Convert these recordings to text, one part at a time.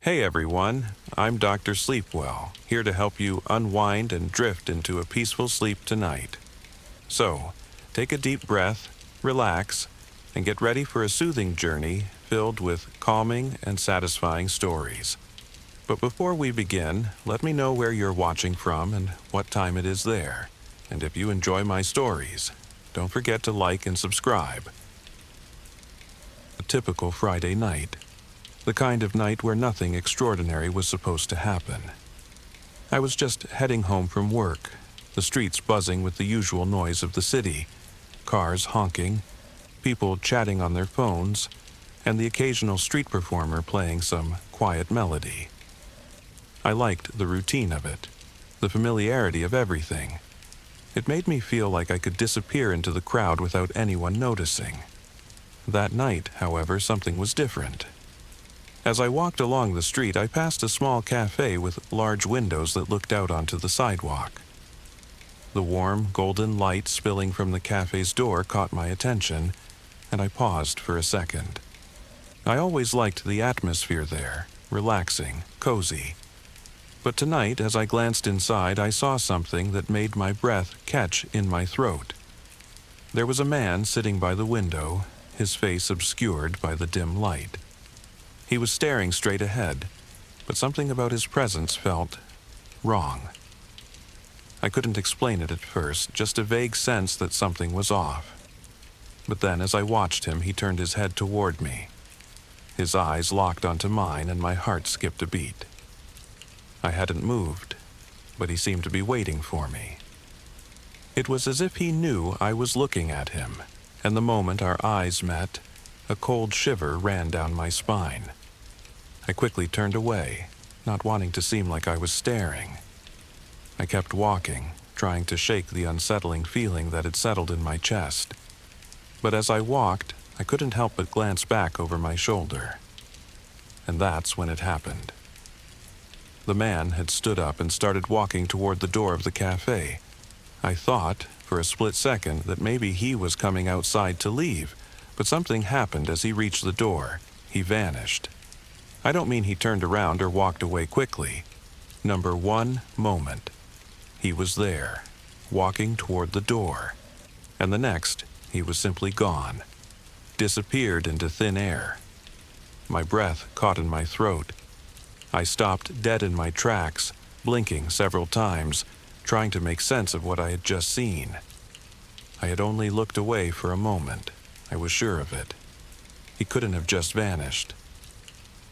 Hey everyone, I'm Dr. Sleepwell, here to help you unwind and drift into a peaceful sleep tonight. So, take a deep breath, relax, and get ready for a soothing journey filled with calming and satisfying stories. But before we begin, let me know where you're watching from and what time it is there. And if you enjoy my stories, don't forget to like and subscribe. A typical Friday night. The kind of night where nothing extraordinary was supposed to happen. I was just heading home from work, the streets buzzing with the usual noise of the city, cars honking, people chatting on their phones, and the occasional street performer playing some quiet melody. I liked the routine of it, the familiarity of everything. It made me feel like I could disappear into the crowd without anyone noticing. That night, however, something was different. As I walked along the street, I passed a small cafe with large windows that looked out onto the sidewalk. The warm, golden light spilling from the cafe's door caught my attention, and I paused for a second. I always liked the atmosphere there, relaxing, cozy. But tonight, as I glanced inside, I saw something that made my breath catch in my throat. There was a man sitting by the window, his face obscured by the dim light. He was staring straight ahead, but something about his presence felt wrong. I couldn't explain it at first, just a vague sense that something was off. But then, as I watched him, he turned his head toward me. His eyes locked onto mine, and my heart skipped a beat. I hadn't moved, but he seemed to be waiting for me. It was as if he knew I was looking at him, and the moment our eyes met, a cold shiver ran down my spine. I quickly turned away, not wanting to seem like I was staring. I kept walking, trying to shake the unsettling feeling that had settled in my chest. But as I walked, I couldn't help but glance back over my shoulder. And that's when it happened. The man had stood up and started walking toward the door of the cafe. I thought, for a split second, that maybe he was coming outside to leave, but something happened as he reached the door. He vanished. I don't mean he turned around or walked away quickly. Number one moment. He was there, walking toward the door. And the next, he was simply gone. Disappeared into thin air. My breath caught in my throat. I stopped dead in my tracks, blinking several times, trying to make sense of what I had just seen. I had only looked away for a moment. I was sure of it. He couldn't have just vanished.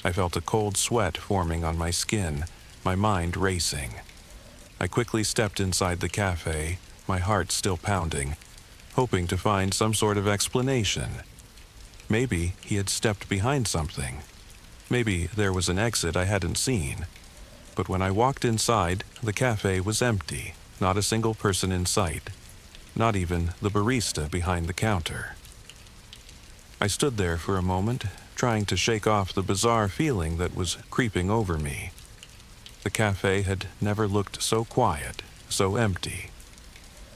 I felt a cold sweat forming on my skin, my mind racing. I quickly stepped inside the cafe, my heart still pounding, hoping to find some sort of explanation. Maybe he had stepped behind something. Maybe there was an exit I hadn't seen. But when I walked inside, the cafe was empty, not a single person in sight, not even the barista behind the counter. I stood there for a moment, trying to shake off the bizarre feeling that was creeping over me. The cafe had never looked so quiet, so empty.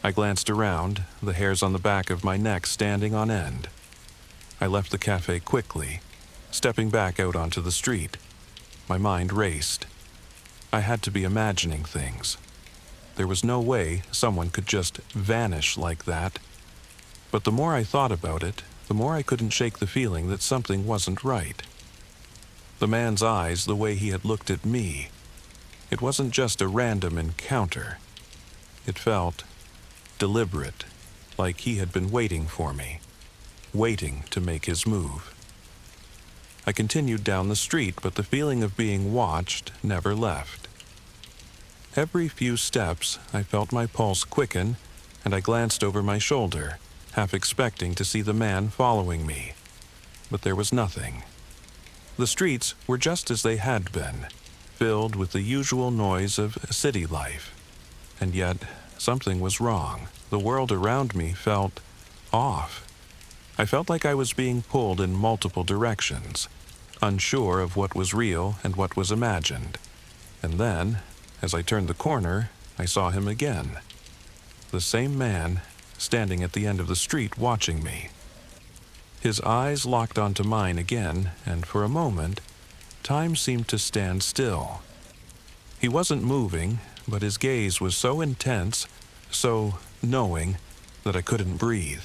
I glanced around, the hairs on the back of my neck standing on end. I left the cafe quickly, stepping back out onto the street. My mind raced. I had to be imagining things. There was no way someone could just vanish like that. But the more I thought about it, the more I couldn't shake the feeling that something wasn't right. The man's eyes, the way he had looked at me, it wasn't just a random encounter. It felt deliberate, like he had been waiting for me, waiting to make his move. I continued down the street, but the feeling of being watched never left. Every few steps, I felt my pulse quicken, and I glanced over my shoulder, half expecting to see the man following me. But there was nothing. The streets were just as they had been, filled with the usual noise of city life. And yet, something was wrong. The world around me felt off. I felt like I was being pulled in multiple directions, unsure of what was real and what was imagined. And then, as I turned the corner, I saw him again. The same man, standing at the end of the street watching me. His eyes locked onto mine again, and for a moment, time seemed to stand still. He wasn't moving, but his gaze was so intense, so knowing, that I couldn't breathe.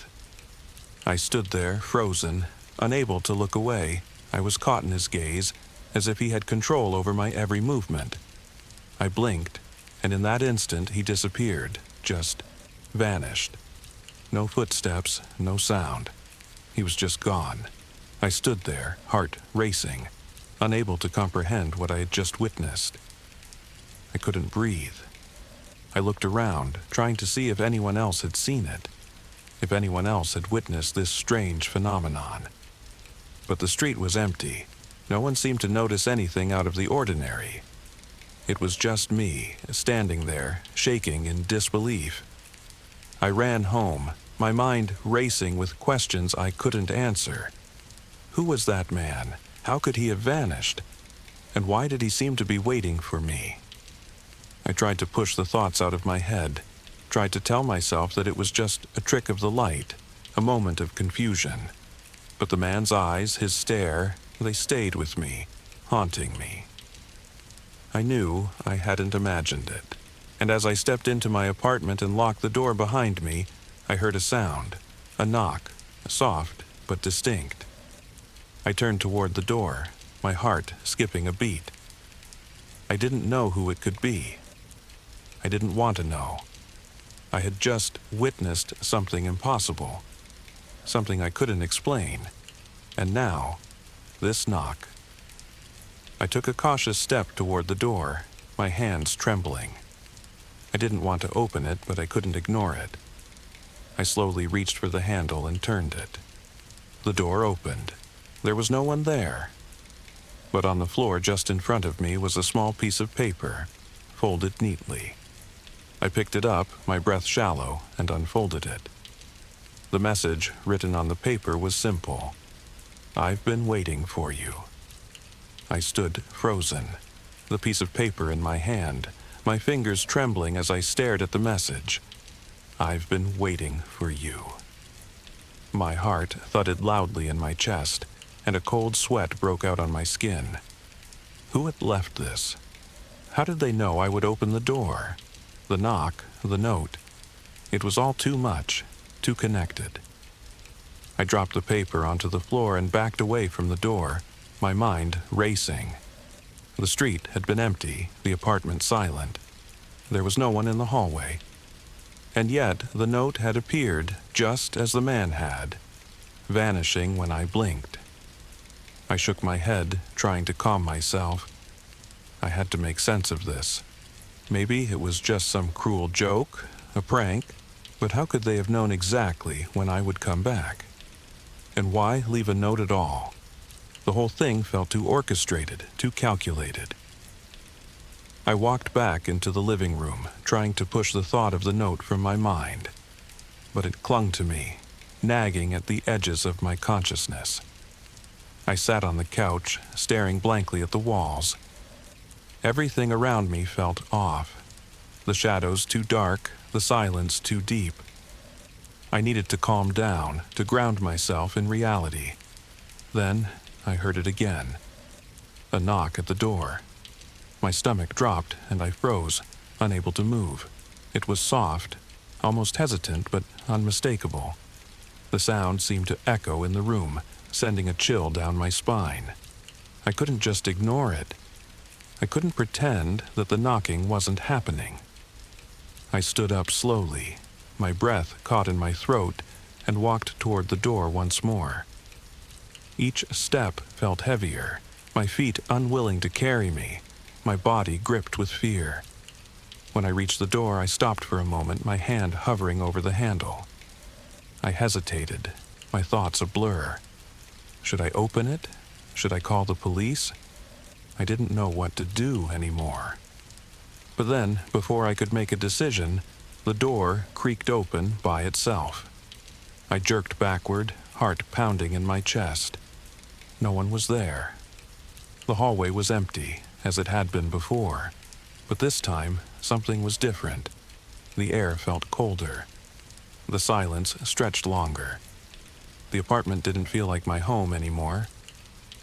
I stood there, frozen, unable to look away. I was caught in his gaze, as if he had control over my every movement. I blinked, and in that instant he disappeared, just vanished. No footsteps, no sound. He was just gone. I stood there, heart racing, unable to comprehend what I had just witnessed. I couldn't breathe. I looked around, trying to see if anyone else had seen it, if anyone else had witnessed this strange phenomenon. But the street was empty. No one seemed to notice anything out of the ordinary. It was just me, standing there, shaking in disbelief. I ran home, my mind racing with questions I couldn't answer. Who was that man? How could he have vanished? And why did he seem to be waiting for me? I tried to push the thoughts out of my head, tried to tell myself that it was just a trick of the light, a moment of confusion. But the man's eyes, his stare, they stayed with me, haunting me. I knew I hadn't imagined it, and as I stepped into my apartment and locked the door behind me, I heard a sound, a knock, soft but distinct. I turned toward the door, my heart skipping a beat. I didn't know who it could be. I didn't want to know. I had just witnessed something impossible, something I couldn't explain, and now, this knock. I took a cautious step toward the door, my hands trembling. I didn't want to open it, but I couldn't ignore it. I slowly reached for the handle and turned it. The door opened. There was no one there. But on the floor just in front of me was a small piece of paper, folded neatly. I picked it up, my breath shallow, and unfolded it. The message written on the paper was simple. "I've been waiting for you." I stood frozen, the piece of paper in my hand, my fingers trembling as I stared at the message. "I've been waiting for you." My heart thudded loudly in my chest, and a cold sweat broke out on my skin. Who had left this? How did they know I would open the door? The knock, the note. It was all too much, too connected. I dropped the paper onto the floor and backed away from the door, my mind racing. The street had been empty, the apartment silent. There was no one in the hallway. And yet the note had appeared just as the man had, vanishing when I blinked. I shook my head, trying to calm myself. I had to make sense of this. Maybe it was just some cruel joke, a prank, but how could they have known exactly when I would come back? And why leave a note at all? The whole thing felt too orchestrated, too calculated. I walked back into the living room, trying to push the thought of the note from my mind. But it clung to me, nagging at the edges of my consciousness. I sat on the couch, staring blankly at the walls. Everything around me felt off. The shadows too dark, the silence too deep. I needed to calm down, to ground myself in reality. Then I heard it again. A knock at the door. My stomach dropped and I froze, unable to move. It was soft, almost hesitant but unmistakable. The sound seemed to echo in the room, sending a chill down my spine. I couldn't just ignore it. I couldn't pretend that the knocking wasn't happening. I stood up slowly, my breath caught in my throat, and walked toward the door once more. Each step felt heavier, my feet unwilling to carry me, my body gripped with fear. When I reached the door, I stopped for a moment, my hand hovering over the handle. I hesitated, my thoughts a blur. Should I open it? Should I call the police? I didn't know what to do anymore. But then, before I could make a decision, the door creaked open by itself. I jerked backward, heart pounding in my chest. No one was there. The hallway was empty, as it had been before, but this time something was different. The air felt colder. The silence stretched longer. The apartment didn't feel like my home anymore.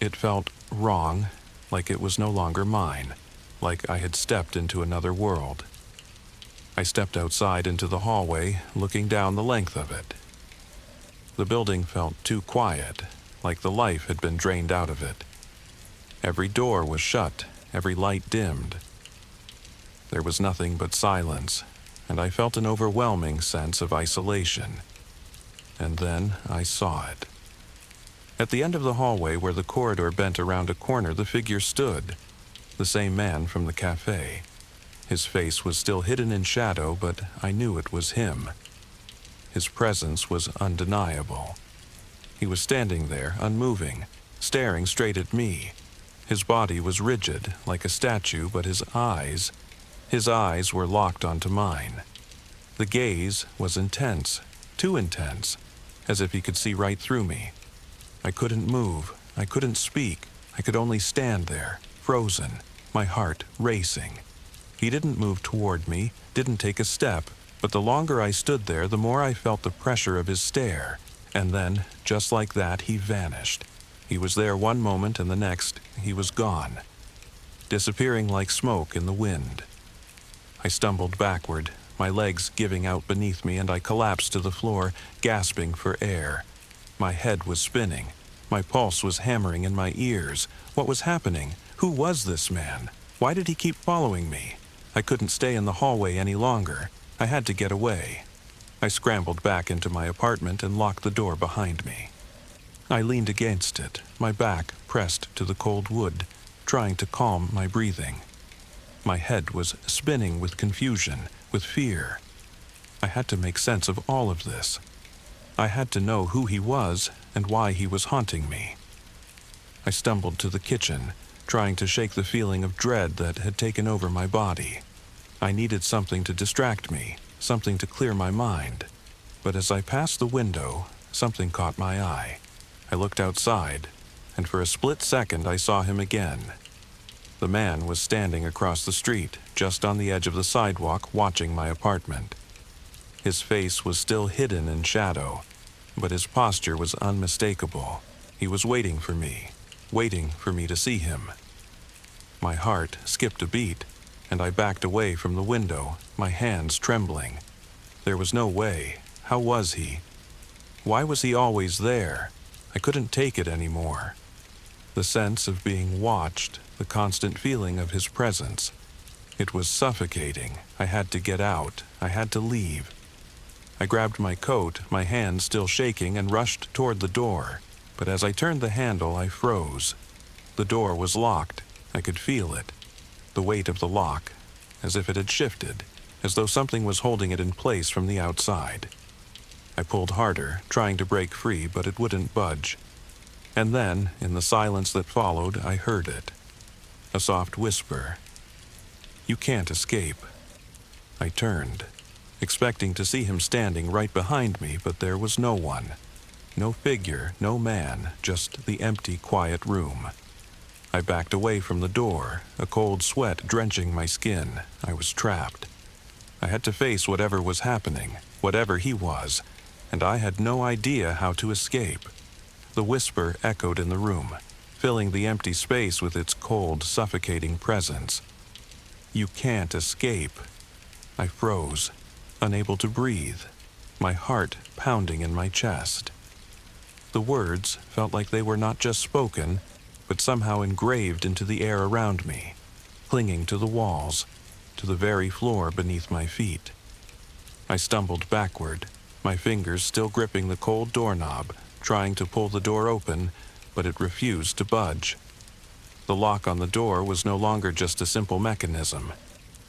It felt wrong, like it was no longer mine, like I had stepped into another world. I stepped outside into the hallway, looking down the length of it. The building felt too quiet, like the life had been drained out of it. Every door was shut, every light dimmed. There was nothing but silence, and I felt an overwhelming sense of isolation. And then I saw it. At the end of the hallway where the corridor bent around a corner, the figure stood, the same man from the cafe. His face was still hidden in shadow, but I knew it was him. His presence was undeniable. He was standing there, unmoving, staring straight at me. His body was rigid, like a statue, but his eyes were locked onto mine. The gaze was intense, too intense, as if he could see right through me. I couldn't move, I couldn't speak, I could only stand there, frozen, my heart racing. He didn't move toward me, didn't take a step, but the longer I stood there, the more I felt the pressure of his stare. And then, just like that, he vanished. He was there one moment, and the next, he was gone, disappearing like smoke in the wind. I stumbled backward, my legs giving out beneath me, and I collapsed to the floor, gasping for air. My head was spinning. My pulse was hammering in my ears. What was happening? Who was this man? Why did he keep following me? I couldn't stay in the hallway any longer. I had to get away. I scrambled back into my apartment and locked the door behind me. I leaned against it, my back pressed to the cold wood, trying to calm my breathing. My head was spinning with confusion, with fear. I had to make sense of all of this. I had to know who he was and why he was haunting me. I stumbled to the kitchen, trying to shake the feeling of dread that had taken over my body. I needed something to distract me, something to clear my mind. But as I passed the window, something caught my eye. I looked outside, and for a split second I saw him again. The man was standing across the street, just on the edge of the sidewalk, watching my apartment. His face was still hidden in shadow, but his posture was unmistakable. He was waiting for me to see him. My heart skipped a beat, and I backed away from the window, my hands trembling. There was no way. How was he? Why was he always there? I couldn't take it anymore. The sense of being watched, the constant feeling of his presence. It was suffocating. I had to get out. I had to leave. I grabbed my coat, my hands still shaking, and rushed toward the door. But as I turned the handle, I froze. The door was locked. I could feel it. The weight of the lock, as if it had shifted, as though something was holding it in place from the outside. I pulled harder, trying to break free, but it wouldn't budge. And then, in the silence that followed, I heard it. A soft whisper. "You can't escape." I turned, expecting to see him standing right behind me, but there was no one. No figure, no man, just the empty, quiet room. I backed away from the door, a cold sweat drenching my skin. I was trapped. I had to face whatever was happening, whatever he was, and I had no idea how to escape. The whisper echoed in the room, filling the empty space with its cold, suffocating presence. "You can't escape." I froze, unable to breathe, my heart pounding in my chest. The words felt like they were not just spoken, but somehow engraved into the air around me, clinging to the walls, to the very floor beneath my feet. I stumbled backward, my fingers still gripping the cold doorknob, trying to pull the door open, but it refused to budge. The lock on the door was no longer just a simple mechanism.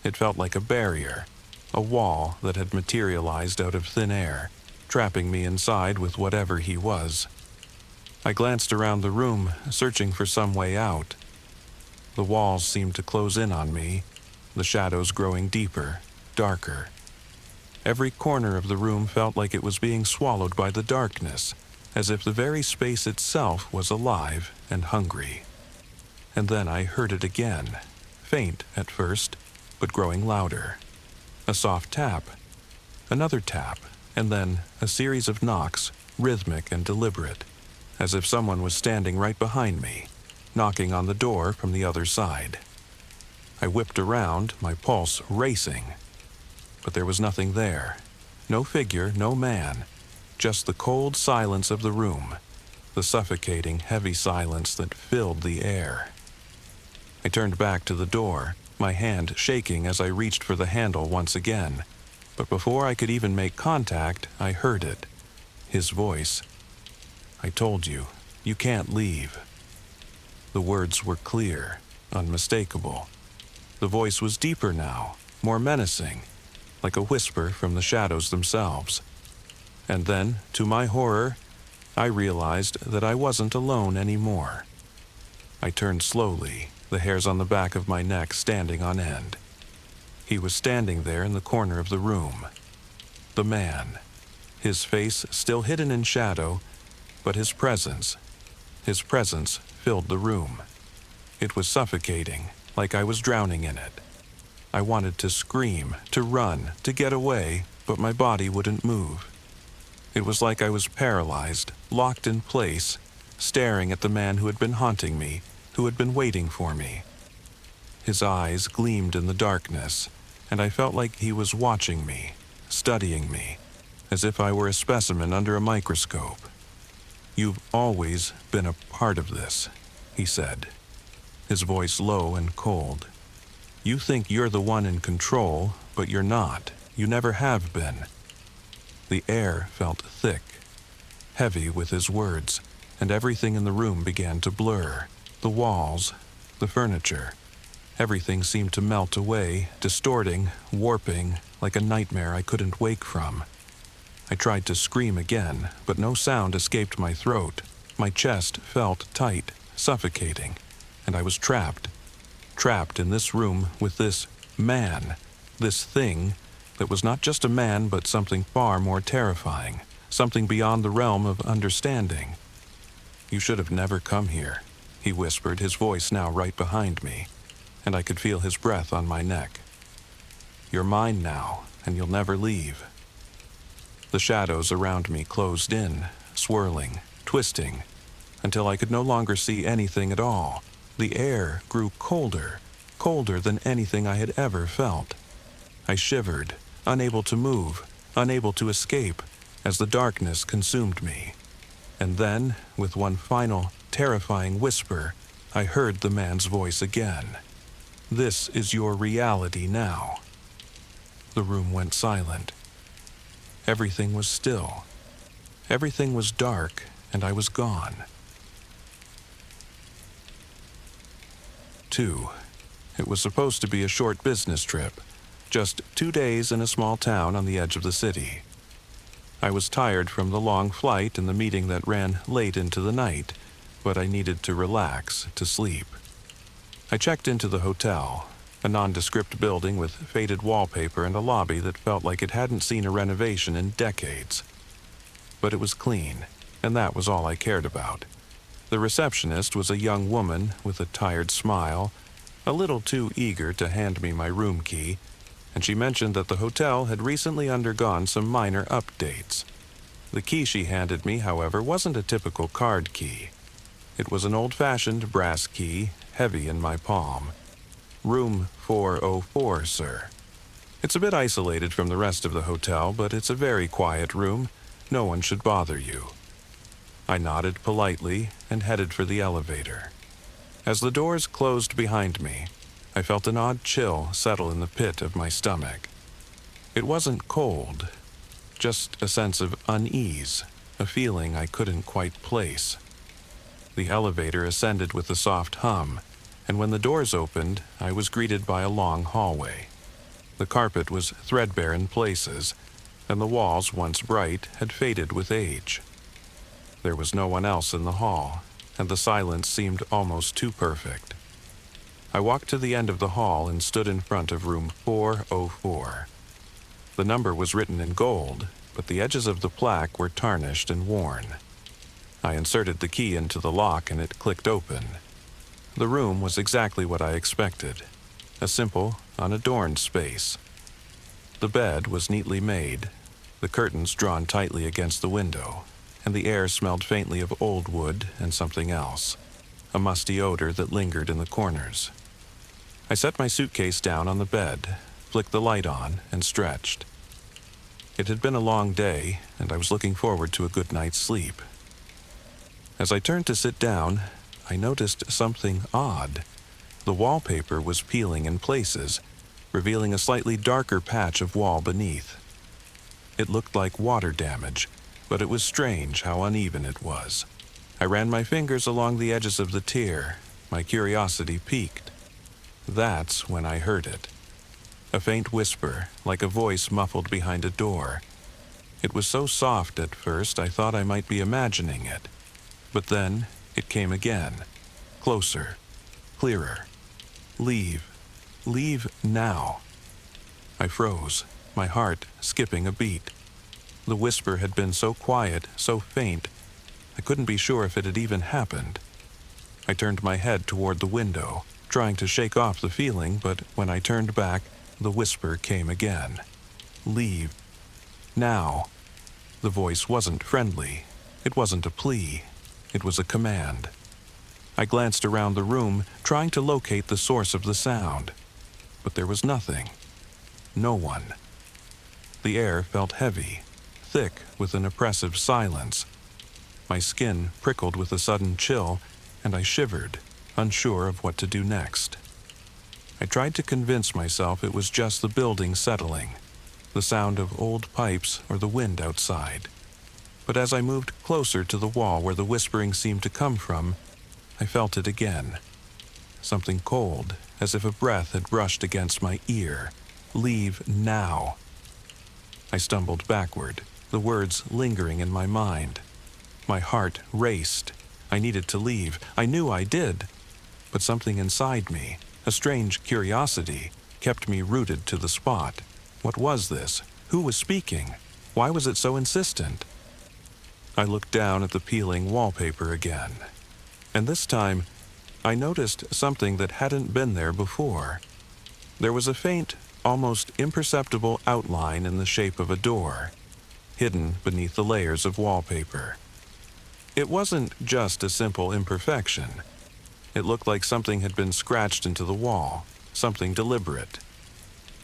It felt like a barrier, a wall that had materialized out of thin air, trapping me inside with whatever he was. I glanced around the room, searching for some way out. The walls seemed to close in on me, the shadows growing deeper, darker. Every corner of the room felt like it was being swallowed by the darkness, as if the very space itself was alive and hungry. And then I heard it again, faint at first, but growing louder. A soft tap, another tap, and then a series of knocks, rhythmic and deliberate, as if someone was standing right behind me. knocking on the door from the other side. I whipped around, my pulse racing. But there was nothing there. No figure, no man. Just the cold silence of the room, the suffocating, heavy silence that filled the air. I turned back to the door, my hand shaking as I reached for the handle once again. But before I could even make contact, I heard it. His voice. "I told you, you can't leave." The words were clear, unmistakable. The voice was deeper now, more menacing, like a whisper from the shadows themselves. And then, to my horror, I realized that I wasn't alone anymore. I turned slowly, the hairs on the back of my neck standing on end. He was standing there in the corner of the room. The man. His face still hidden in shadow, but his presence filled the room. It was suffocating, like I was drowning in it. I wanted to scream, to run, to get away, but my body wouldn't move. It was like I was paralyzed, locked in place, staring at the man who had been haunting me, who had been waiting for me. His eyes gleamed in the darkness, and I felt like he was watching me, studying me, as if I were a specimen under a microscope. "You've always been a part of this," he said, his voice low and cold. "You think you're the one in control, but you're not. You never have been." The air felt thick, heavy with his words, and everything in the room began to blur. The walls, the furniture, everything seemed to melt away, distorting, warping, like a nightmare I couldn't wake from. I tried to scream again, but no sound escaped my throat. My chest felt tight, suffocating, and I was trapped in this room with this man, this thing that was not just a man but something far more terrifying, something beyond the realm of understanding. "You should have never come here," he whispered, his voice now right behind me, and I could feel his breath on my neck. "You're mine now, and you'll never leave." The shadows around me closed in, swirling, twisting, until I could no longer see anything at all. The air grew colder, colder than anything I had ever felt. I shivered, unable to move, unable to escape, as the darkness consumed me. And then, with one final, terrifying whisper, I heard the man's voice again. "This is your reality now." The room went silent. Everything was still. Everything was dark, and I was gone. 2. It was supposed to be a short business trip, just 2 days in a small town on the edge of the city. I was tired from the long flight and the meeting that ran late into the night, but I needed to relax, to sleep. I checked into the hotel, a nondescript building with faded wallpaper and a lobby that felt like it hadn't seen a renovation in decades. But it was clean, and that was all I cared about. The receptionist was a young woman with a tired smile, a little too eager to hand me my room key, and she mentioned that the hotel had recently undergone some minor updates. The key she handed me, however, wasn't a typical card key. It was an old-fashioned brass key, heavy in my palm. "Room 404, sir." It's a bit isolated from the rest of the hotel, but it's a very quiet room. No one should bother you. I nodded politely and headed for the elevator. As the doors closed behind me, I felt an odd chill settle in the pit of my stomach. It wasn't cold, just a sense of unease, a feeling I couldn't quite place. The elevator ascended with a soft hum, and when the doors opened, I was greeted by a long hallway. The carpet was threadbare in places, and the walls, once bright, had faded with age. There was no one else in the hall, and the silence seemed almost too perfect. I walked to the end of the hall and stood in front of room 404. The number was written in gold, but the edges of the plaque were tarnished and worn. I inserted the key into the lock and it clicked open. The room was exactly what I expected, a simple, unadorned space. The bed was neatly made, the curtains drawn tightly against the window, and the air smelled faintly of old wood and something else. a musty odor that lingered in the corners. I set my suitcase down on the bed, flicked the light on, and stretched. It had been a long day, and I was looking forward to a good night's sleep. As I turned to sit down, I noticed something odd. The wallpaper was peeling in places, revealing a slightly darker patch of wall beneath. It looked like water damage, but it was strange how uneven it was. I ran my fingers along the edges of the tier. My curiosity piqued. That's when I heard it. A faint whisper, like a voice muffled behind a door. It was so soft at first I thought I might be imagining it. But then it came again. Closer. Clearer. Leave. Leave now. I froze, my heart skipping a beat. The whisper had been so quiet, so faint, I couldn't be sure if it had even happened. I turned my head toward the window, trying to shake off the feeling, but when I turned back, the whisper came again. Leave. Now. The voice wasn't friendly. It wasn't a plea. It was a command. I glanced around the room, trying to locate the source of the sound. But there was nothing. No one. The air felt heavy, thick with an oppressive silence. My skin prickled with a sudden chill, and I shivered, unsure of what to do next. I tried to convince myself it was just the building settling, the sound of old pipes or the wind outside. But as I moved closer to the wall where the whispering seemed to come from, I felt it again. Something cold, as if a breath had brushed against my ear. Leave now. I stumbled backward, the words lingering in my mind. My heart raced. I needed to leave. I knew I did. But something inside me, a strange curiosity, kept me rooted to the spot. What was this? Who was speaking? Why was it so insistent? I looked down at the peeling wallpaper again. And this time, I noticed something that hadn't been there before. There was a faint, almost imperceptible outline in the shape of a door, hidden beneath the layers of wallpaper. It wasn't just a simple imperfection. It looked like something had been scratched into the wall, something deliberate.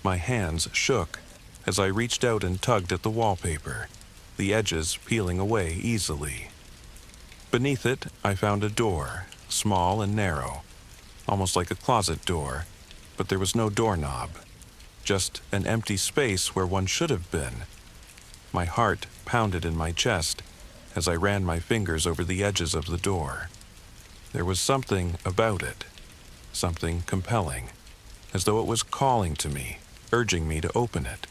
My hands shook as I reached out and tugged at the wallpaper, the edges peeling away easily. Beneath it, I found a door, small and narrow, almost like a closet door, but there was no doorknob, just an empty space where one should have been. My heart pounded in my chest as I ran my fingers over the edges of the door. There was something about it, something compelling, as though it was calling to me, urging me to open it.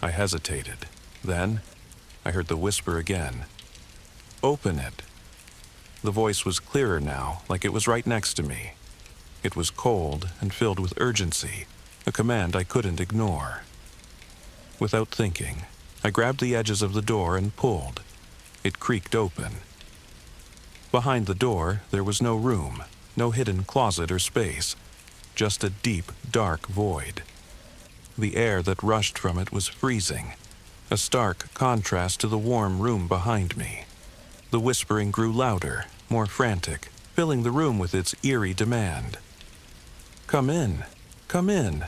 I hesitated. Then, I heard the whisper again. Open it. The voice was clearer now, like it was right next to me. It was cold and filled with urgency, a command I couldn't ignore. Without thinking, I grabbed the edges of the door and pulled. It creaked open. Behind the door, there was no room, no hidden closet or space, just a deep, dark void. The air that rushed from it was freezing, a stark contrast to the warm room behind me. The whispering grew louder, more frantic, filling the room with its eerie demand. Come in, come in.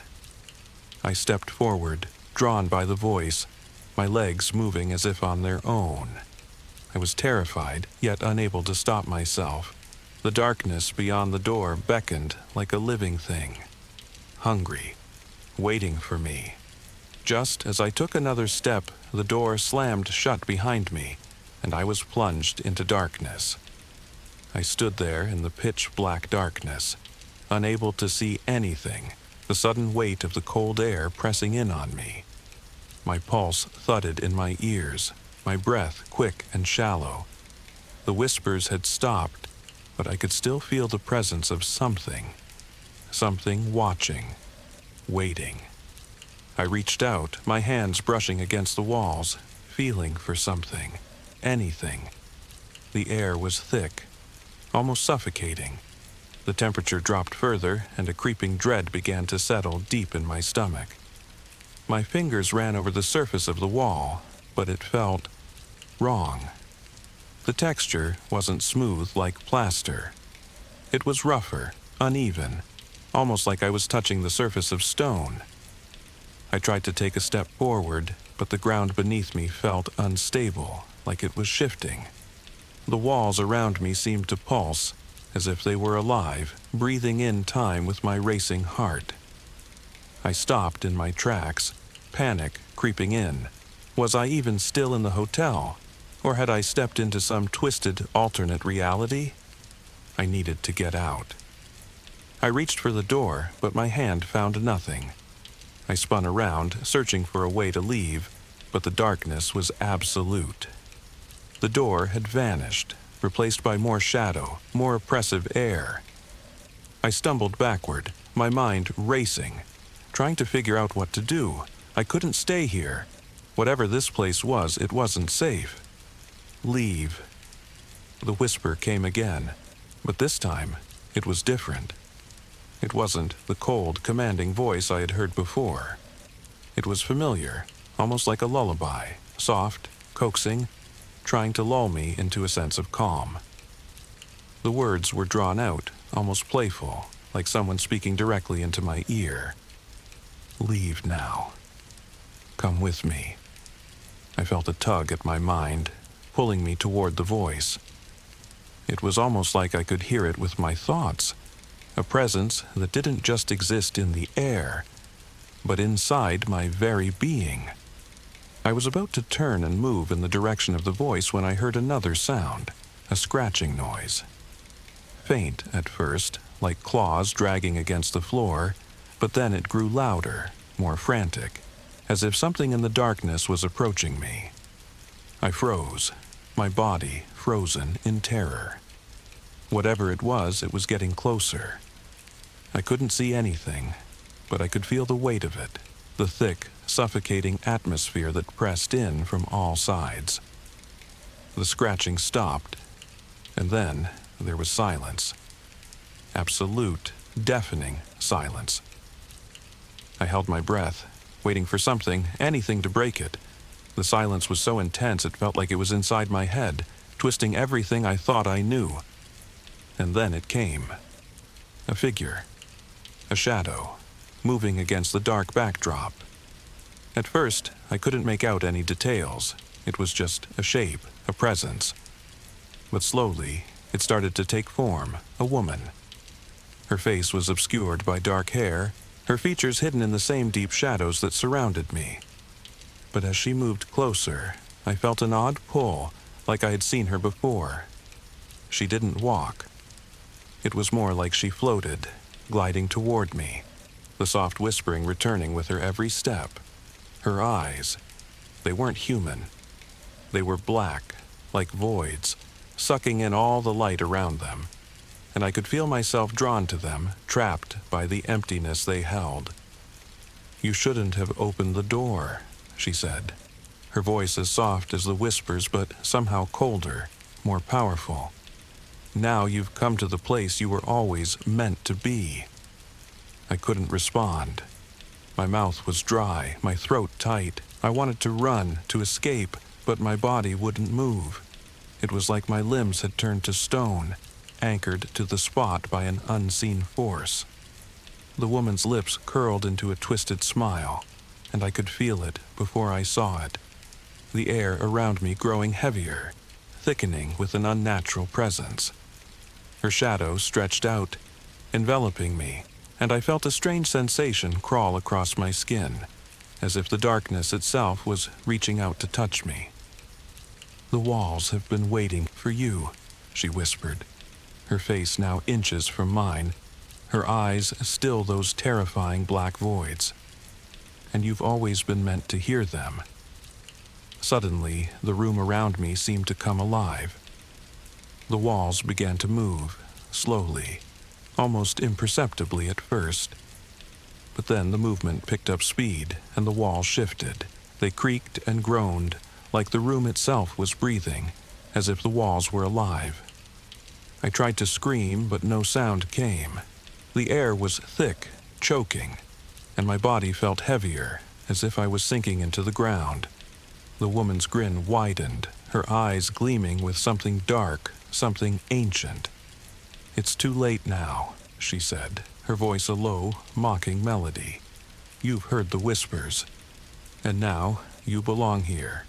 I stepped forward, drawn by the voice, my legs moving as if on their own. I was terrified, yet unable to stop myself. The darkness beyond the door beckoned like a living thing, hungry, waiting for me. Just as I took another step, the door slammed shut behind me, and I was plunged into darkness. I stood there in the pitch-black darkness, unable to see anything, the sudden weight of the cold air pressing in on me. My pulse thudded in my ears, my breath quick and shallow. The whispers had stopped, but I could still feel the presence of something watching, waiting. I reached out, my hands brushing against the walls, feeling for something, anything. The air was thick, almost suffocating. The temperature dropped further, and a creeping dread began to settle deep in my stomach. My fingers ran over the surface of the wall, but it felt wrong. The texture wasn't smooth like plaster. It was rougher, uneven, almost like I was touching the surface of stone. I tried to take a step forward, but the ground beneath me felt unstable, like it was shifting. The walls around me seemed to pulse, as if they were alive, breathing in time with my racing heart. I stopped in my tracks, panic creeping in. Was I even still in the hotel? Or had I stepped into some twisted alternate reality? I needed to get out. I reached for the door, but my hand found nothing. I spun around, searching for a way to leave, but the darkness was absolute. The door had vanished, replaced by more shadow, more oppressive air. I stumbled backward, my mind racing, trying to figure out what to do. I couldn't stay here. Whatever this place was, it wasn't safe. Leave. The whisper came again, but this time it was different. It wasn't the cold, commanding voice I had heard before. It was familiar, almost like a lullaby, soft, coaxing, trying to lull me into a sense of calm. The words were drawn out, almost playful, like someone speaking directly into my ear. Leave now. Come with me. I felt a tug at my mind, pulling me toward the voice. It was almost like I could hear it with my thoughts, a presence that didn't just exist in the air, but inside my very being. I was about to turn and move in the direction of the voice when I heard another sound, a scratching noise. Faint at first, like claws dragging against the floor, but then it grew louder, more frantic, as if something in the darkness was approaching me. I froze, my body frozen in terror. Whatever it was getting closer. I couldn't see anything, but I could feel the weight of it, the thick, suffocating atmosphere that pressed in from all sides. The scratching stopped, and then there was silence. Absolute, deafening silence. I held my breath, waiting for something, anything to break it. The silence was so intense it felt like it was inside my head, twisting everything I thought I knew. And then it came. A figure. A shadow, moving against the dark backdrop. At first, I couldn't make out any details. It was just a shape, a presence. But slowly, it started to take form, a woman. Her face was obscured by dark hair, her features hidden in the same deep shadows that surrounded me. But as she moved closer, I felt an odd pull, like I had seen her before. She didn't walk. It was more like she floated, gliding toward me, the soft whispering returning with her every step. Her eyes, they weren't human. They were black, like voids, sucking in all the light around them, and I could feel myself drawn to them, trapped by the emptiness they held. "You shouldn't have opened the door," she said, her voice as soft as the whispers but somehow colder, more powerful. "Now you've come to the place you were always meant to be." I couldn't respond. My mouth was dry, my throat tight. I wanted to run, to escape, but my body wouldn't move. It was like my limbs had turned to stone, anchored to the spot by an unseen force. The woman's lips curled into a twisted smile, and I could feel it before I saw it. The air around me growing heavier, thickening with an unnatural presence. Her shadow stretched out, enveloping me, and I felt a strange sensation crawl across my skin, as if the darkness itself was reaching out to touch me. "The walls have been waiting for you," she whispered, her face now inches from mine, her eyes still those terrifying black voids. "And you've always been meant to hear them." Suddenly, the room around me seemed to come alive. The walls began to move, slowly, almost imperceptibly at first. But then the movement picked up speed, and the walls shifted. They creaked and groaned, like the room itself was breathing, as if the walls were alive. I tried to scream, but no sound came. The air was thick, choking, and my body felt heavier, as if I was sinking into the ground. The woman's grin widened, her eyes gleaming with something dark, something ancient. "It's too late now," she said, her voice a low, mocking melody. "You've heard the whispers. And now you belong here,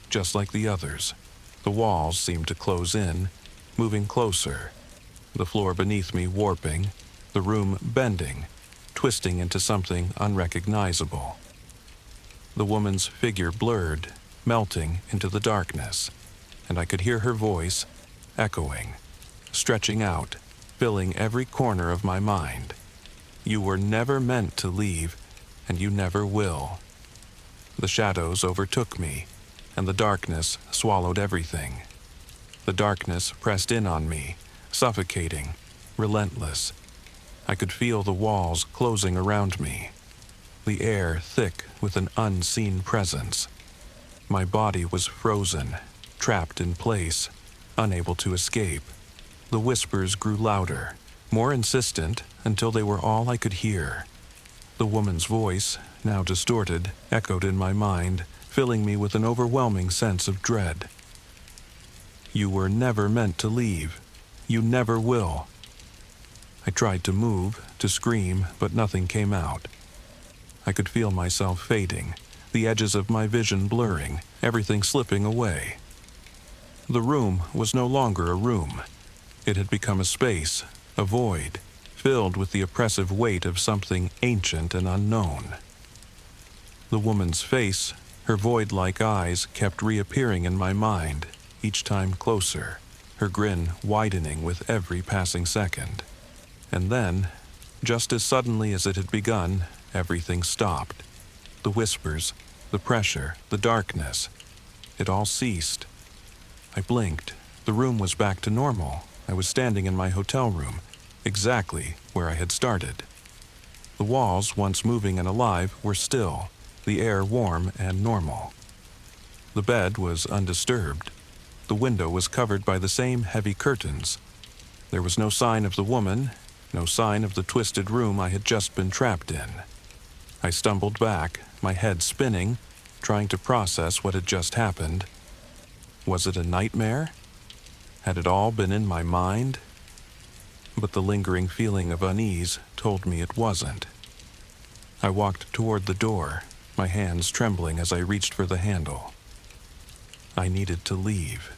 just like the others." The walls seemed to close in, moving closer, the floor beneath me warping, the room bending, twisting into something unrecognizable. The woman's figure blurred, melting into the darkness, and I could hear her voice echoing, stretching out, filling every corner of my mind. "You were never meant to leave, and you never will." The shadows overtook me, and the darkness swallowed everything. The darkness pressed in on me, suffocating, relentless. I could feel the walls closing around me, the air thick with an unseen presence. My body was frozen, trapped in place, unable to escape. The whispers grew louder, more insistent, until they were all I could hear. The woman's voice, now distorted, echoed in my mind, filling me with an overwhelming sense of dread. "You were never meant to leave. You never will." I tried to move, to scream, but nothing came out. I could feel myself fading, the edges of my vision blurring, everything slipping away. The room was no longer a room. It had become a space, a void, filled with the oppressive weight of something ancient and unknown. The woman's face, her void-like eyes, kept reappearing in my mind, each time closer, her grin widening with every passing second. And then, just as suddenly as it had begun, everything stopped. The whispers, the pressure, the darkness. It all ceased. I blinked. The room was back to normal. I was standing in my hotel room, exactly where I had started. The walls, once moving and alive, were still, the air warm and normal. The bed was undisturbed. The window was covered by the same heavy curtains. There was no sign of the woman, no sign of the twisted room I had just been trapped in. I stumbled back, my head spinning, trying to process what had just happened. Was it a nightmare? Had it all been in my mind? But the lingering feeling of unease told me it wasn't. I walked toward the door, my hands trembling as I reached for the handle. I needed to leave.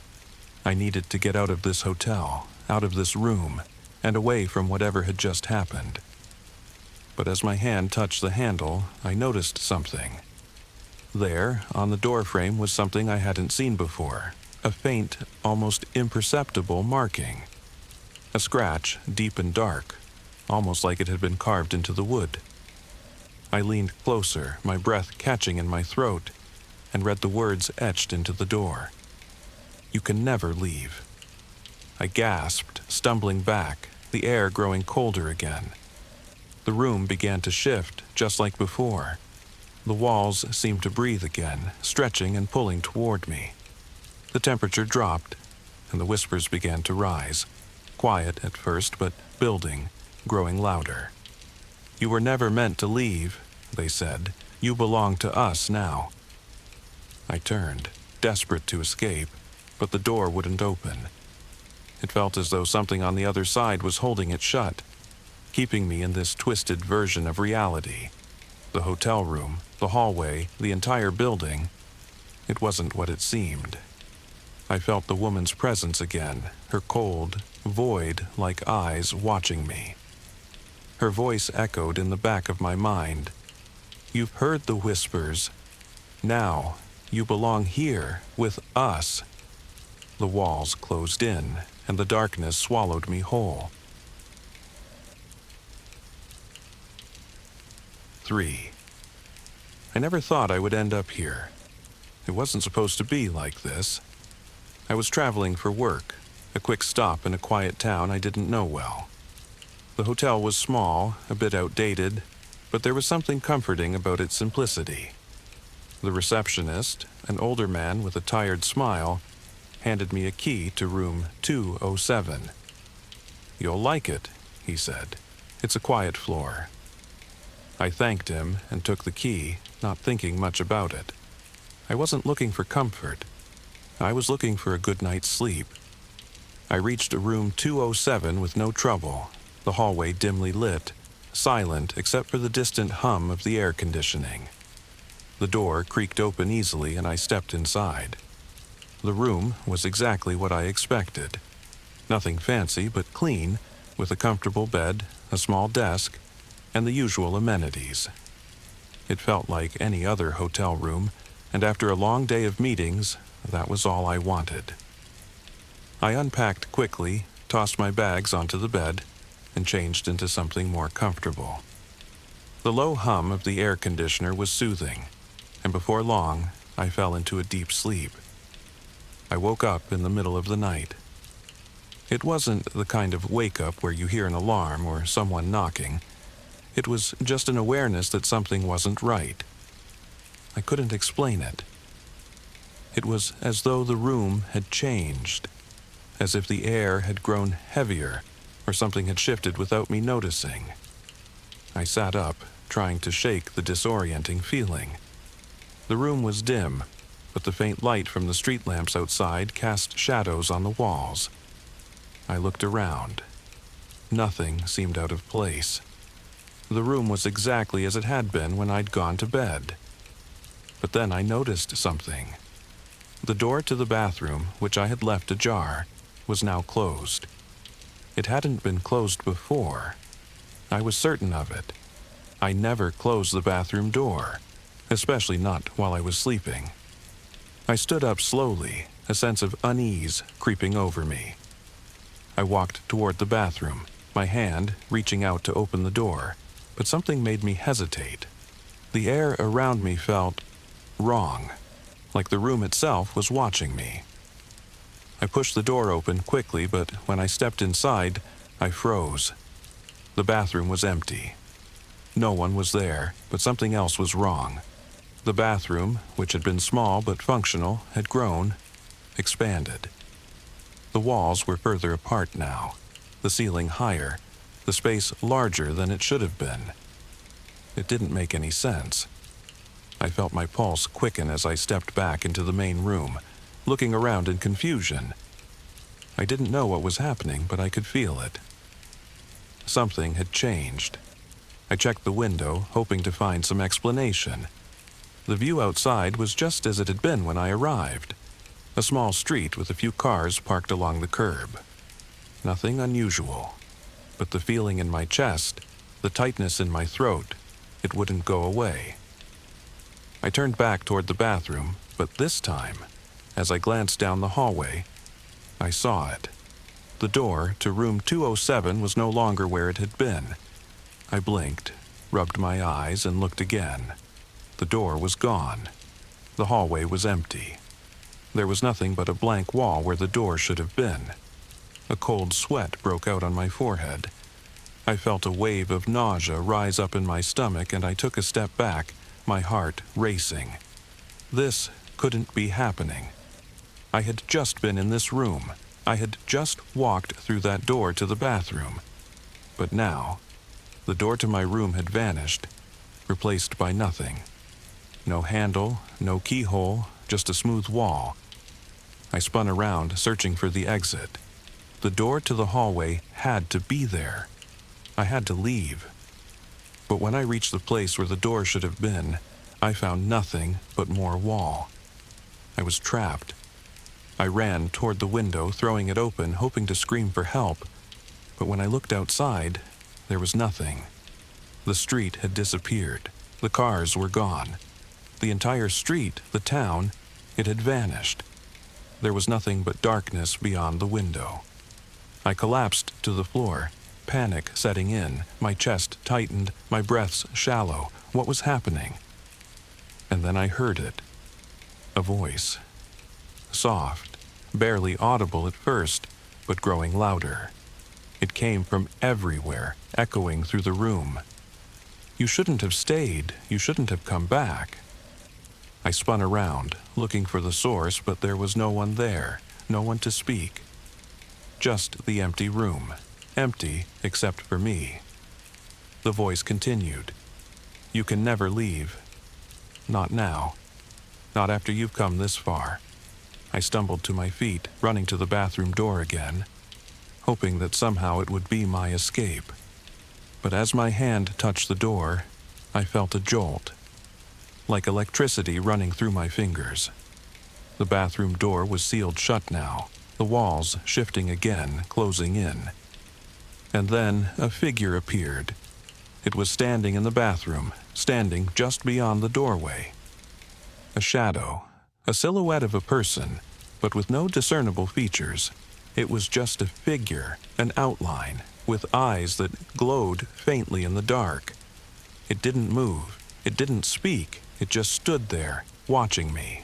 I needed to get out of this hotel, out of this room, and away from whatever had just happened. But as my hand touched the handle, I noticed something. There, on the doorframe, was something I hadn't seen before, a faint, almost imperceptible marking. A scratch, deep and dark, almost like it had been carved into the wood. I leaned closer, my breath catching in my throat, and read the words etched into the door. "You can never leave." I gasped, stumbling back, the air growing colder again. The room began to shift, just like before. The walls seemed to breathe again, stretching and pulling toward me. The temperature dropped, and the whispers began to rise, quiet at first, but building, growing louder. "You were never meant to leave," they said. "You belong to us now." I turned, desperate to escape, but the door wouldn't open. It felt as though something on the other side was holding it shut, keeping me in this twisted version of reality. The hotel room, the hallway, the entire building. It wasn't what it seemed. I felt the woman's presence again, her cold, void-like eyes watching me. Her voice echoed in the back of my mind. "You've heard the whispers. Now, you belong here, with us." The walls closed in, and the darkness swallowed me whole. 3. I never thought I would end up here. It wasn't supposed to be like this. I was traveling for work, a quick stop in a quiet town I didn't know well. The hotel was small, a bit outdated, but there was something comforting about its simplicity. The receptionist, an older man with a tired smile, handed me a key to room 207. "You'll like it," he said. "It's a quiet floor." I thanked him and took the key, not thinking much about it. I wasn't looking for comfort. I was looking for a good night's sleep. I reached a room 207 with no trouble, the hallway dimly lit, silent except for the distant hum of the air conditioning. The door creaked open easily and I stepped inside. The room was exactly what I expected. Nothing fancy but clean, with a comfortable bed, a small desk, and the usual amenities. It felt like any other hotel room, and after a long day of meetings, that was all I wanted. I unpacked quickly, tossed my bags onto the bed, and changed into something more comfortable. The low hum of the air conditioner was soothing, and before long, I fell into a deep sleep. I woke up in the middle of the night. It wasn't the kind of wake-up where you hear an alarm or someone knocking. It was just an awareness that something wasn't right. I couldn't explain it. It was as though the room had changed, as if the air had grown heavier, or something had shifted without me noticing. I sat up, trying to shake the disorienting feeling. The room was dim, but the faint light from the street lamps outside cast shadows on the walls. I looked around. Nothing seemed out of place. The room was exactly as it had been when I'd gone to bed. But then I noticed something. The door to the bathroom, which I had left ajar, was now closed. It hadn't been closed before. I was certain of it. I never closed the bathroom door, especially not while I was sleeping. I stood up slowly, a sense of unease creeping over me. I walked toward the bathroom, my hand reaching out to open the door, but something made me hesitate. The air around me felt wrong, like the room itself was watching me. I pushed the door open quickly, but when I stepped inside, I froze. The bathroom was empty. No one was there, but something else was wrong. The bathroom, which had been small but functional, had grown, expanded. The walls were further apart now, the ceiling higher, the space larger than it should have been. It didn't make any sense. I felt my pulse quicken as I stepped back into the main room, looking around in confusion. I didn't know what was happening, but I could feel it. Something had changed. I checked the window, hoping to find some explanation. The view outside was just as it had been when I arrived. A small street with a few cars parked along the curb. Nothing unusual, but the feeling in my chest, the tightness in my throat, it wouldn't go away. I turned back toward the bathroom, but this time, as I glanced down the hallway, I saw it. The door to room 207 was no longer where it had been. I blinked, rubbed my eyes, and looked again. The door was gone. The hallway was empty. There was nothing but a blank wall where the door should have been. A cold sweat broke out on my forehead. I felt a wave of nausea rise up in my stomach, and I took a step back, my heart racing. This couldn't be happening. I had just been in this room. I had just walked through that door to the bathroom. But now, the door to my room had vanished, replaced by nothing. No handle, no keyhole, just a smooth wall. I spun around, searching for the exit. The door to the hallway had to be there. I had to leave. But when I reached the place where the door should have been, I found nothing but more wall. I was trapped. I ran toward the window, throwing it open, hoping to scream for help. But when I looked outside, there was nothing. The street had disappeared. The cars were gone. The entire street, the town, it had vanished. There was nothing but darkness beyond the window. I collapsed to the floor, panic setting in, my chest tightened, my breaths shallow. What was happening? And then I heard it. A voice. Soft, barely audible at first, but growing louder. It came from everywhere, echoing through the room. You shouldn't have stayed. You shouldn't have come back. I spun around, looking for the source, but there was no one there, no one to speak. Just the empty room, empty except for me. The voice continued. You can never leave. Not now. Not after you've come this far. I stumbled to my feet, running to the bathroom door again. hoping that somehow it would be my escape. But as my hand touched the door, I felt a jolt, like electricity running through my fingers. The bathroom door was sealed shut now, the walls shifting again, closing in. And then a figure appeared. It was standing in the bathroom, standing just beyond the doorway. A shadow, a silhouette of a person, but with no discernible features. It was just a figure, an outline, with eyes that glowed faintly in the dark. It didn't move, it didn't speak, it just stood there, watching me.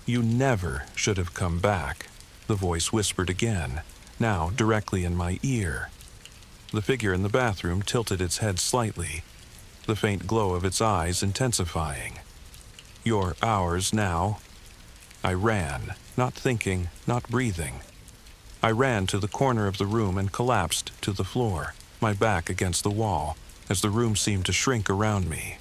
"You never should have come back," the voice whispered again, now directly in my ear. The figure in the bathroom tilted its head slightly, the faint glow of its eyes intensifying. "You're ours now." I ran, not thinking, not breathing. I ran to the corner of the room and collapsed to the floor, my back against the wall, as the room seemed to shrink around me.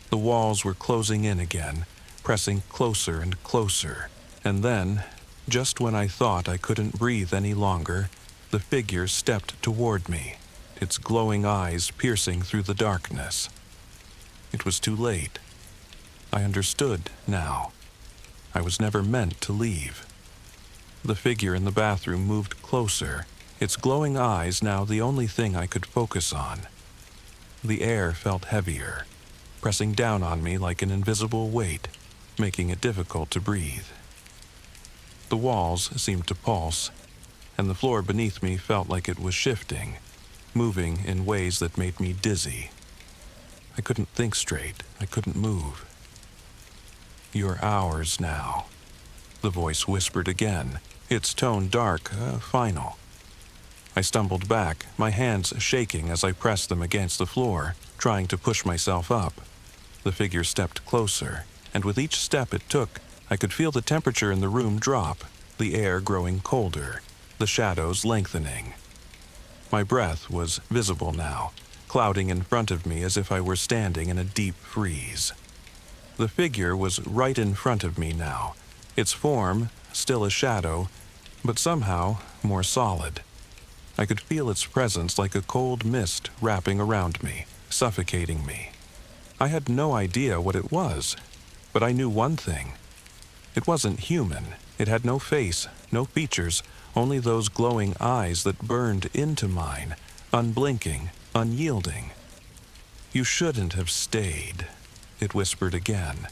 The walls were closing in again, pressing closer and closer, and then, just when I thought I couldn't breathe any longer, the figure stepped toward me, its glowing eyes piercing through the darkness. It was too late. I understood now. I was never meant to leave. The figure in the bathroom moved closer, its glowing eyes now the only thing I could focus on. The air felt heavier, pressing down on me like an invisible weight, making it difficult to breathe. The walls seemed to pulse, and the floor beneath me felt like it was shifting, moving in ways that made me dizzy. I couldn't think straight. I couldn't move. "You're ours now," the voice whispered again, its tone dark, final. I stumbled back, my hands shaking as I pressed them against the floor, trying to push myself up. The figure stepped closer, and with each step it took, I could feel the temperature in the room drop, the air growing colder, the shadows lengthening. My breath was visible now, clouding in front of me as if I were standing in a deep freeze. The figure was right in front of me now, its form still a shadow, but somehow more solid. I could feel its presence like a cold mist wrapping around me, suffocating me. I had no idea what it was, but I knew one thing. It wasn't human. It had no face, no features, only those glowing eyes that burned into mine, unblinking, unyielding. "You shouldn't have stayed," it whispered again,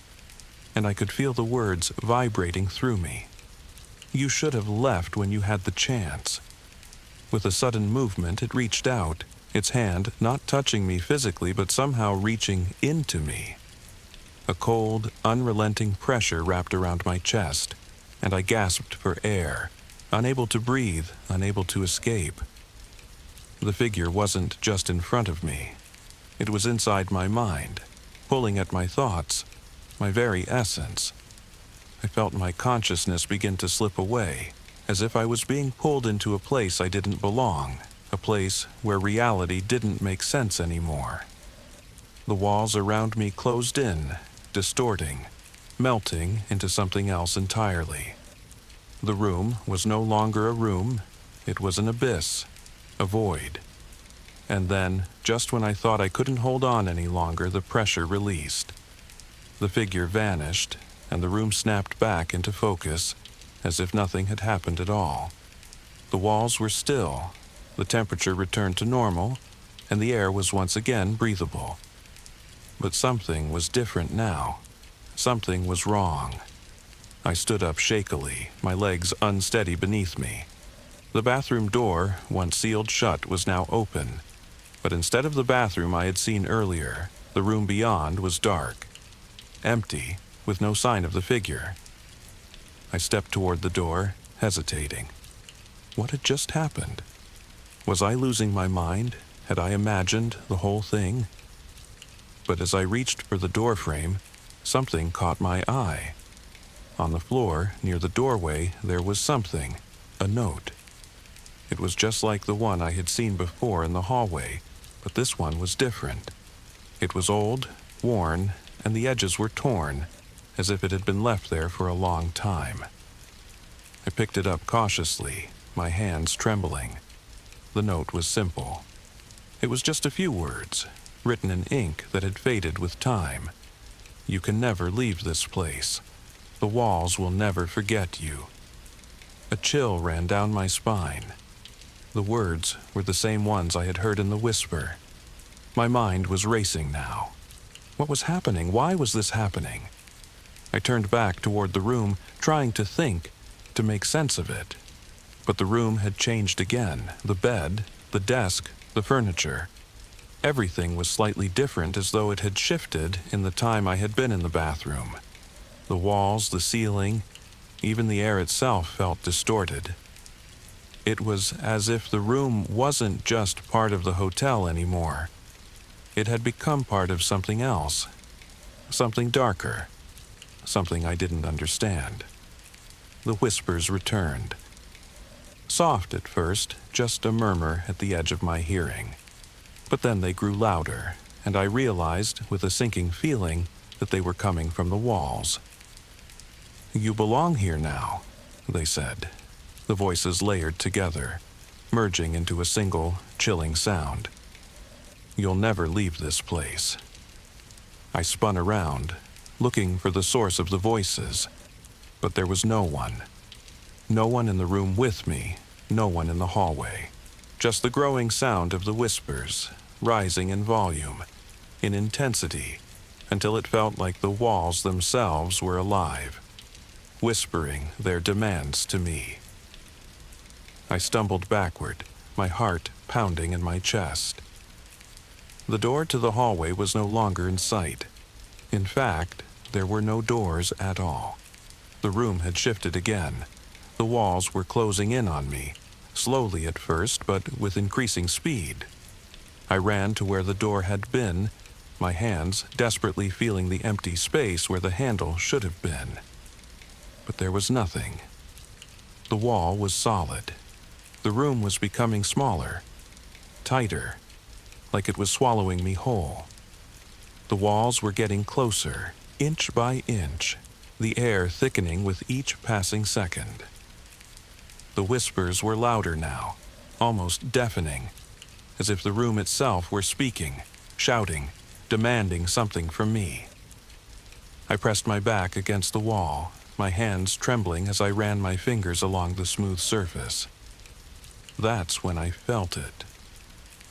and I could feel the words vibrating through me. "You should have left when you had the chance." With a sudden movement, it reached out, its hand not touching me physically but somehow reaching into me. A cold, unrelenting pressure wrapped around my chest, and I gasped for air, unable to breathe, unable to escape. The figure wasn't just in front of me. It was inside my mind, pulling at my thoughts, my very essence. I felt my consciousness begin to slip away, as if I was being pulled into a place I didn't belong, a place where reality didn't make sense anymore. The walls around me closed in, distorting, melting into something else entirely. The room was no longer a room, it was an abyss, a void. And then, just when I thought I couldn't hold on any longer, the pressure released. The figure vanished, and the room snapped back into focus, as if nothing had happened at all. The walls were still, the temperature returned to normal, and the air was once again breathable. But something was different now. Something was wrong. I stood up shakily, my legs unsteady beneath me. The bathroom door, once sealed shut, was now open. But instead of the bathroom I had seen earlier, the room beyond was dark, empty, with no sign of the figure. I stepped toward the door, hesitating. What had just happened? Was I losing my mind? Had I imagined the whole thing? But as I reached for the doorframe, something caught my eye. On the floor, near the doorway, there was something, a note. It was just like the one I had seen before in the hallway, but this one was different. It was old, worn, and the edges were torn, as if it had been left there for a long time. I picked it up cautiously, my hands trembling. The note was simple. It was just a few words, written in ink that had faded with time. You can never leave this place. The walls will never forget you. A chill ran down my spine. The words were the same ones I had heard in the whisper. My mind was racing now. What was happening? Why was this happening? I turned back toward the room, trying to think, to make sense of it. But the room had changed again. The bed, the desk, the furniture. Everything was slightly different, as though it had shifted in the time I had been in the bathroom. The walls, the ceiling, even the air itself felt distorted. It was as if the room wasn't just part of the hotel anymore. It had become part of something else, something darker, something I didn't understand. The whispers returned. Soft at first, just a murmur at the edge of my hearing. But then they grew louder, and I realized, with a sinking feeling, that they were coming from the walls. "You belong here now," they said, the voices layered together, merging into a single, chilling sound. "You'll never leave this place." I spun around, looking for the source of the voices, but there was no one. No one in the room with me, no one in the hallway. Just the growing sound of the whispers, rising in volume, in intensity, until it felt like the walls themselves were alive, whispering their demands to me. I stumbled backward, my heart pounding in my chest. The door to the hallway was no longer in sight. In fact, there were no doors at all. The room had shifted again. The walls were closing in on me, slowly at first, but with increasing speed. I ran to where the door had been, my hands desperately feeling the empty space where the handle should have been. But there was nothing. The wall was solid. The room was becoming smaller, tighter, like it was swallowing me whole. The walls were getting closer, inch by inch, the air thickening with each passing second. The whispers were louder now, almost deafening, as if the room itself were speaking, shouting, demanding something from me. I pressed my back against the wall, my hands trembling as I ran my fingers along the smooth surface. That's when I felt it.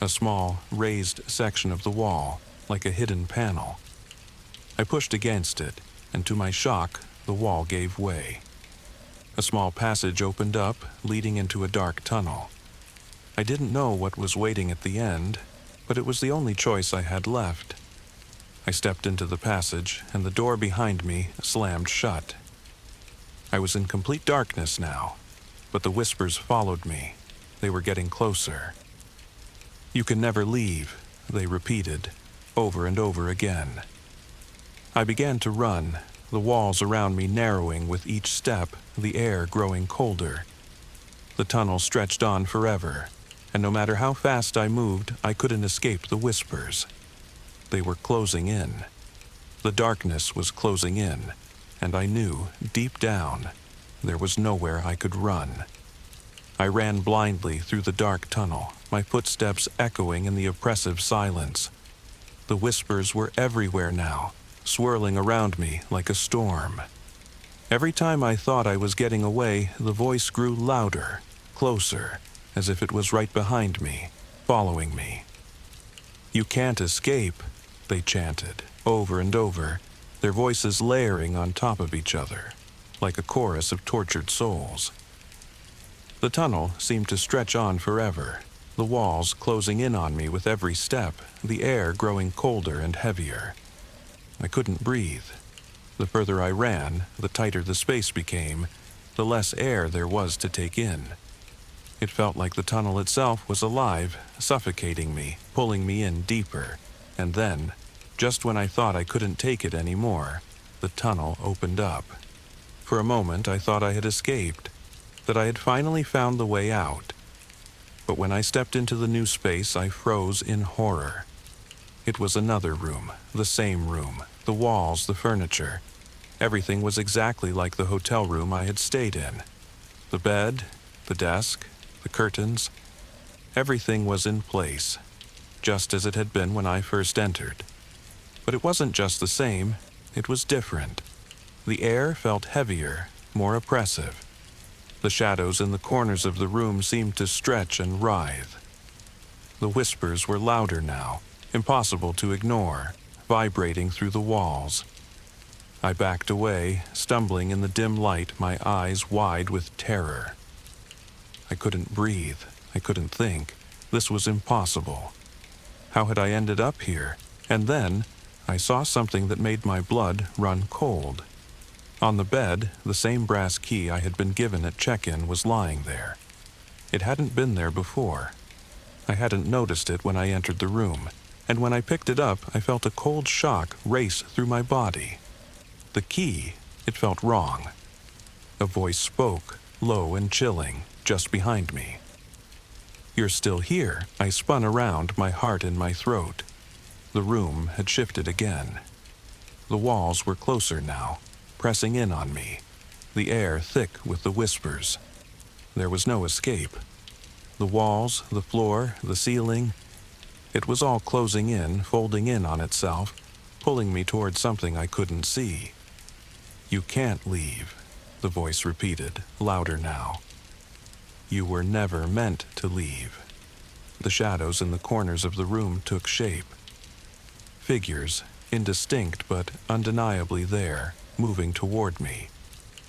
A small, raised section of the wall, like a hidden panel. I pushed against it, and to my shock, the wall gave way. A small passage opened up, leading into a dark tunnel. I didn't know what was waiting at the end, but it was the only choice I had left. I stepped into the passage, and the door behind me slammed shut. I was in complete darkness now, but the whispers followed me. They were getting closer. "You can never leave," they repeated, over and over again. I began to run, the walls around me narrowing with each step, the air growing colder. The tunnel stretched on forever, and no matter how fast I moved, I couldn't escape the whispers. They were closing in. The darkness was closing in, and I knew, deep down, there was nowhere I could run. I ran blindly through the dark tunnel, my footsteps echoing in the oppressive silence. The whispers were everywhere now, swirling around me like a storm. Every time I thought I was getting away, the voice grew louder, closer, as if it was right behind me, following me. "You can't escape," they chanted, over and over, their voices layering on top of each other, like a chorus of tortured souls. The tunnel seemed to stretch on forever, the walls closing in on me with every step, the air growing colder and heavier. I couldn't breathe. The further I ran, the tighter the space became, the less air there was to take in. It felt like the tunnel itself was alive, suffocating me, pulling me in deeper. And then, just when I thought I couldn't take it anymore, the tunnel opened up. For a moment I thought I had escaped, that I had finally found the way out. But when I stepped into the new space, I froze in horror. It was another room, the same room, the walls, the furniture. Everything was exactly like the hotel room I had stayed in. The bed, the desk, the curtains. Everything was in place, just as it had been when I first entered. But it wasn't just the same, it was different. The air felt heavier, more oppressive. The shadows in the corners of the room seemed to stretch and writhe. The whispers were louder now, impossible to ignore, vibrating through the walls. I backed away, stumbling in the dim light, my eyes wide with terror. I couldn't breathe. I couldn't think. This was impossible. How had I ended up here? And then I saw something that made my blood run cold. On the bed, the same brass key I had been given at check-in was lying there. It hadn't been there before. I hadn't noticed it when I entered the room, and when I picked it up, I felt a cold shock race through my body. The key, it felt wrong. A voice spoke, low and chilling, just behind me. "You're still here." I spun around, my heart in my throat. The room had shifted again. The walls were closer now, pressing in on me, the air thick with the whispers. There was no escape. The walls, the floor, the ceiling, it was all closing in, folding in on itself, pulling me toward something I couldn't see. "You can't leave," the voice repeated, louder now. "You were never meant to leave." The shadows in the corners of the room took shape. Figures, indistinct but undeniably there, moving toward me.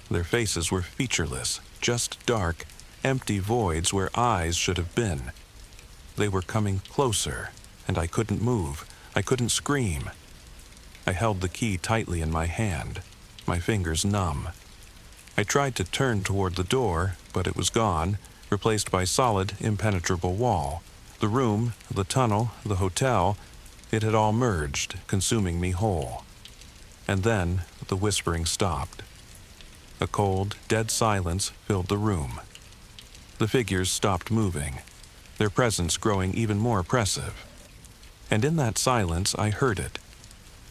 Their faces were featureless, just dark, empty voids where eyes should have been. They were coming closer, and I couldn't move. I couldn't scream. I held the key tightly in my hand, my fingers numb. I tried to turn toward the door, but it was gone, replaced by solid, impenetrable wall. The room, the tunnel, the hotel, it had all merged, consuming me whole. And then the whispering stopped. A cold, dead silence filled the room. The figures stopped moving, their presence growing even more oppressive. And in that silence I heard it,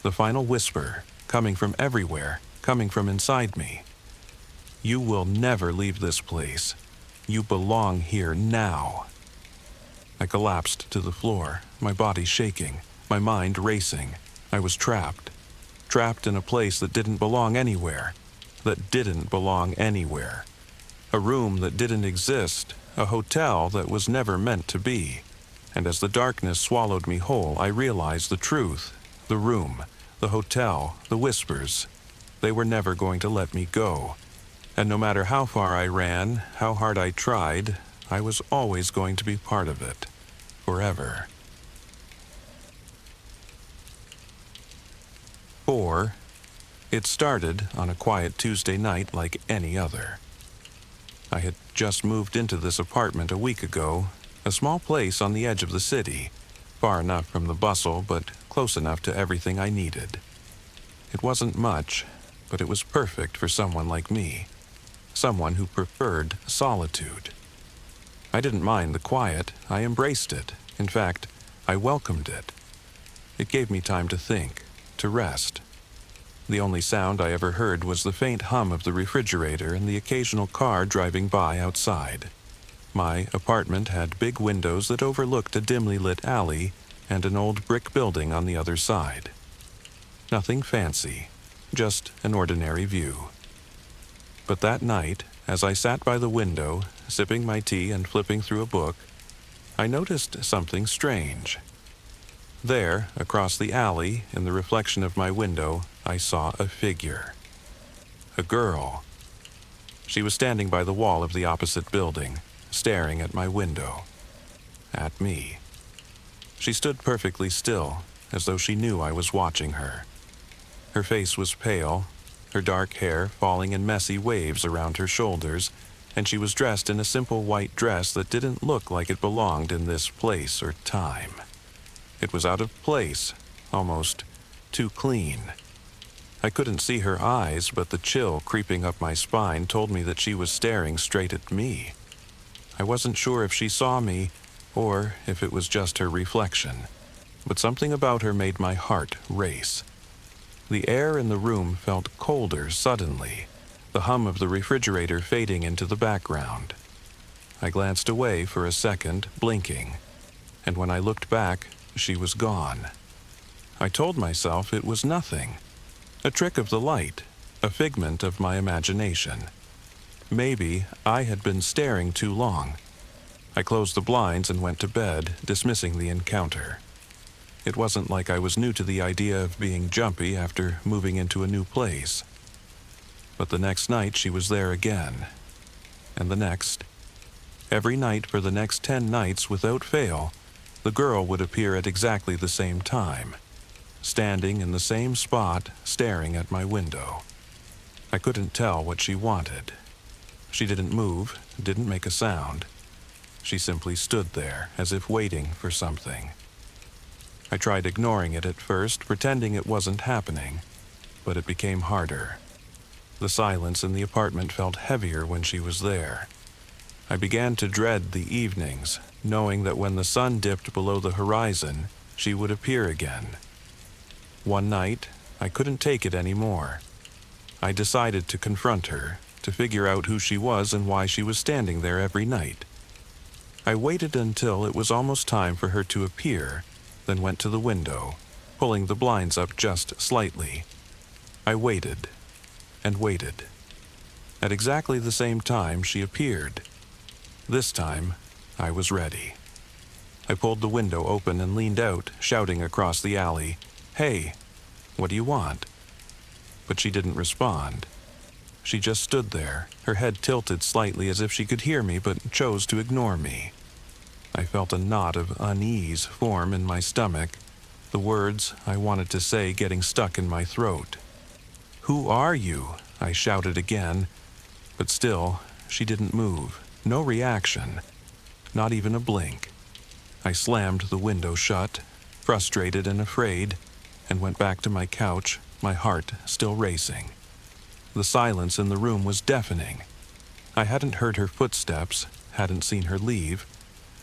the final whisper, coming from everywhere, coming from inside me. "You will never leave this place. You belong here now." I collapsed to the floor, my body shaking, my mind racing. I was trapped in a place that didn't belong anywhere, A room that didn't exist, a hotel that was never meant to be. And as the darkness swallowed me whole, I realized the truth. The room, the hotel, the whispers, they were never going to let me go. And no matter how far I ran, how hard I tried, I was always going to be part of it. Forever. 4. It started on a quiet Tuesday night like any other. I had just moved into this apartment a week ago, a small place on the edge of the city, far enough from the bustle but close enough to everything I needed. It wasn't much, but it was perfect for someone like me, someone who preferred solitude. I didn't mind the quiet, I embraced it. In fact, I welcomed it. It gave me time to think, to rest. The only sound I ever heard was the faint hum of the refrigerator and the occasional car driving by outside. My apartment had big windows that overlooked a dimly lit alley and an old brick building on the other side. Nothing fancy, just an ordinary view. But that night, as I sat by the window, sipping my tea and flipping through a book, I noticed something strange. There, across the alley, in the reflection of my window, I saw a figure. A girl. She was standing by the wall of the opposite building, staring at my window. At me. She stood perfectly still, as though she knew I was watching her. Her face was pale, her dark hair falling in messy waves around her shoulders, and she was dressed in a simple white dress that didn't look like it belonged in this place or time. It was out of place, almost too clean. I couldn't see her eyes, but the chill creeping up my spine told me that she was staring straight at me. I wasn't sure if she saw me, or if it was just her reflection, but something about her made my heart race. The air in the room felt colder suddenly, the hum of the refrigerator fading into the background. I glanced away for a second, blinking, and when I looked back, she was gone. I told myself it was nothing, a trick of the light, a figment of my imagination. Maybe I had been staring too long. I closed the blinds and went to bed, dismissing the encounter. It wasn't like I was new to the idea of being jumpy after moving into a new place. But the next night she was there again, and the next. Every night for the next 10 nights without fail, the girl would appear at exactly the same time, standing in the same spot, staring at my window. I couldn't tell what she wanted. She didn't move, didn't make a sound. She simply stood there, as if waiting for something. I tried ignoring it at first, pretending it wasn't happening, but it became harder. The silence in the apartment felt heavier when she was there. I began to dread the evenings, knowing that when the sun dipped below the horizon, she would appear again. One night, I couldn't take it anymore. I decided to confront her, to figure out who she was and why she was standing there every night. I waited until it was almost time for her to appear, then went to the window, pulling the blinds up just slightly. I waited and waited. At exactly the same time, she appeared. This time, I was ready. I pulled the window open and leaned out, shouting across the alley, "Hey, what do you want?" But she didn't respond. She just stood there, her head tilted slightly as if she could hear me but chose to ignore me. I felt a knot of unease form in my stomach, the words I wanted to say getting stuck in my throat. "Who are you?" I shouted again, but still, she didn't move, no reaction, not even a blink. I slammed the window shut, frustrated and afraid, and went back to my couch, my heart still racing. The silence in the room was deafening. I hadn't heard her footsteps, hadn't seen her leave,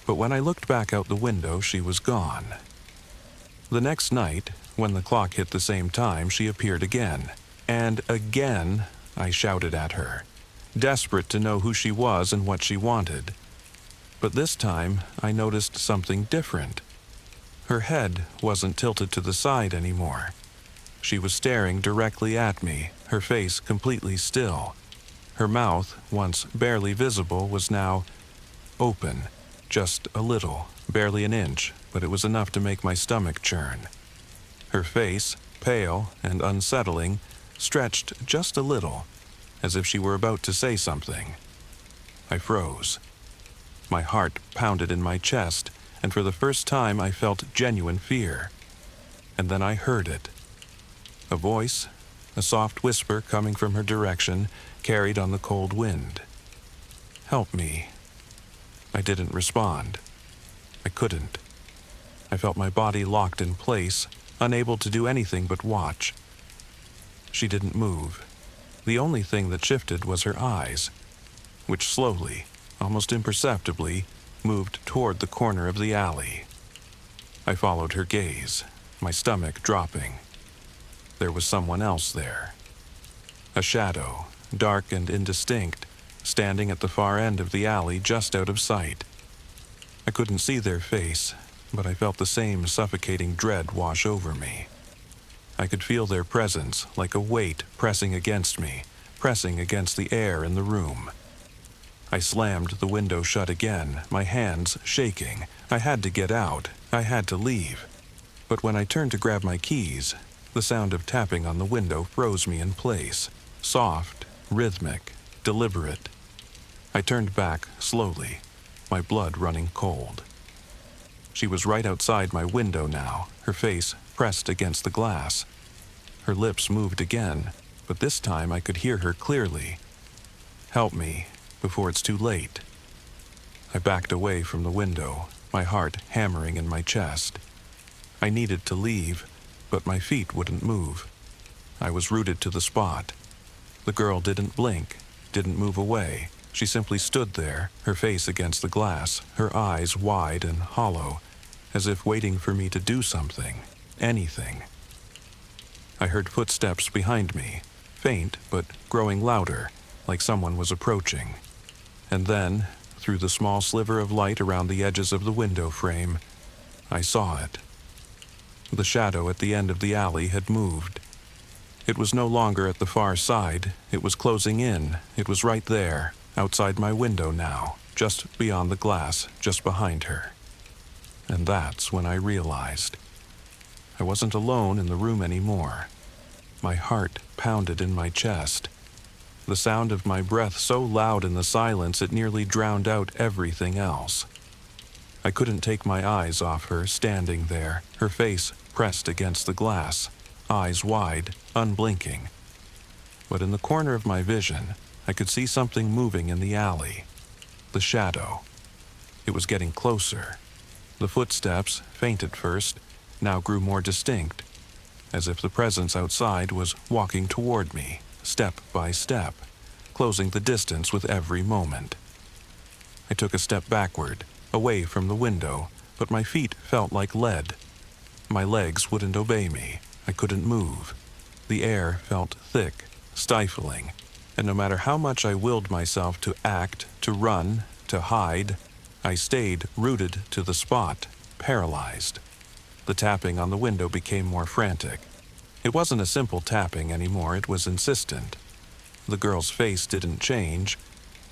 but when I looked back out the window, she was gone. The next night, when the clock hit the same time, she appeared again. And again, I shouted at her, desperate to know who she was and what she wanted. But this time, I noticed something different. Her head wasn't tilted to the side anymore. She was staring directly at me, her face completely still. Her mouth, once barely visible, was now open, just a little, barely an inch, but it was enough to make my stomach churn. Her face, pale and unsettling, stretched just a little, as if she were about to say something. I froze. My heart pounded in my chest, and for the first time I felt genuine fear. And then I heard it. A voice, a soft whisper coming from her direction, carried on the cold wind. "Help me." I didn't respond. I couldn't. I felt my body locked in place, unable to do anything but watch. She didn't move. The only thing that shifted was her eyes, which slowly, almost imperceptibly, moved toward the corner of the alley. I followed her gaze, my stomach dropping. There was someone else there. A shadow, dark and indistinct, standing at the far end of the alley just out of sight. I couldn't see their face, but I felt the same suffocating dread wash over me. I could feel their presence like a weight pressing against me, pressing against the air in the room. I slammed the window shut again, my hands shaking. I had to get out. I had to leave. But when I turned to grab my keys, the sound of tapping on the window froze me in place. Soft, rhythmic, deliberate. I turned back slowly, my blood running cold. She was right outside my window now, her face pressed against the glass. Her lips moved again, but this time I could hear her clearly. "Help me, before it's too late." I backed away from the window, my heart hammering in my chest. I needed to leave, but my feet wouldn't move. I was rooted to the spot. The girl didn't blink, didn't move away. She simply stood there, her face against the glass, her eyes wide and hollow, as if waiting for me to do something, anything. I heard footsteps behind me, faint but growing louder, like someone was approaching. And then, through the small sliver of light around the edges of the window frame. I saw it. The shadow at the end of the alley had moved. It was no longer at the far side. It was closing in. It was right there, outside my window now, just beyond the glass, just behind her. And that's when I realized. I wasn't alone in the room anymore. My heart pounded in my chest. The sound of my breath so loud in the silence it nearly drowned out everything else. I couldn't take my eyes off her, standing there, her face pressed against the glass, eyes wide, unblinking. But in the corner of my vision, I could see something moving in the alley. The shadow. It was getting closer. The footsteps, faint at first, now grew more distinct, as if the presence outside was walking toward me, step by step, closing the distance with every moment. I took a step backward, away from the window, but my feet felt like lead. My legs wouldn't obey me. I couldn't move. The air felt thick, stifling, and no matter how much I willed myself to act, to run, to hide, I stayed rooted to the spot, paralyzed. The tapping on the window became more frantic. It wasn't a simple tapping anymore, it was insistent. The girl's face didn't change,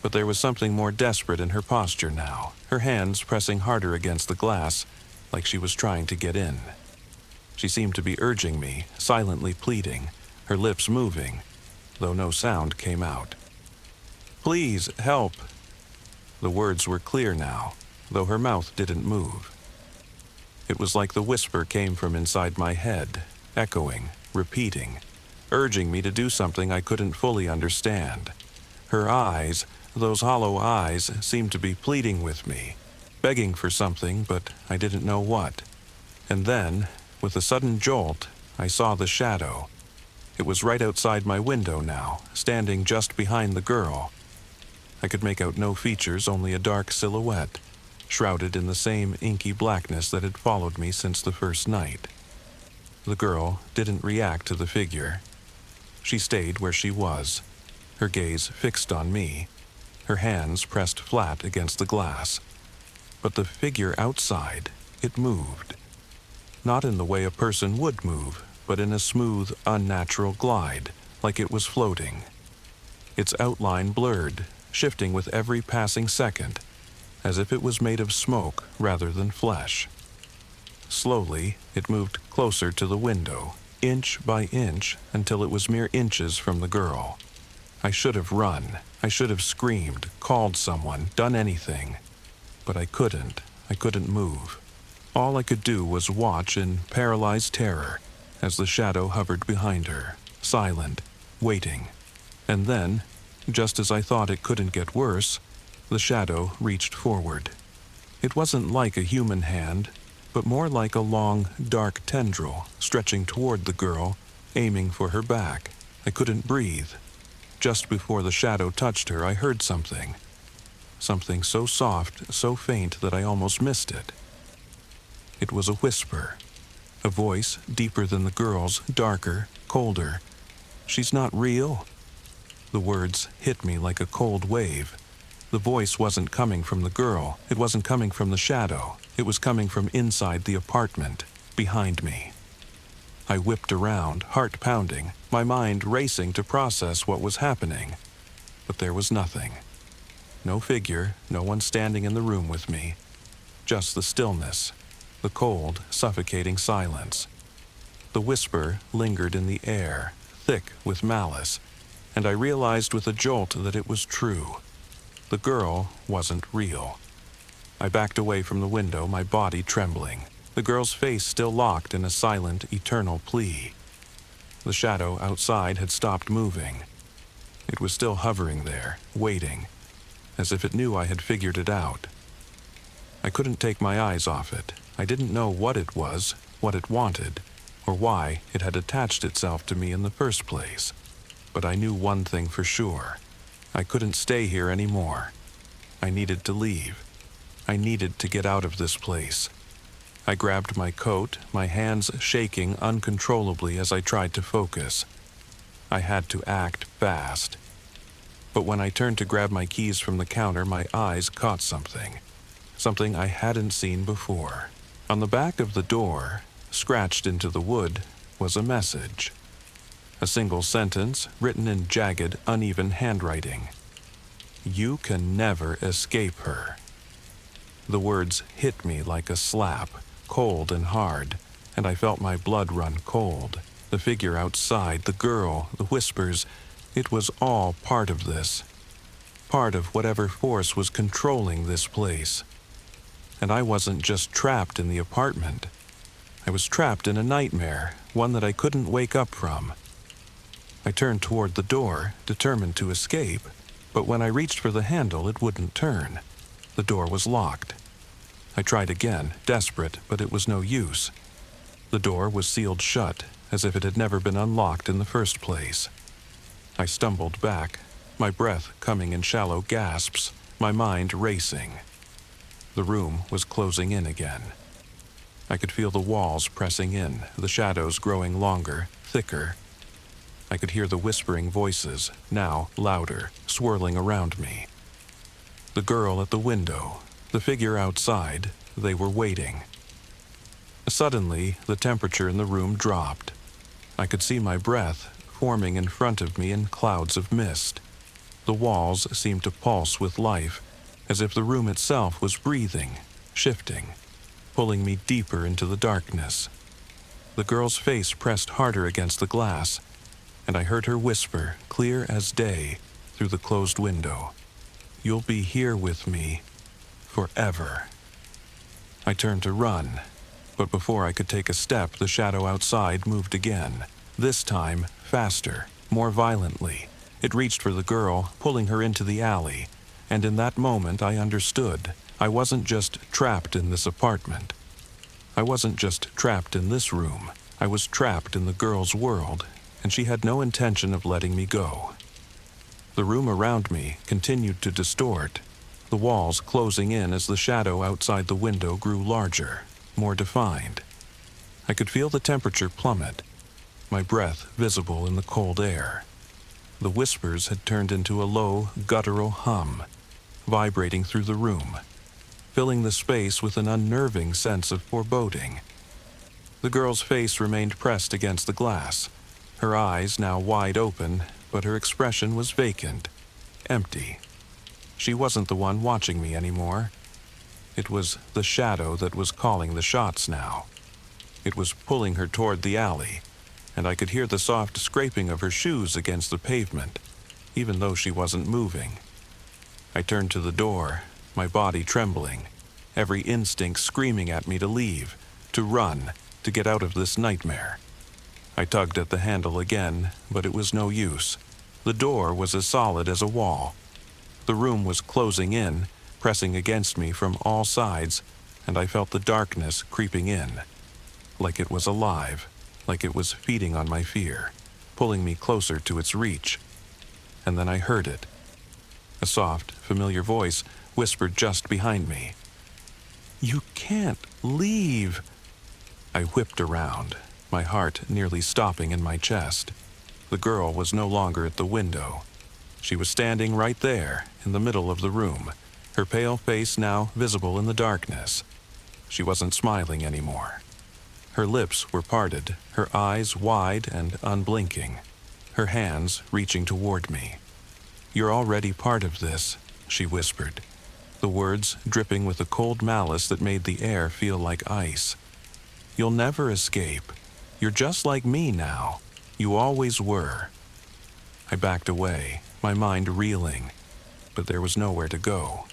but there was something more desperate in her posture now, her hands pressing harder against the glass, like she was trying to get in. She seemed to be urging me, silently pleading, her lips moving, though no sound came out. "Please, help." The words were clear now, though her mouth didn't move. It was like the whisper came from inside my head, echoing, repeating, urging me to do something I couldn't fully understand. Her eyes, those hollow eyes, seemed to be pleading with me, begging for something, but I didn't know what. And then, with a sudden jolt, I saw the shadow. It was right outside my window now, standing just behind the girl. I could make out no features, only a dark silhouette, shrouded in the same inky blackness that had followed me since the first night. The girl didn't react to the figure. She stayed where she was, her gaze fixed on me, her hands pressed flat against the glass. But the figure outside, it moved. Not in the way a person would move, but in a smooth, unnatural glide, like it was floating. Its outline blurred, shifting with every passing second, as if it was made of smoke rather than flesh. Slowly, it moved closer to the window, inch by inch, until it was mere inches from the girl. I should have run. I should have screamed, called someone, done anything. But I couldn't. I couldn't move. All I could do was watch in paralyzed terror as the shadow hovered behind her, silent, waiting. And then, just as I thought it couldn't get worse, the shadow reached forward. It wasn't like a human hand, but more like a long, dark tendril stretching toward the girl, aiming for her back. I couldn't breathe. Just before the shadow touched her, I heard something. Something so soft, so faint that I almost missed it. It was a whisper. A voice deeper than the girl's, darker, colder. "She's not real." The words hit me like a cold wave. The voice wasn't coming from the girl. It wasn't coming from the shadow. It was coming from inside the apartment, behind me. I whipped around, heart pounding, my mind racing to process what was happening. But there was nothing. No figure, no one standing in the room with me. Just the stillness, the cold, suffocating silence. The whisper lingered in the air, thick with malice, and I realized with a jolt that it was true. The girl wasn't real. I backed away from the window, my body trembling, the girl's face still locked in a silent, eternal plea. The shadow outside had stopped moving. It was still hovering there, waiting, as if it knew I had figured it out. I couldn't take my eyes off it. I didn't know what it was, what it wanted, or why it had attached itself to me in the first place. But I knew one thing for sure. I couldn't stay here anymore. I needed to leave. I needed to get out of this place. I grabbed my coat, my hands shaking uncontrollably as I tried to focus. I had to act fast. But when I turned to grab my keys from the counter, my eyes caught something I hadn't seen before. On the back of the door, scratched into the wood, was a message. A single sentence written in jagged, uneven handwriting. You can never escape her. The words hit me like a slap, cold and hard, and I felt my blood run cold. The figure outside, the girl, the whispers, it was all part of this. Part of whatever force was controlling this place. And I wasn't just trapped in the apartment. I was trapped in a nightmare, one that I couldn't wake up from. I turned toward the door, determined to escape, but when I reached for the handle, it wouldn't turn. The door was locked. I tried again, desperate, but it was no use. The door was sealed shut, as if it had never been unlocked in the first place. I stumbled back, my breath coming in shallow gasps, my mind racing. The room was closing in again. I could feel the walls pressing in, the shadows growing longer, thicker. I could hear the whispering voices, now louder, swirling around me. The girl at the window, the figure outside, they were waiting. Suddenly, the temperature in the room dropped. I could see my breath forming in front of me in clouds of mist. The walls seemed to pulse with life, as if the room itself was breathing, shifting, pulling me deeper into the darkness. The girl's face pressed harder against the glass, and I heard her whisper, clear as day, through the closed window. You'll be here with me forever. I turned to run, but before I could take a step, the shadow outside moved again. This time, faster, more violently. It reached for the girl, pulling her into the alley, and in that moment I understood. I wasn't just trapped in this apartment. I wasn't just trapped in this room. I was trapped in the girl's world, and she had no intention of letting me go. The room around me continued to distort, the walls closing in as the shadow outside the window grew larger, more defined. I could feel the temperature plummet, my breath visible in the cold air. The whispers had turned into a low, guttural hum, vibrating through the room, filling the space with an unnerving sense of foreboding. The girl's face remained pressed against the glass, her eyes now wide open, but her expression was vacant, empty. She wasn't the one watching me anymore. It was the shadow that was calling the shots now. It was pulling her toward the alley, and I could hear the soft scraping of her shoes against the pavement, even though she wasn't moving. I turned to the door, my body trembling, every instinct screaming at me to leave, to run, to get out of this nightmare. I tugged at the handle again, but it was no use. The door was as solid as a wall. The room was closing in, pressing against me from all sides, and I felt the darkness creeping in, like it was alive, like it was feeding on my fear, pulling me closer to its reach. And then I heard it. A soft, familiar voice whispered just behind me. "You can't leave." I whipped around, my heart nearly stopping in my chest. The girl was no longer at the window. She was standing right there, in the middle of the room, her pale face now visible in the darkness. She wasn't smiling anymore. Her lips were parted, her eyes wide and unblinking, her hands reaching toward me. "You're already part of this," she whispered, the words dripping with a cold malice that made the air feel like ice. "You'll never escape. You're just like me now. You always were." I backed away, my mind reeling, but there was nowhere to go.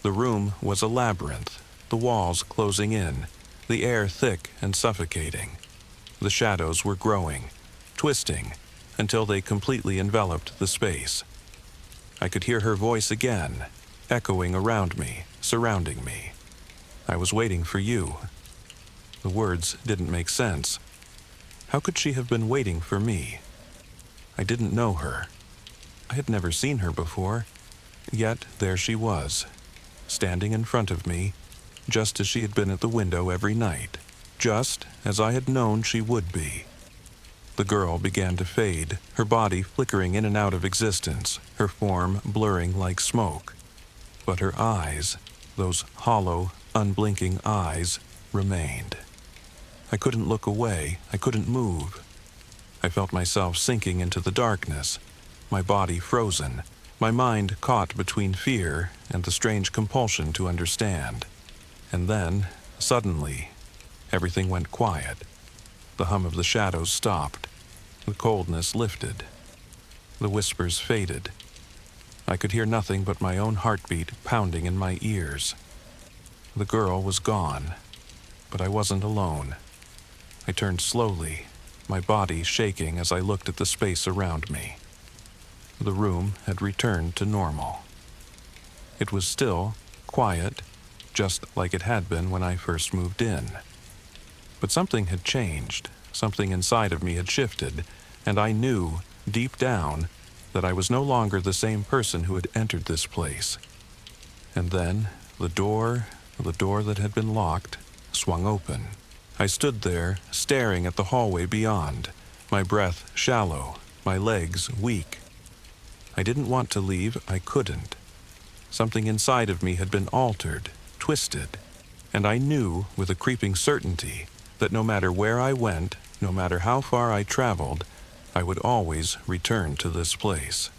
The room was a labyrinth, the walls closing in, the air thick and suffocating. The shadows were growing, twisting, until they completely enveloped the space. I could hear her voice again, echoing around me, surrounding me. "I was waiting for you." The words didn't make sense. How could she have been waiting for me? I didn't know her. I had never seen her before. Yet there she was, standing in front of me, just as she had been at the window every night, just as I had known she would be. The girl began to fade, her body flickering in and out of existence, her form blurring like smoke. But her eyes, those hollow, unblinking eyes, remained. I couldn't look away, I couldn't move. I felt myself sinking into the darkness, my body frozen, my mind caught between fear and the strange compulsion to understand. And then, suddenly, everything went quiet. The hum of the shadows stopped. The coldness lifted. The whispers faded. I could hear nothing but my own heartbeat pounding in my ears. The girl was gone, but I wasn't alone. I turned slowly, my body shaking as I looked at the space around me. The room had returned to normal. It was still quiet, just like it had been when I first moved in. But something had changed, something inside of me had shifted, and I knew, deep down, that I was no longer the same person who had entered this place. And then, the door that had been locked, swung open. I stood there, staring at the hallway beyond, my breath shallow, my legs weak. I didn't want to leave, I couldn't. Something inside of me had been altered, twisted, and I knew with a creeping certainty that no matter where I went, no matter how far I traveled, I would always return to this place.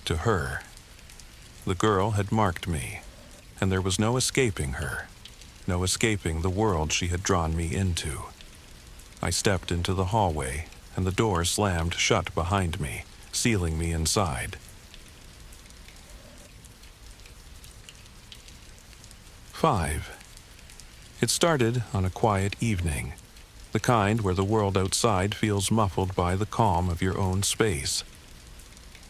To her. The girl had marked me, and there was no escaping her, no escaping the world she had drawn me into. I stepped into the hallway, and the door slammed shut behind me, sealing me inside. 5. It started on a quiet evening, the kind where the world outside feels muffled by the calm of your own space.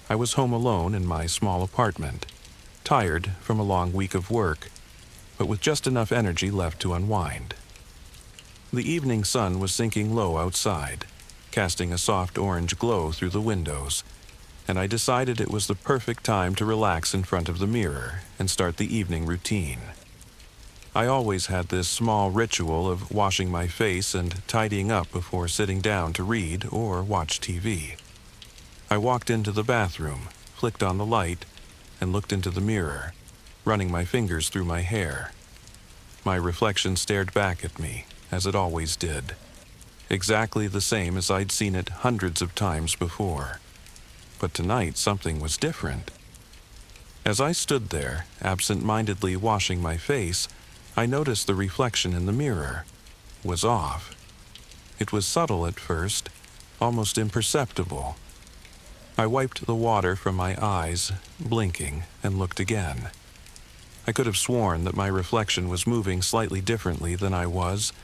I was home alone in my small apartment, tired from a long week of work, but with just enough energy left to unwind. The evening sun was sinking low outside, casting a soft orange glow through the windows, and I decided it was the perfect time to relax in front of the mirror and start the evening routine. I always had this small ritual of washing my face and tidying up before sitting down to read or watch TV. I walked into the bathroom, flicked on the light, and looked into the mirror, running my fingers through my hair. My reflection stared back at me, as it always did, exactly the same as I'd seen it hundreds of times before. But tonight something was different. As I stood there, absent-mindedly washing my face, I noticed the reflection in the mirror was off. It was subtle at first, almost imperceptible. I wiped the water from my eyes, blinking, and looked again. I could have sworn that my reflection was moving slightly differently than I was.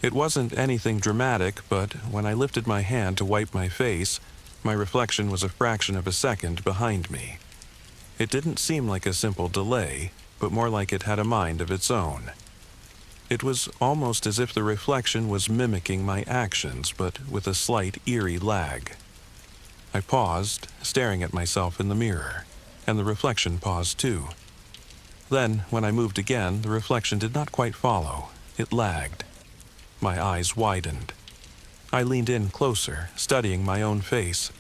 It wasn't anything dramatic, but when I lifted my hand to wipe my face, my reflection was a fraction of a second behind me. It didn't seem like a simple delay, but more like it had a mind of its own. It was almost as if the reflection was mimicking my actions, but with a slight eerie lag. I paused, staring at myself in the mirror, and the reflection paused too. Then, when I moved again, the reflection did not quite follow. It lagged. My eyes widened. I leaned in closer, studying my own face.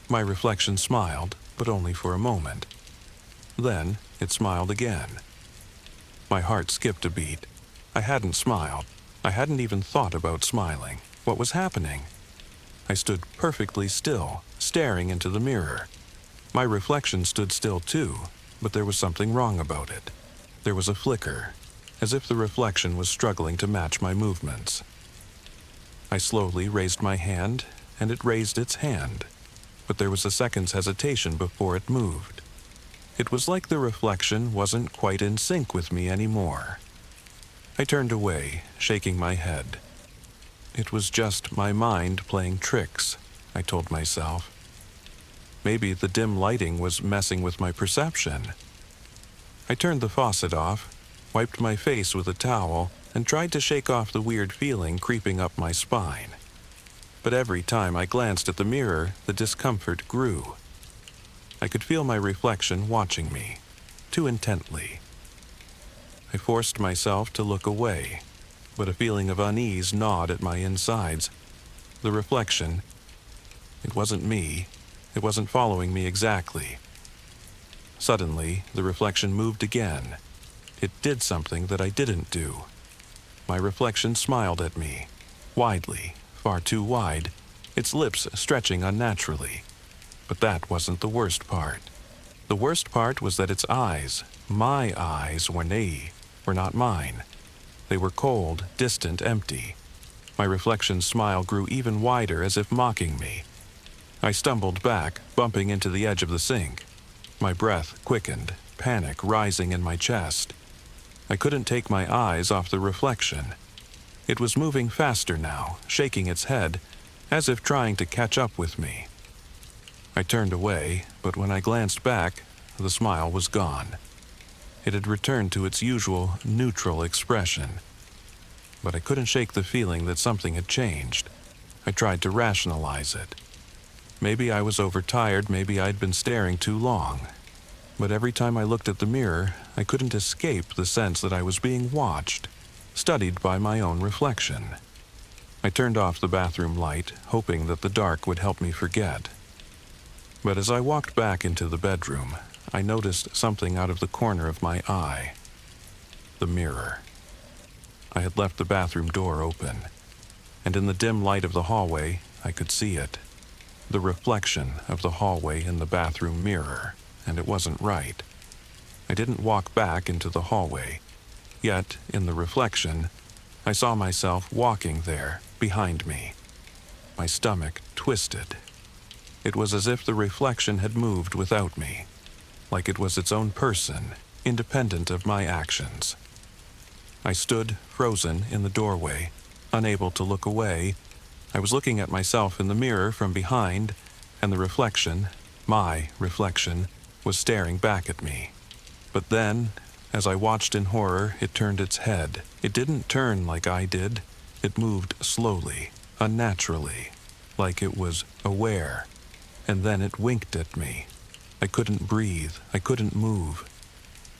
My reflection smiled, but only for a moment. Then, it smiled again. My heart skipped a beat. I hadn't smiled. I hadn't even thought about smiling. What was happening? I stood perfectly still, staring into the mirror. My reflection stood still too, but there was something wrong about it. There was a flicker, as if the reflection was struggling to match my movements. I slowly raised my hand, and it raised its hand, but there was a second's hesitation before it moved. It was like the reflection wasn't quite in sync with me anymore. I turned away, shaking my head. It was just my mind playing tricks, I told myself. Maybe the dim lighting was messing with my perception. I turned the faucet off, wiped my face with a towel, and tried to shake off the weird feeling creeping up my spine. But every time I glanced at the mirror, the discomfort grew. I could feel my reflection watching me, too intently. I forced myself to look away, but a feeling of unease gnawed at my insides. The reflection, it wasn't me. It wasn't following me exactly. Suddenly, the reflection moved again. It did something that I didn't do. My reflection smiled at me, widely, far too wide, its lips stretching unnaturally. But that wasn't the worst part. The worst part was that its eyes, my eyes, were not mine. They were cold, distant, empty. My reflection's smile grew even wider as if mocking me. I stumbled back, bumping into the edge of the sink. My breath quickened, panic rising in my chest. I couldn't take my eyes off the reflection. It was moving faster now, shaking its head, as if trying to catch up with me. I turned away, but when I glanced back, the smile was gone. It had returned to its usual, neutral expression. But I couldn't shake the feeling that something had changed. I tried to rationalize it. Maybe I was overtired, maybe I'd been staring too long. But every time I looked at the mirror, I couldn't escape the sense that I was being watched, studied by my own reflection. I turned off the bathroom light, hoping that the dark would help me forget. But as I walked back into the bedroom, I noticed something out of the corner of my eye. The mirror. I had left the bathroom door open, and in the dim light of the hallway, I could see it. The reflection of the hallway in the bathroom mirror, and it wasn't right. I didn't walk back into the hallway, yet, in the reflection, I saw myself walking there, behind me. My stomach twisted. It was as if the reflection had moved without me, like it was its own person, independent of my actions. I stood, frozen, in the doorway, unable to look away. I was looking at myself in the mirror from behind, and the reflection, my reflection, was staring back at me. But then, as I watched in horror, it turned its head. It didn't turn like I did. It moved slowly, unnaturally, like it was aware. And then it winked at me. I couldn't breathe. I couldn't move.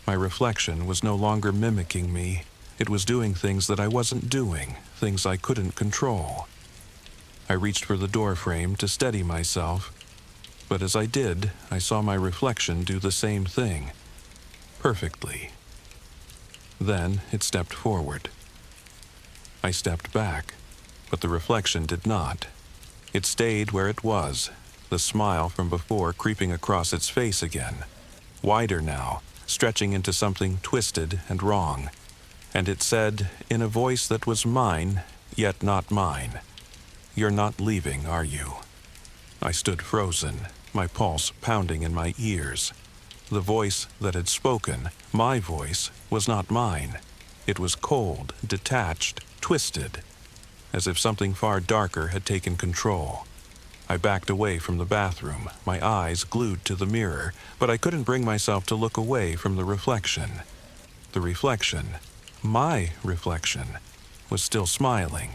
My reflection was no longer mimicking me. It was doing things that I wasn't doing, things I couldn't control. I reached for the door frame to steady myself, but as I did, I saw my reflection do the same thing, perfectly. Then it stepped forward. I stepped back, but the reflection did not. It stayed where it was, the smile from before creeping across its face again, wider now, stretching into something twisted and wrong. And it said, in a voice that was mine, yet not mine, "You're not leaving, are you?" I stood frozen, my pulse pounding in my ears. The voice that had spoken, my voice, was not mine. It was cold, detached, twisted, as if something far darker had taken control. I backed away from the bathroom, my eyes glued to the mirror, but I couldn't bring myself to look away from the reflection. The reflection, my reflection, was still smiling.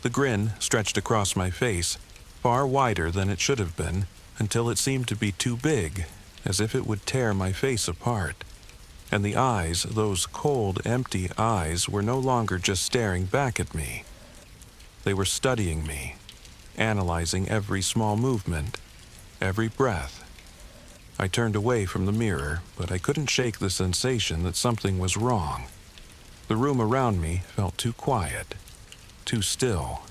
The grin stretched across my face, far wider than it should have been, until it seemed to be too big, as if it would tear my face apart. And the eyes, those cold, empty eyes, were no longer just staring back at me. They were studying me, analyzing every small movement, every breath. I turned away from the mirror, but I couldn't shake the sensation that something was wrong. The room around me felt too quiet, too still.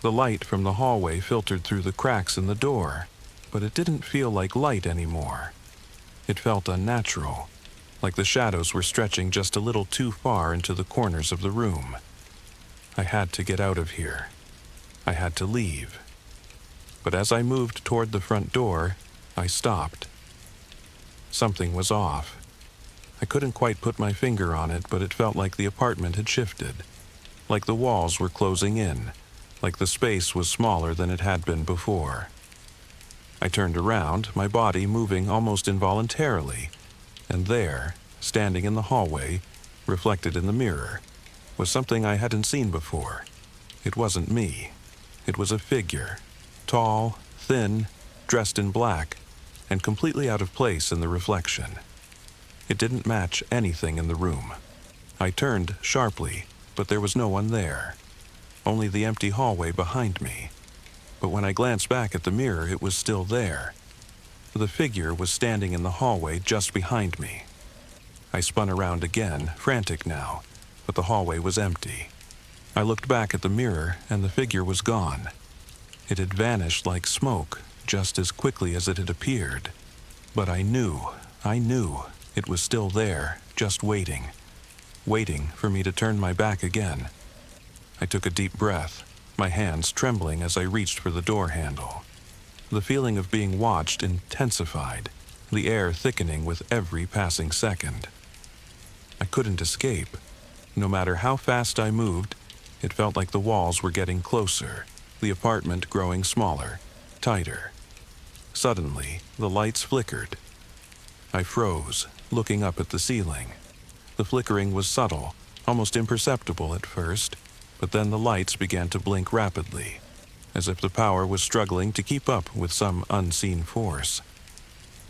The light from the hallway filtered through the cracks in the door, but it didn't feel like light anymore. It felt unnatural, like the shadows were stretching just a little too far into the corners of the room. I had to get out of here. I had to leave. But as I moved toward the front door, I stopped. Something was off. I couldn't quite put my finger on it, but it felt like the apartment had shifted, like the walls were closing in, like the space was smaller than it had been before. I turned around, my body moving almost involuntarily, and there, standing in the hallway, reflected in the mirror, was something I hadn't seen before. It wasn't me. It was a figure, tall, thin, dressed in black, and completely out of place in the reflection. It didn't match anything in the room. I turned sharply, but there was no one there. only the empty hallway behind me. But when I glanced back at the mirror, it was still there. The figure was standing in the hallway just behind me. I spun around again, frantic now, but the hallway was empty. I looked back at the mirror, and the figure was gone. It had vanished like smoke, just as quickly as it had appeared. But I knew it was still there, just waiting for me to turn my back again. I took a deep breath, my hands trembling as I reached for the door handle. The feeling of being watched intensified, the air thickening with every passing second. I couldn't escape. No matter how fast I moved, it felt like the walls were getting closer, the apartment growing smaller, tighter. Suddenly, the lights flickered. I froze, looking up at the ceiling. The flickering was subtle, almost imperceptible at first, but then the lights began to blink rapidly, as if the power was struggling to keep up with some unseen force.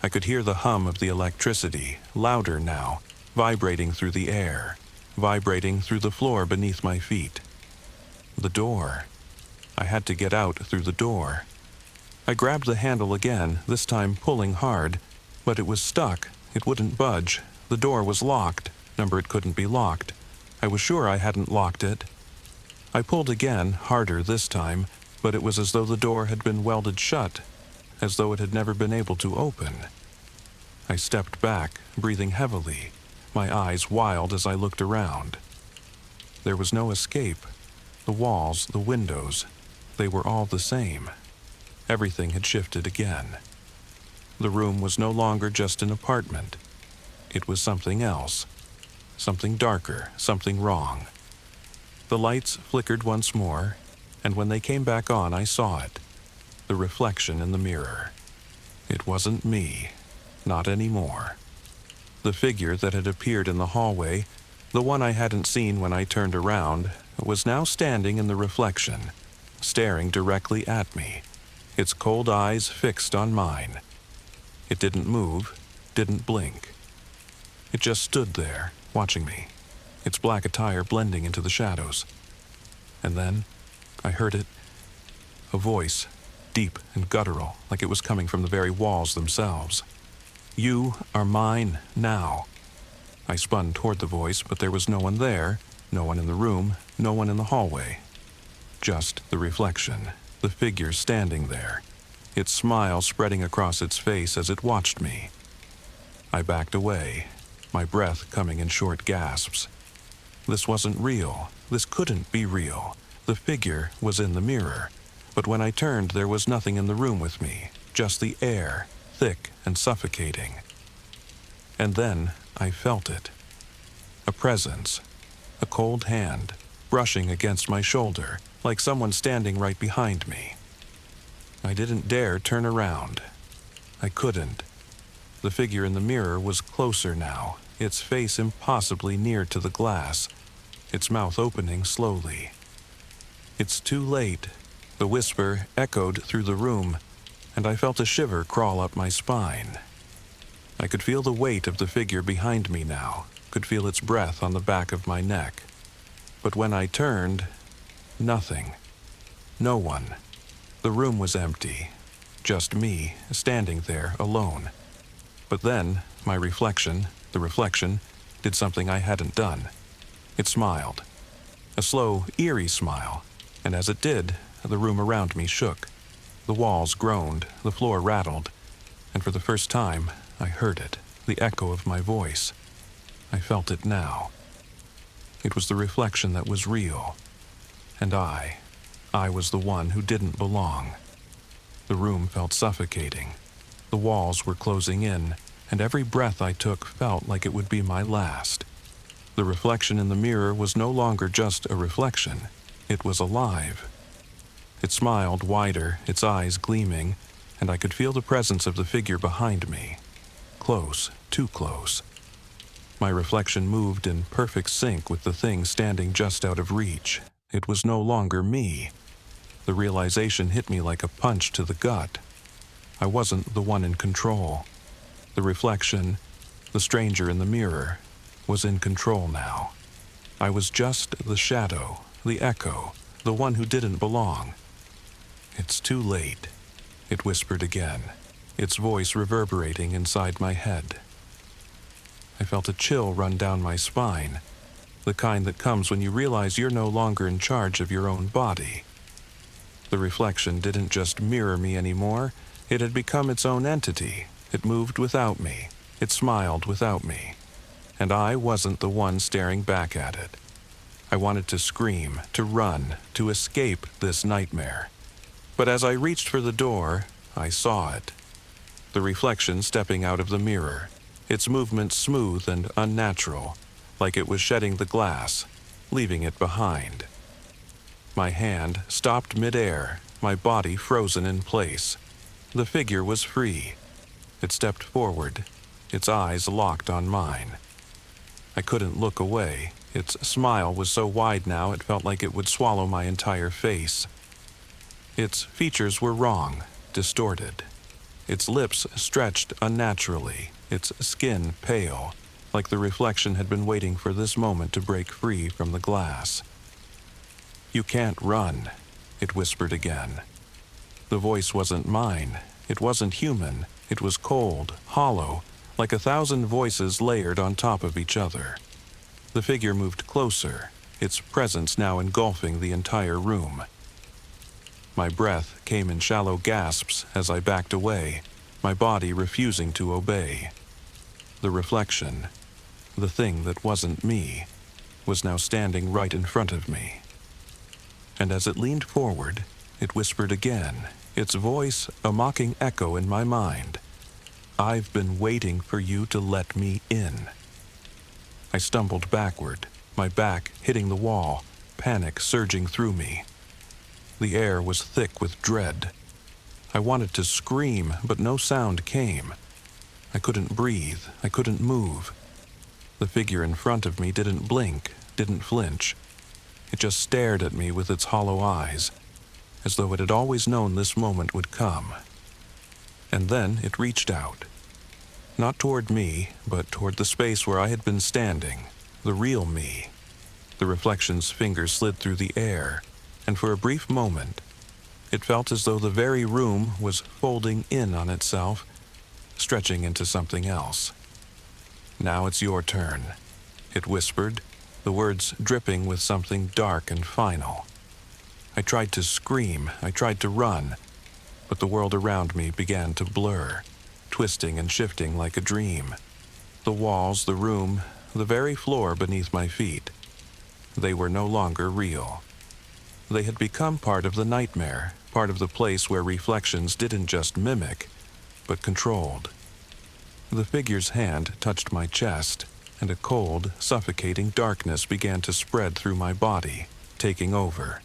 I could hear the hum of the electricity, louder now, vibrating through the air, vibrating through the floor beneath my feet. The door. I had to get out through the door. I grabbed the handle again, this time pulling hard, but it was stuck. It wouldn't budge. The door was locked. It couldn't be locked. I was sure I hadn't locked it. I pulled again, harder this time, but it was as though the door had been welded shut, as though it had never been able to open. I stepped back, breathing heavily, my eyes wild as I looked around. There was no escape. The walls, the windows, they were all the same. Everything had shifted again. The room was no longer just an apartment. It was something else. Something darker, something wrong. The lights flickered once more, and when they came back on, I saw it. The reflection in the mirror. It wasn't me. Not anymore. The figure that had appeared in the hallway, the one I hadn't seen when I turned around, was now standing in the reflection, staring directly at me, its cold eyes fixed on mine. It didn't move, didn't blink. It just stood there, watching me, its black attire blending into the shadows. And then, I heard it, a voice, deep and guttural, like it was coming from the very walls themselves. "You are mine now." I spun toward the voice, but there was no one there, no one in the room, no one in the hallway. Just the reflection, the figure standing there, its smile spreading across its face as it watched me. I backed away, my breath coming in short gasps. This wasn't real. This couldn't be real. The figure was in the mirror, but when I turned, there was nothing in the room with me, just the air, thick and suffocating. And then I felt it. A presence, a cold hand, brushing against my shoulder, like someone standing right behind me. I didn't dare turn around. I couldn't. The figure in the mirror was closer now, its face impossibly near to the glass, its mouth opening slowly. "It's too late." The whisper echoed through the room, and I felt a shiver crawl up my spine. I could feel the weight of the figure behind me now, could feel its breath on the back of my neck. But when I turned, nothing. No one. The room was empty. Just me, standing there, alone. But then, my reflection, the reflection, did something I hadn't done. It smiled. A slow, eerie smile, and as it did, the room around me shook. The walls groaned, the floor rattled, and for the first time, I heard it, the echo of my voice. I felt it now. It was the reflection that was real. And I was the one who didn't belong. The room felt suffocating. The walls were closing in, and every breath I took felt like it would be my last. The reflection in the mirror was no longer just a reflection. It was alive. It smiled wider, its eyes gleaming, and I could feel the presence of the figure behind me. Close, too close. My reflection moved in perfect sync with the thing standing just out of reach. It was no longer me. The realization hit me like a punch to the gut. I wasn't the one in control. The reflection, the stranger in the mirror, was in control now. I was just the shadow, the echo, the one who didn't belong. "It's too late," it whispered again, its voice reverberating inside my head. I felt a chill run down my spine, the kind that comes when you realize you're no longer in charge of your own body. The reflection didn't just mirror me anymore, it had become its own entity. It moved without me, it smiled without me, and I wasn't the one staring back at it. I wanted to scream, to run, to escape this nightmare. But as I reached for the door, I saw it. The reflection stepping out of the mirror, its movement smooth and unnatural, like it was shedding the glass, leaving it behind. My hand stopped midair, my body frozen in place. The figure was free. It stepped forward, its eyes locked on mine. I couldn't look away. Its smile was so wide now it felt like it would swallow my entire face. Its features were wrong, distorted. Its lips stretched unnaturally, its skin pale, like the reflection had been waiting for this moment to break free from the glass. "You can't run," it whispered again. The voice wasn't mine. It wasn't human. It was cold, hollow, like 1,000 voices layered on top of each other. The figure moved closer, its presence now engulfing the entire room. My breath came in shallow gasps as I backed away, my body refusing to obey. The reflection, the thing that wasn't me, was now standing right in front of me. And as it leaned forward, it whispered again, its voice a mocking echo in my mind. "I've been waiting for you to let me in." I stumbled backward, my back hitting the wall, panic surging through me. The air was thick with dread. I wanted to scream, but no sound came. I couldn't breathe, I couldn't move. The figure in front of me didn't blink, didn't flinch. It just stared at me with its hollow eyes, as though it had always known this moment would come. And then it reached out. Not toward me, but toward the space where I had been standing, the real me. The reflection's fingers slid through the air, and for a brief moment, it felt as though the very room was folding in on itself, stretching into something else. "Now it's your turn," it whispered, the words dripping with something dark and final. I tried to scream, I tried to run, but the world around me began to blur, twisting and shifting like a dream. The walls, the room, the very floor beneath my feet, they were no longer real. They had become part of the nightmare, part of the place where reflections didn't just mimic, but controlled. The figure's hand touched my chest, and a cold, suffocating darkness began to spread through my body, taking over.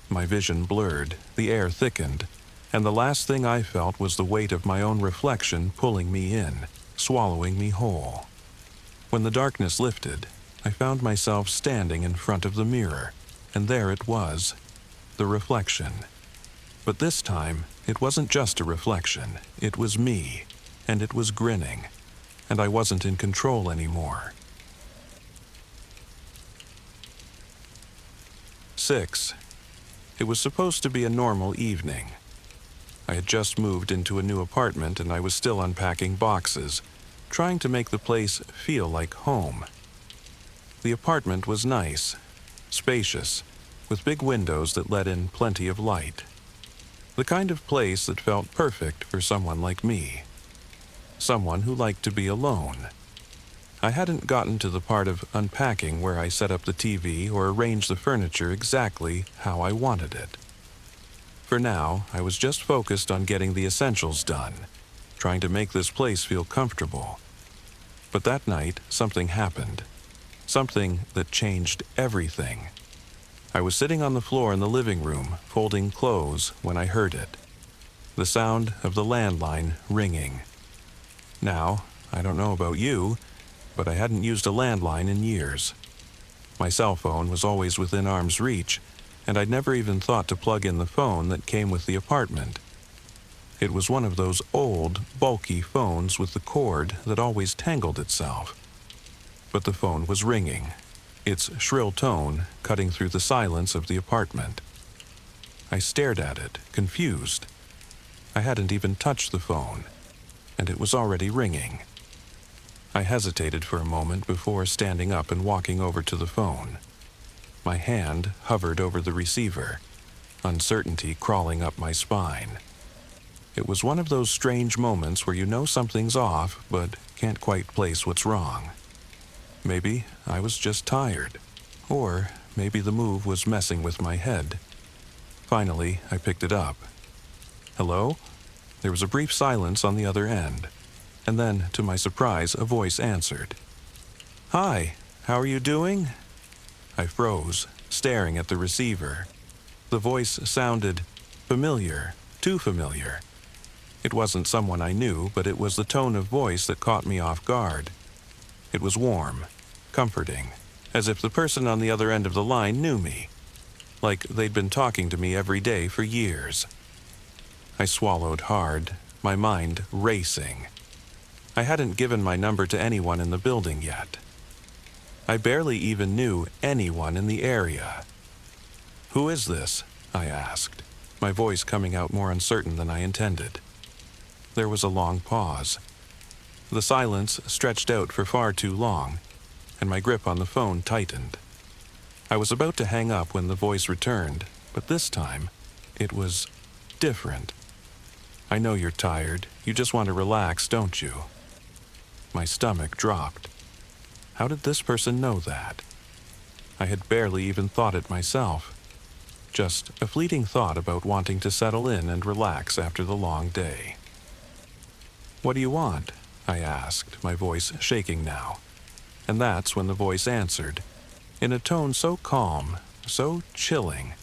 My vision blurred, the air thickened, and the last thing I felt was the weight of my own reflection pulling me in, swallowing me whole. When the darkness lifted, I found myself standing in front of the mirror, and there it was, the reflection. But this time, it wasn't just a reflection, it was me, and it was grinning, and I wasn't in control anymore. 6. It was supposed to be a normal evening. I had just moved into a new apartment and I was still unpacking boxes, trying to make the place feel like home. The apartment was nice, spacious, with big windows that let in plenty of light. The kind of place that felt perfect for someone like me. Someone who liked to be alone. I hadn't gotten to the part of unpacking where I set up the TV or arranged the furniture exactly how I wanted it. For now, I was just focused on getting the essentials done, trying to make this place feel comfortable. But that night, something happened. Something that changed everything. I was sitting on the floor in the living room, folding clothes, when I heard it. The sound of the landline ringing. Now, I don't know about you, but I hadn't used a landline in years. My cell phone was always within arm's reach, and I'd never even thought to plug in the phone that came with the apartment. It was one of those old, bulky phones with the cord that always tangled itself. But the phone was ringing. its shrill tone cutting through the silence of the apartment. I stared at it, confused. I hadn't even touched the phone, and it was already ringing. I hesitated for a moment before standing up and walking over to the phone. My hand hovered over the receiver, uncertainty crawling up my spine. It was one of those strange moments where you know something's off, but can't quite place what's wrong. Maybe I was just tired, or maybe the move was messing with my head. Finally, I picked it up. Hello? There was a brief silence on the other end, and then, to my surprise, a voice answered. Hi, how are you doing? I froze, staring at the receiver. The voice sounded familiar, too familiar. It wasn't someone I knew, but it was the tone of voice that caught me off guard. It was warm, comforting, as if the person on the other end of the line knew me, like they'd been talking to me every day for years. I swallowed hard, my mind racing. I hadn't given my number to anyone in the building yet. I barely even knew anyone in the area. Who is this? I asked, my voice coming out more uncertain than I intended. There was a long pause. The silence stretched out for far too long, and my grip on the phone tightened. I was about to hang up when the voice returned, but this time, it was different. I know you're tired. You just want to relax, don't you? My stomach dropped. How did this person know that? I had barely even thought it myself. Just a fleeting thought about wanting to settle in and relax after the long day. What do you want? I asked, my voice shaking now. And that's when the voice answered, in a tone so calm, so chilling.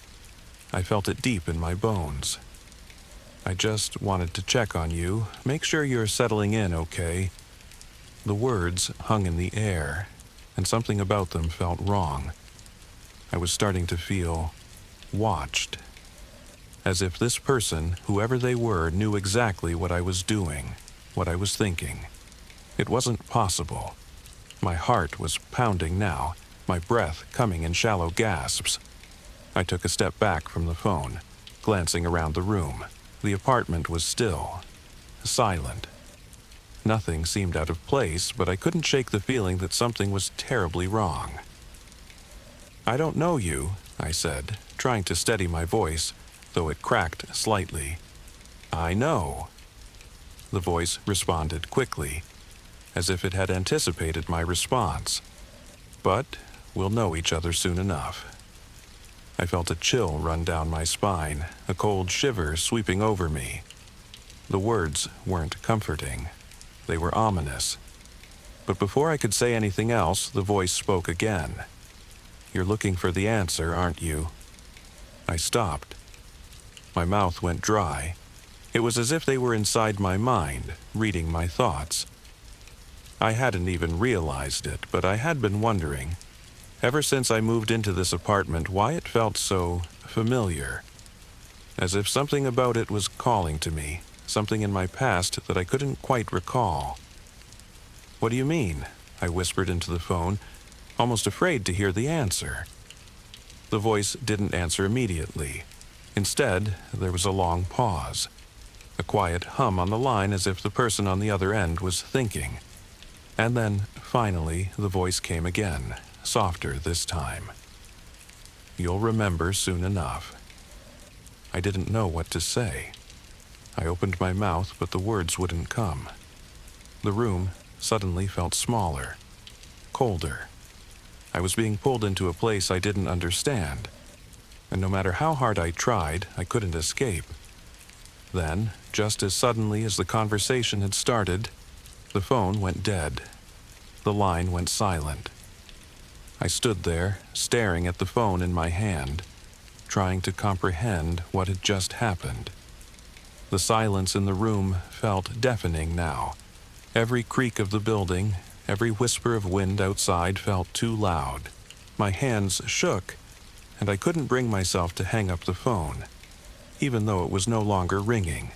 I felt it deep in my bones. I just wanted to check on you, make sure you're settling in okay. The words hung in the air, and something about them felt wrong. I was starting to feel watched, as if this person, whoever they were, knew exactly what I was doing, what I was thinking. It wasn't possible. My heart was pounding now, my breath coming in shallow gasps. I took a step back from the phone, glancing around the room. The apartment was still, silent. Nothing seemed out of place, but I couldn't shake the feeling that something was terribly wrong. I don't know you, I said, trying to steady my voice, though it cracked slightly. I know. The voice responded quickly, as if it had anticipated my response. But we'll know each other soon enough. I felt a chill run down my spine, a cold shiver sweeping over me. The words weren't comforting. They were ominous. But before I could say anything else, the voice spoke again. You're looking for the answer, aren't you? I stopped. My mouth went dry. It was as if they were inside my mind, reading my thoughts. I hadn't even realized it, but I had been wondering, ever since I moved into this apartment, why it felt so familiar. As if something about it was calling to me, something in my past that I couldn't quite recall. What do you mean? I whispered into the phone, almost afraid to hear the answer. The voice didn't answer immediately. Instead, there was a long pause, a quiet hum on the line as if the person on the other end was thinking. And then, finally, the voice came again, softer this time. You'll remember soon enough. I didn't know what to say. I opened my mouth, but the words wouldn't come. The room suddenly felt smaller, colder. I was being pulled into a place I didn't understand, and no matter how hard I tried, I couldn't escape. Then, just as suddenly as the conversation had started, the phone went dead. The line went silent. I stood there, staring at the phone in my hand, trying to comprehend what had just happened. The silence in the room felt deafening now. Every creak of the building, every whisper of wind outside felt too loud. My hands shook, and I couldn't bring myself to hang up the phone, even though it was no longer ringing.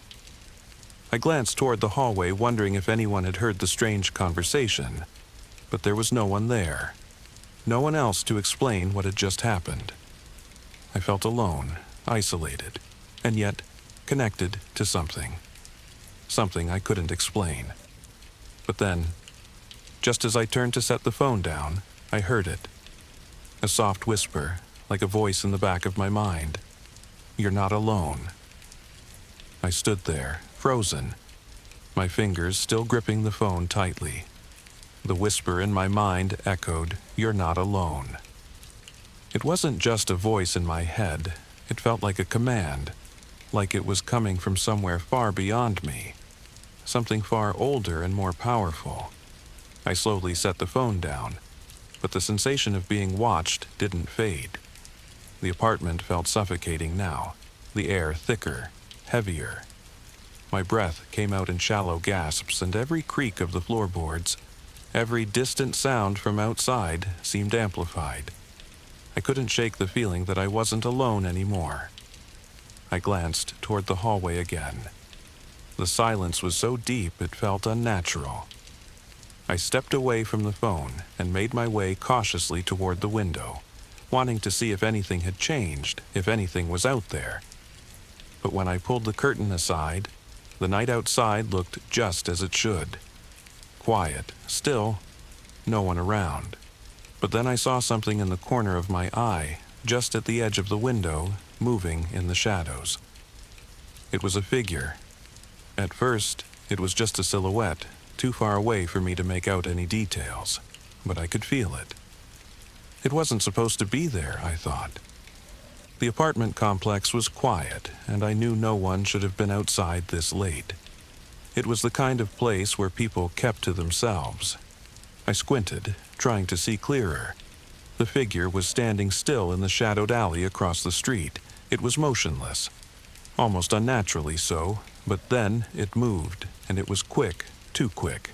I glanced toward the hallway, wondering if anyone had heard the strange conversation, but there was no one there. no one else to explain what had just happened. I felt alone, isolated, and yet connected to something. Something I couldn't explain. But then, just as I turned to set the phone down, I heard it. A soft whisper, like a voice in the back of my mind. "You're not alone." I stood there, frozen, my fingers still gripping the phone tightly. The whisper in my mind echoed, "You're not alone." It wasn't just a voice in my head. It felt like a command, like it was coming from somewhere far beyond me, something far older and more powerful. I slowly set the phone down, but the sensation of being watched didn't fade. The apartment felt suffocating now, the air thicker, heavier. My breath came out in shallow gasps, and every creak of the floorboards, every distant sound from outside seemed amplified. I couldn't shake the feeling that I wasn't alone anymore. I glanced toward the hallway again. The silence was so deep it felt unnatural. I stepped away from the phone and made my way cautiously toward the window, wanting to see if anything had changed, if anything was out there. But when I pulled the curtain aside, the night outside looked just as it should. Quiet, still, no one around. But then I saw something in the corner of my eye, just at the edge of the window, moving in the shadows. It was a figure. At first, it was just a silhouette, too far away for me to make out any details, but I could feel it. It wasn't supposed to be there, I thought. The apartment complex was quiet, and I knew no one should have been outside this late. It was the kind of place where people kept to themselves. I squinted, trying to see clearer. The figure was standing still in the shadowed alley across the street. It was motionless, almost unnaturally so, but then it moved, and it was quick, too quick.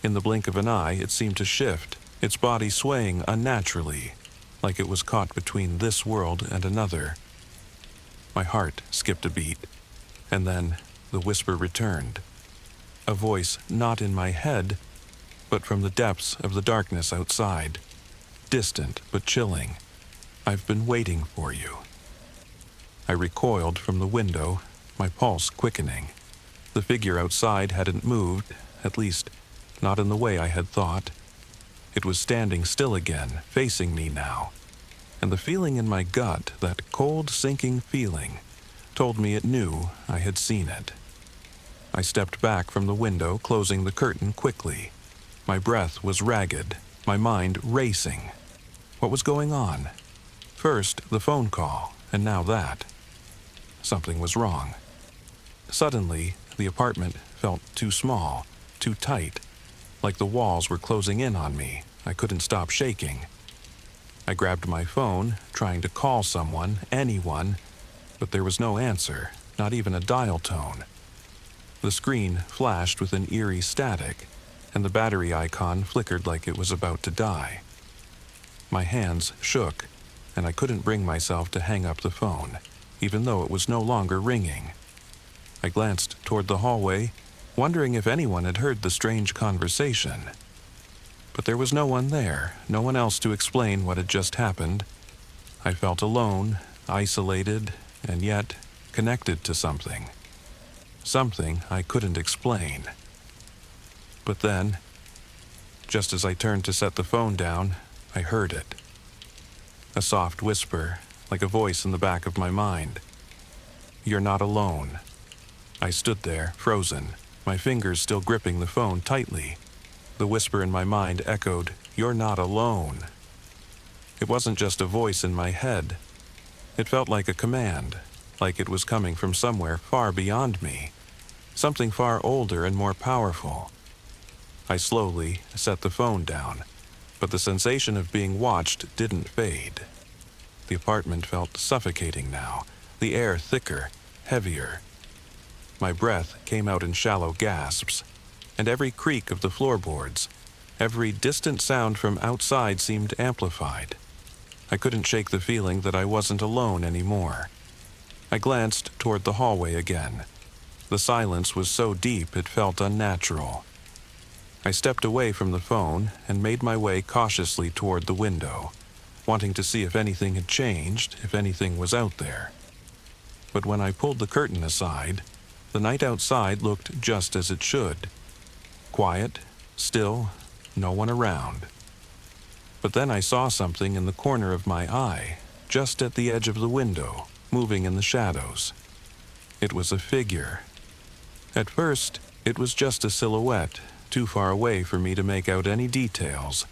In the blink of an eye, it seemed to shift, its body swaying unnaturally, like it was caught between this world and another. My heart skipped a beat, and then the whisper returned. A voice not in my head, but from the depths of the darkness outside. Distant but chilling. "I've been waiting for you." I recoiled from the window, my pulse quickening. The figure outside hadn't moved, at least not in the way I had thought. It was standing still again, facing me now. And the feeling in my gut, that cold, sinking feeling, told me it knew I had seen it. I stepped back from the window, closing the curtain quickly. My breath was ragged, my mind racing. What was going on? First, the phone call, and now that. Something was wrong. Suddenly, the apartment felt too small, too tight, like the walls were closing in on me. I couldn't stop shaking. I grabbed my phone, trying to call someone, anyone, but there was no answer, not even a dial tone. The screen flashed with an eerie static, and the battery icon flickered like it was about to die. My hands shook, and I couldn't bring myself to hang up the phone, even though it was no longer ringing. I glanced toward the hallway, wondering if anyone had heard the strange conversation. But there was no one there, no one else to explain what had just happened. I felt alone, isolated, and yet connected to something. Something I couldn't explain. But then, just as I turned to set the phone down, I heard it. A soft whisper, like a voice in the back of my mind. "You're not alone." I stood there, frozen, my fingers still gripping the phone tightly. The whisper in my mind echoed, "You're not alone." It wasn't just a voice in my head. It felt like a command, like it was coming from somewhere far beyond me, something far older and more powerful. I slowly set the phone down, but the sensation of being watched didn't fade. The apartment felt suffocating now, the air thicker, heavier. My breath came out in shallow gasps, and every creak of the floorboards, every distant sound from outside seemed amplified. I couldn't shake the feeling that I wasn't alone anymore. I glanced toward the hallway again. The silence was so deep it felt unnatural. I stepped away from the phone and made my way cautiously toward the window, wanting to see if anything had changed, if anything was out there. But when I pulled the curtain aside, the night outside looked just as it should. Quiet, still, no one around. But then I saw something in the corner of my eye, just at the edge of the window, moving in the shadows. It was a figure. At first, it was just a silhouette, too far away for me to make out any details,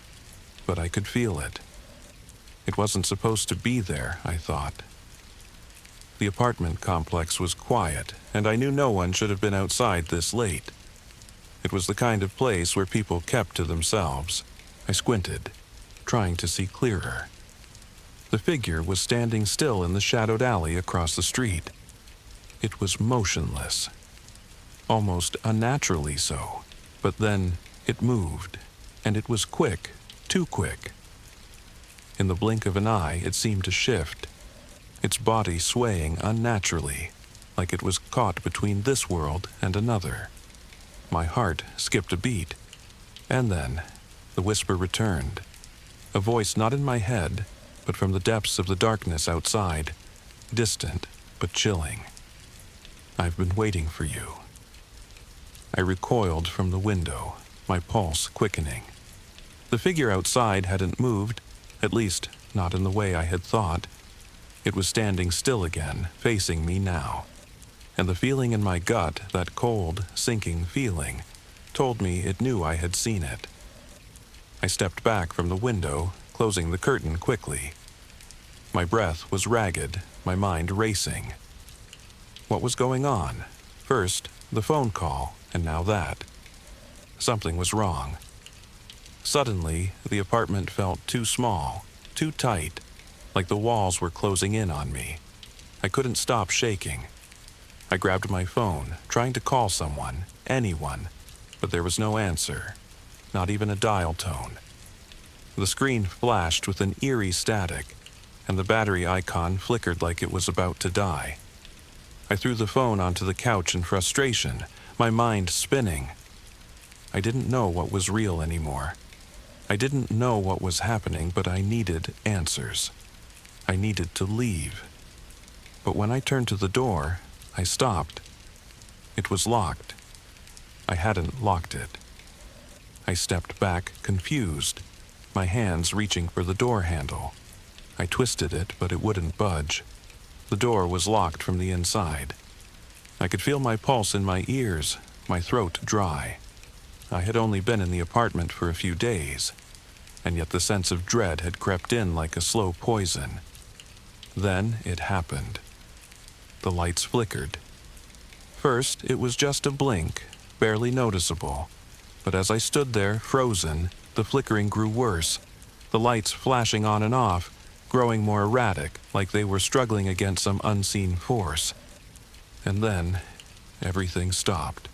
but I could feel it. It wasn't supposed to be there, I thought. The apartment complex was quiet, and I knew no one should have been outside this late. It was the kind of place where people kept to themselves. I squinted, trying to see clearer. The figure was standing still in the shadowed alley across the street. It was motionless, almost unnaturally so, but then it moved, and it was quick, too quick. In the blink of an eye, it seemed to shift, its body swaying unnaturally, like it was caught between this world and another. My heart skipped a beat, and then the whisper returned, a voice not in my head, but from the depths of the darkness outside, distant but chilling. "I've been waiting for you." I recoiled from the window, my pulse quickening. The figure outside hadn't moved, at least not in the way I had thought. It was standing still again, facing me now. And the feeling in my gut, that cold, sinking feeling, told me it knew I had seen it. I stepped back from the window, closing the curtain quickly. My breath was ragged, my mind racing. What was going on? First, the phone call, and now that. Something was wrong. Suddenly, the apartment felt too small, too tight, like the walls were closing in on me. I couldn't stop shaking. I grabbed my phone, trying to call someone, anyone, but there was no answer, not even a dial tone. The screen flashed with an eerie static, and the battery icon flickered like it was about to die. I threw the phone onto the couch in frustration, my mind spinning. I didn't know what was real anymore. I didn't know what was happening, but I needed answers. I needed to leave. But when I turned to the door, I stopped. It was locked. I hadn't locked it. I stepped back, confused, my hands reaching for the door handle. I twisted it, but it wouldn't budge. The door was locked from the inside. I could feel my pulse in my ears, my throat dry. I had only been in the apartment for a few days, and yet the sense of dread had crept in like a slow poison. Then it happened. The lights flickered. First, it was just a blink, barely noticeable. But as I stood there, frozen, the flickering grew worse, the lights flashing on and off, growing more erratic, like they were struggling against some unseen force. And then, everything stopped.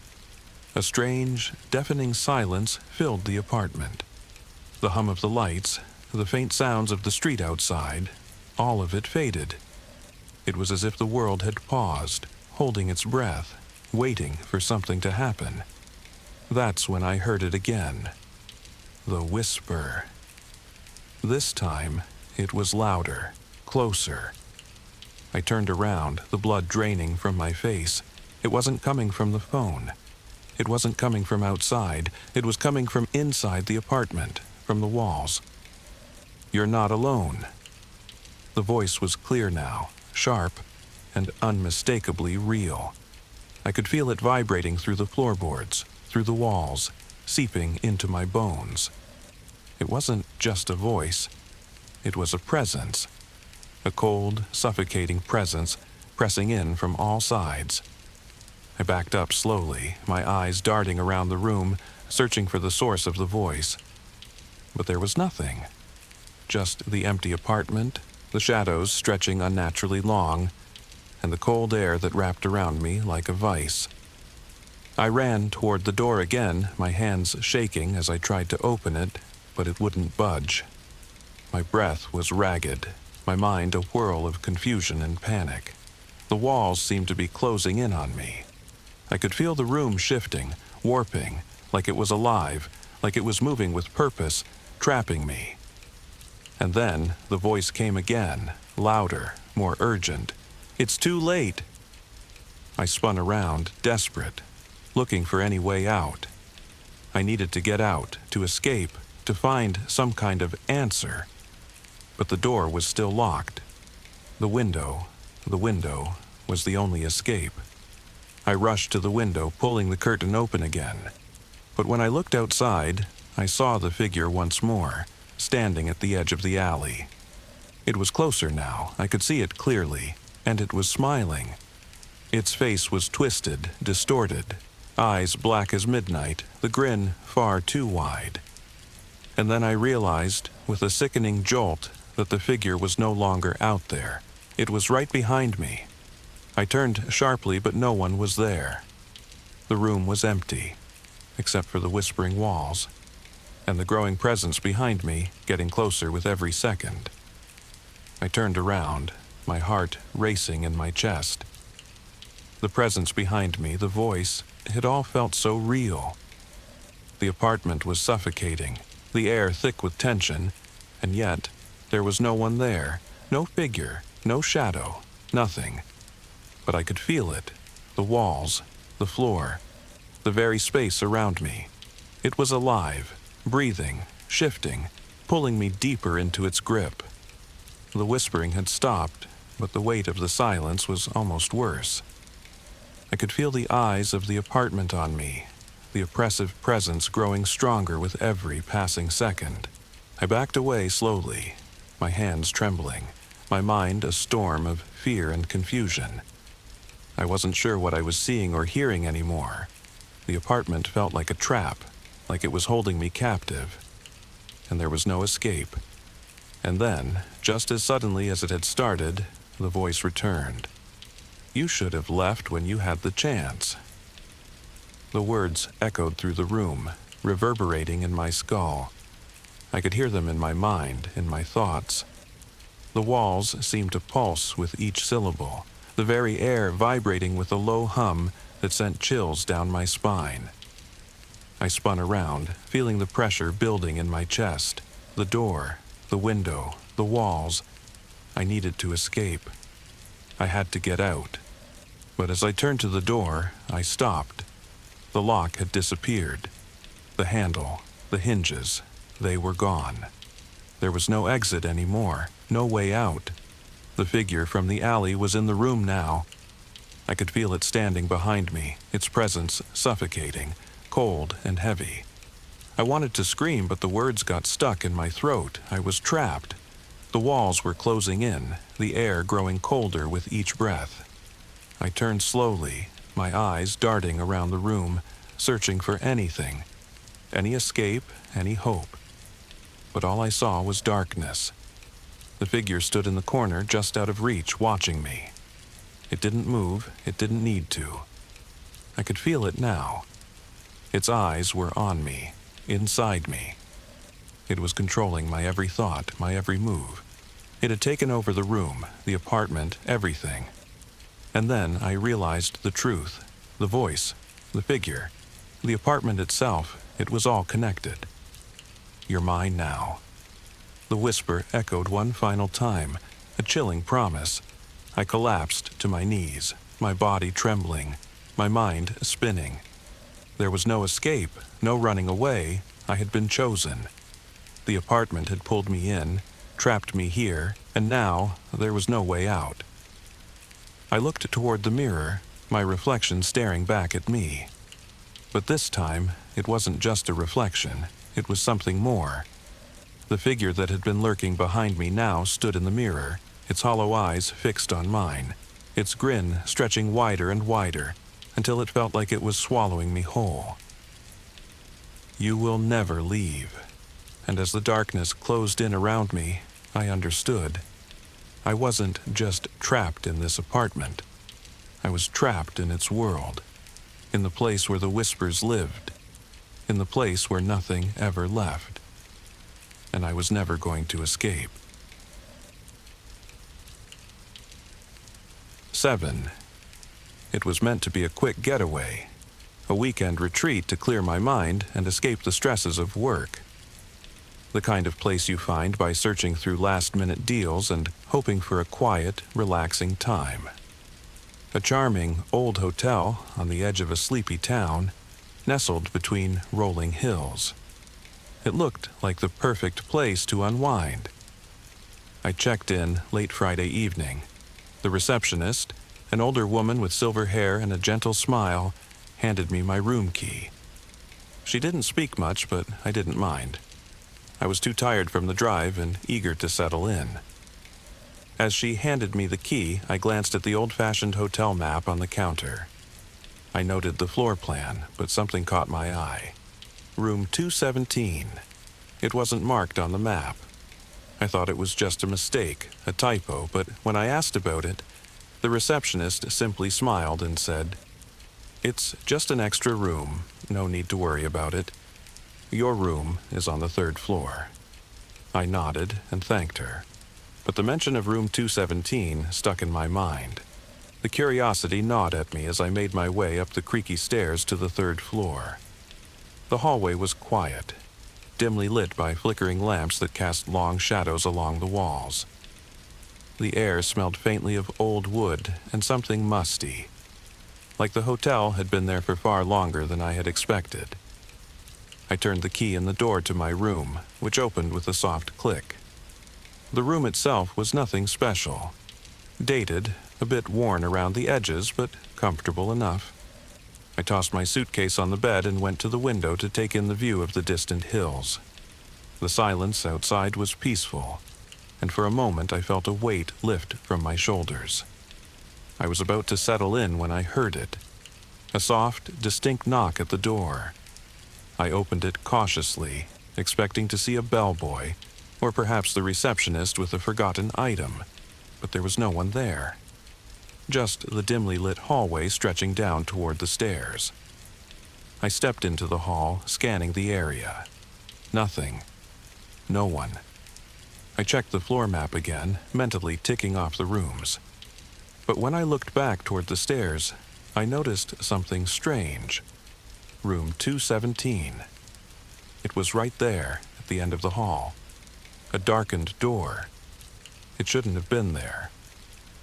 A strange, deafening silence filled the apartment. The hum of the lights, the faint sounds of the street outside, all of it faded. It was as if the world had paused, holding its breath, waiting for something to happen. That's when I heard it again. The whisper. This time, it was louder, closer. I turned around, the blood draining from my face. It wasn't coming from the phone. It wasn't coming from outside. It was coming from inside the apartment, from the walls. "You're not alone." The voice was clear now, sharp, and unmistakably real. I could feel it vibrating through the floorboards, through the walls, seeping into my bones. It wasn't just a voice. It was a presence. A cold, suffocating presence pressing in from all sides. I backed up slowly, my eyes darting around the room, searching for the source of the voice. But there was nothing. Just the empty apartment, the shadows stretching unnaturally long, and the cold air that wrapped around me like a vice. I ran toward the door again, my hands shaking as I tried to open it, but it wouldn't budge. My breath was ragged, my mind a whirl of confusion and panic. The walls seemed to be closing in on me. I could feel the room shifting, warping, like it was alive, like it was moving with purpose, trapping me. And then the voice came again, louder, more urgent. "It's too late." I spun around, desperate, looking for any way out. I needed to get out, to escape, to find some kind of answer. But the door was still locked. The window was the only escape. I rushed to the window, pulling the curtain open again. But when I looked outside, I saw the figure once more, standing at the edge of the alley. It was closer now, I could see it clearly, and it was smiling. Its face was twisted, distorted, eyes black as midnight, the grin far too wide. And then I realized, with a sickening jolt, that the figure was no longer out there. It was right behind me. I turned sharply, but no one was there. The room was empty, except for the whispering walls, and the growing presence behind me getting closer with every second. I turned around, my heart racing in my chest. The presence behind me, the voice, it all felt so real. The apartment was suffocating, the air thick with tension, and yet there was no one there, no figure, no shadow, nothing. But I could feel it, the walls, the floor, the very space around me. It was alive, breathing, shifting, pulling me deeper into its grip. The whispering had stopped, but the weight of the silence was almost worse. I could feel the eyes of the apartment on me, the oppressive presence growing stronger with every passing second. I backed away slowly, my hands trembling, my mind a storm of fear and confusion. I wasn't sure what I was seeing or hearing anymore. The apartment felt like a trap, like it was holding me captive. And there was no escape. And then, just as suddenly as it had started, the voice returned. "You should have left when you had the chance." The words echoed through the room, reverberating in my skull. I could hear them in my mind, in my thoughts. The walls seemed to pulse with each syllable, the very air vibrating with a low hum that sent chills down my spine. I spun around, feeling the pressure building in my chest. The door, the window, the walls. I needed to escape. I had to get out. But as I turned to the door, I stopped. The lock had disappeared. The handle, the hinges, they were gone. There was no exit anymore, no way out. The figure from the alley was in the room now. I could feel it standing behind me, its presence suffocating, cold and heavy. I wanted to scream, but the words got stuck in my throat. I was trapped. The walls were closing in, the air growing colder with each breath. I turned slowly, my eyes darting around the room, searching for anything, any escape, any hope. But all I saw was darkness. The figure stood in the corner just out of reach, watching me. It didn't move, it didn't need to. I could feel it now. Its eyes were on me, inside me. It was controlling my every thought, my every move. It had taken over the room, the apartment, everything. And then I realized the truth, the voice, the figure, the apartment itself. It was all connected. "You're mine now." The whisper echoed one final time, a chilling promise. I collapsed to my knees, my body trembling, my mind spinning. There was no escape, no running away. I had been chosen. The apartment had pulled me in, trapped me here, and now there was no way out. I looked toward the mirror, my reflection staring back at me. But this time, it wasn't just a reflection, it was something more. The figure that had been lurking behind me now stood in the mirror, its hollow eyes fixed on mine, its grin stretching wider and wider, until it felt like it was swallowing me whole. "You will never leave." And as the darkness closed in around me, I understood. I wasn't just trapped in this apartment. I was trapped in its world, in the place where the whispers lived, in the place where nothing ever left. And I was never going to escape. 7. It was meant to be a quick getaway. a weekend retreat to clear my mind and escape the stresses of work. The kind of place you find by searching through last-minute deals and hoping for a quiet, relaxing time. A charming, old hotel on the edge of a sleepy town, nestled between rolling hills. It looked like the perfect place to unwind. I checked in late Friday evening. The receptionist, an older woman with silver hair and a gentle smile, handed me my room key. She didn't speak much, but I didn't mind. I was too tired from the drive and eager to settle in. As she handed me the key, I glanced at the old-fashioned hotel map on the counter. I noted the floor plan, but something caught my eye. Room 217. It wasn't marked on the map. I thought it was just a mistake, a typo, but when I asked about it, the receptionist simply smiled and said, "It's just an extra room. No need to worry about it. Your room is on the 3rd floor." I nodded and thanked her, but the mention of room 217 stuck in my mind. The curiosity gnawed at me as I made my way up the creaky stairs to the 3rd floor. The hallway was quiet, dimly lit by flickering lamps that cast long shadows along the walls. The air smelled faintly of old wood and something musty, like the hotel had been there for far longer than I had expected. I turned the key in the door to my room, which opened with a soft click. The room itself was nothing special. Dated, a bit worn around the edges, but comfortable enough. I tossed my suitcase on the bed and went to the window to take in the view of the distant hills. The silence outside was peaceful, and for a moment I felt a weight lift from my shoulders. I was about to settle in when I heard it. A soft, distinct knock at the door. I opened it cautiously, expecting to see a bellboy, or perhaps the receptionist with a forgotten item, but there was no one there. Just the dimly lit hallway stretching down toward the stairs. I stepped into the hall, scanning the area. Nothing. No one. I checked the floor map again, mentally ticking off the rooms. But when I looked back toward the stairs, I noticed something strange. Room 217. It was right there, at the end of the hall. A darkened door. It shouldn't have been there.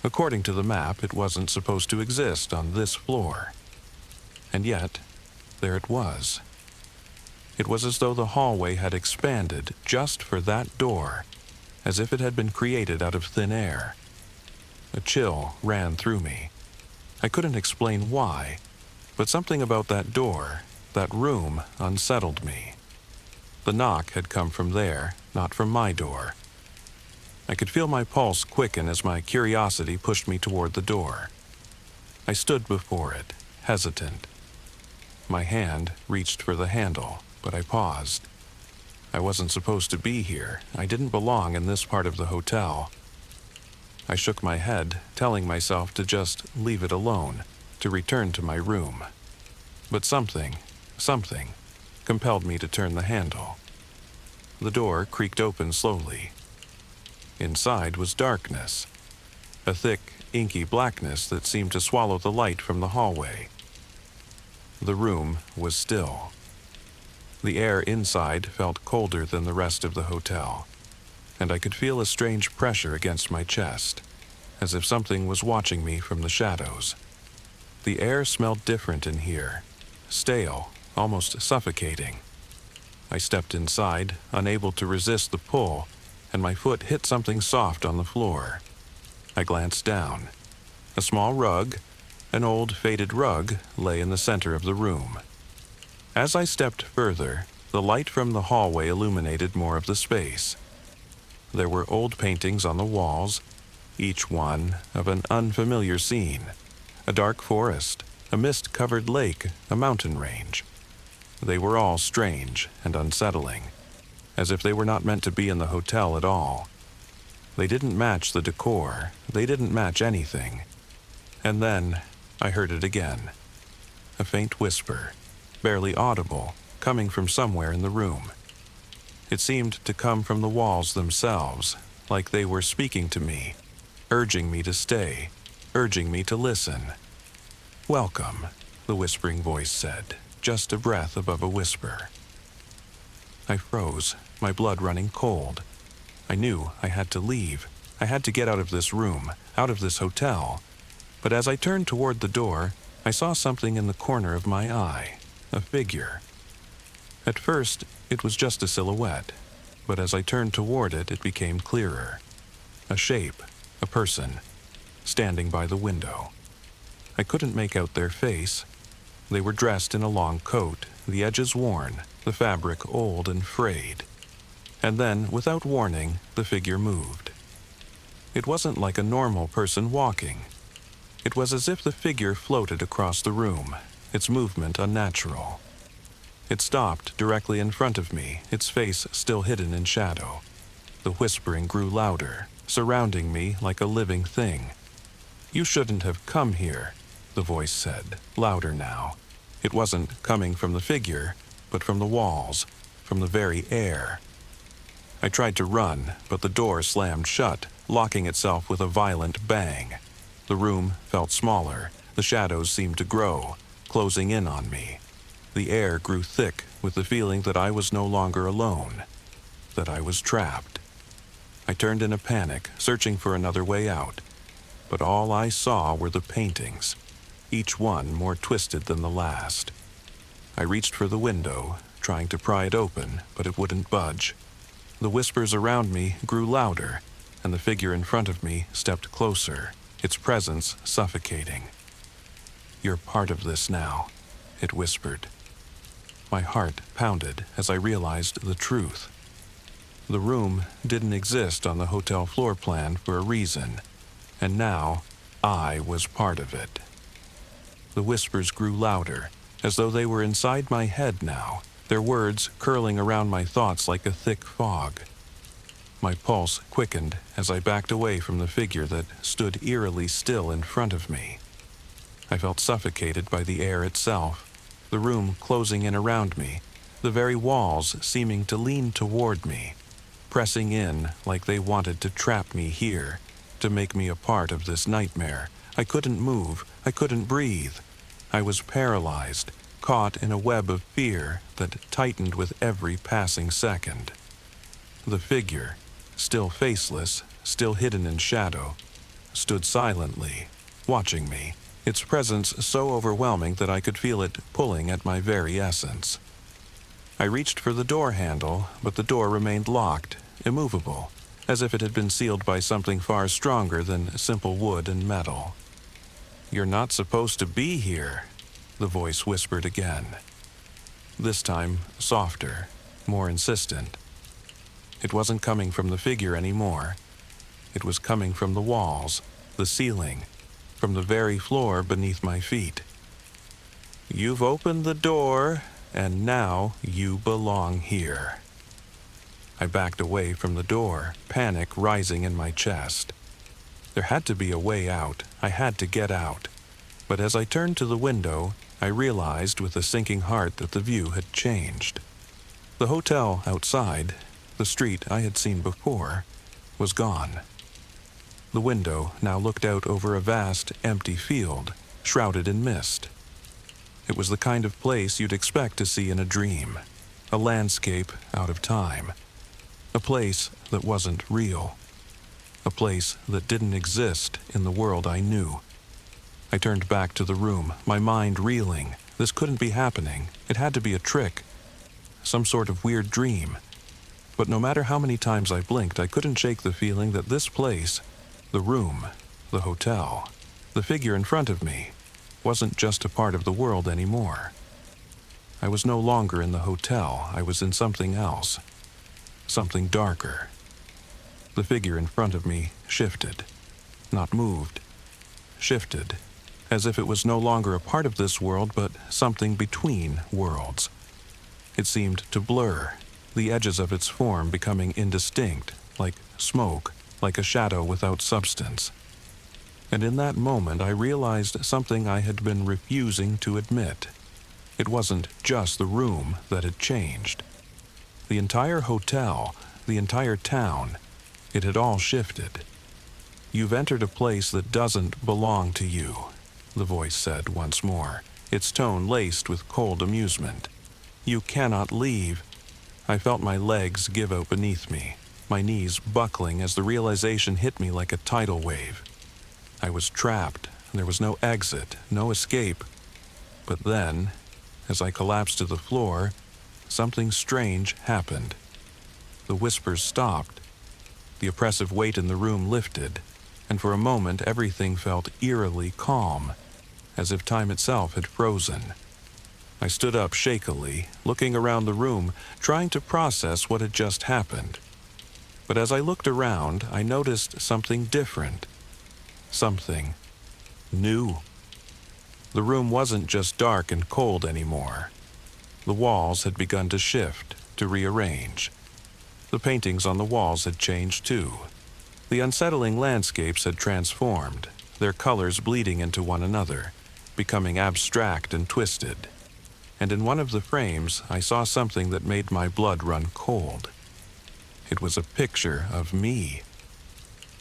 According to the map, it wasn't supposed to exist on this floor. And yet, there it was. It was as though the hallway had expanded just for that door, as if it had been created out of thin air. A chill ran through me. I couldn't explain why, but something about that door, that room, unsettled me. The knock had come from there, not from my door. I could feel my pulse quicken as my curiosity pushed me toward the door. I stood before it, hesitant. My hand reached for the handle, but I paused. I wasn't supposed to be here. I didn't belong in this part of the hotel. I shook my head, telling myself to just leave it alone, to return to my room. But something, compelled me to turn the handle. The door creaked open slowly. Inside was darkness, a thick, inky blackness that seemed to swallow the light from the hallway. The room was still. The air inside felt colder than the rest of the hotel, and I could feel a strange pressure against my chest, as if something was watching me from the shadows. The air smelled different in here, stale, almost suffocating. I stepped inside, unable to resist the pull, and my foot hit something soft on the floor. I glanced down. A small rug, an old faded rug, lay in the center of the room. As I stepped further, the light from the hallway illuminated more of the space. There were old paintings on the walls, each one of an unfamiliar scene. A dark forest, a mist-covered lake, a mountain range. They were all strange and unsettling, as if they were not meant to be in the hotel at all. They didn't match the decor. They didn't match anything. And then I heard it again. A faint whisper, barely audible, coming from somewhere in the room. It seemed to come from the walls themselves, like they were speaking to me, urging me to stay, urging me to listen. "Welcome. the whispering voice said, just a breath above a whisper. I froze, my blood running cold. I knew I had to leave. I had to get out of this room, out of this hotel. But as I turned toward the door, I saw something in the corner of my eye, a figure. At first, it was just a silhouette, but as I turned toward it, it became clearer. A shape, a person, standing by the window. I couldn't make out their face. They were dressed in a long coat, the edges worn, the fabric old and frayed. And then, without warning, the figure moved. It wasn't like a normal person walking. It was as if the figure floated across the room, its movement unnatural. It stopped directly in front of me, its face still hidden in shadow. The whispering grew louder, surrounding me like a living thing. "You shouldn't have come here," the voice said, louder now. It wasn't coming from the figure, but from the walls, from the very air. I tried to run, but the door slammed shut, locking itself with a violent bang. The room felt smaller. The shadows seemed to grow, closing in on me. The air grew thick with the feeling that I was no longer alone, that I was trapped. I turned in a panic, searching for another way out. But all I saw were the paintings, each one more twisted than the last. I reached for the window, trying to pry it open, but it wouldn't budge. The whispers around me grew louder, and the figure in front of me stepped closer, its presence suffocating. "You're part of this now," it whispered. My heart pounded as I realized the truth. The room didn't exist on the hotel floor plan for a reason, and now I was part of it. The whispers grew louder, as though they were inside my head now, their words curling around my thoughts like a thick fog. My pulse quickened as I backed away from the figure that stood eerily still in front of me. I felt suffocated by the air itself, the room closing in around me, the very walls seeming to lean toward me, pressing in like they wanted to trap me here, to make me a part of this nightmare. I couldn't move, I couldn't breathe. I was paralyzed, caught in a web of fear that tightened with every passing second. The figure, still faceless, still hidden in shadow, stood silently, watching me, its presence so overwhelming that I could feel it pulling at my very essence. I reached for the door handle, but the door remained locked, immovable, as if it had been sealed by something far stronger than simple wood and metal. "You're not supposed to be here," the voice whispered again. This time, softer, more insistent. It wasn't coming from the figure anymore. It was coming from the walls, the ceiling, from the very floor beneath my feet. "You've opened the door, and now you belong here." I backed away from the door, panic rising in my chest. There had to be a way out. I had to get out. But as I turned to the window, I realized with a sinking heart that the view had changed. The hotel outside, the street I had seen before, was gone. The window now looked out over a vast, empty field, shrouded in mist. It was the kind of place you'd expect to see in a dream, a landscape out of time, a place that wasn't real, a place that didn't exist in the world I knew. I turned back to the room, my mind reeling. This couldn't be happening. It had to be a trick, some sort of weird dream. But no matter how many times I blinked, I couldn't shake the feeling that this place, the room, the hotel, the figure in front of me, wasn't just a part of the world anymore. I was no longer in the hotel. I was in something else, something darker. The figure in front of me shifted, not moved, shifted, as if it was no longer a part of this world, but something between worlds. It seemed to blur, the edges of its form becoming indistinct, like smoke, like a shadow without substance. And in that moment I realized something I had been refusing to admit. It wasn't just the room that had changed. The entire hotel, the entire town, it had all shifted. "You've entered a place that doesn't belong to you," the voice said once more, its tone laced with cold amusement. "You cannot leave." I felt my legs give out beneath me, my knees buckling as the realization hit me like a tidal wave. I was trapped. There was no exit, no escape. But then, as I collapsed to the floor, something strange happened. The whispers stopped. The oppressive weight in the room lifted, and for a moment everything felt eerily calm, as if time itself had frozen. I stood up shakily, looking around the room, trying to process what had just happened. But as I looked around, I noticed something different. Something new. The room wasn't just dark and cold anymore. The walls had begun to shift, to rearrange. The paintings on the walls had changed too. The unsettling landscapes had transformed, their colors bleeding into one another, becoming abstract and twisted. And in one of the frames, I saw something that made my blood run cold. It was a picture of me.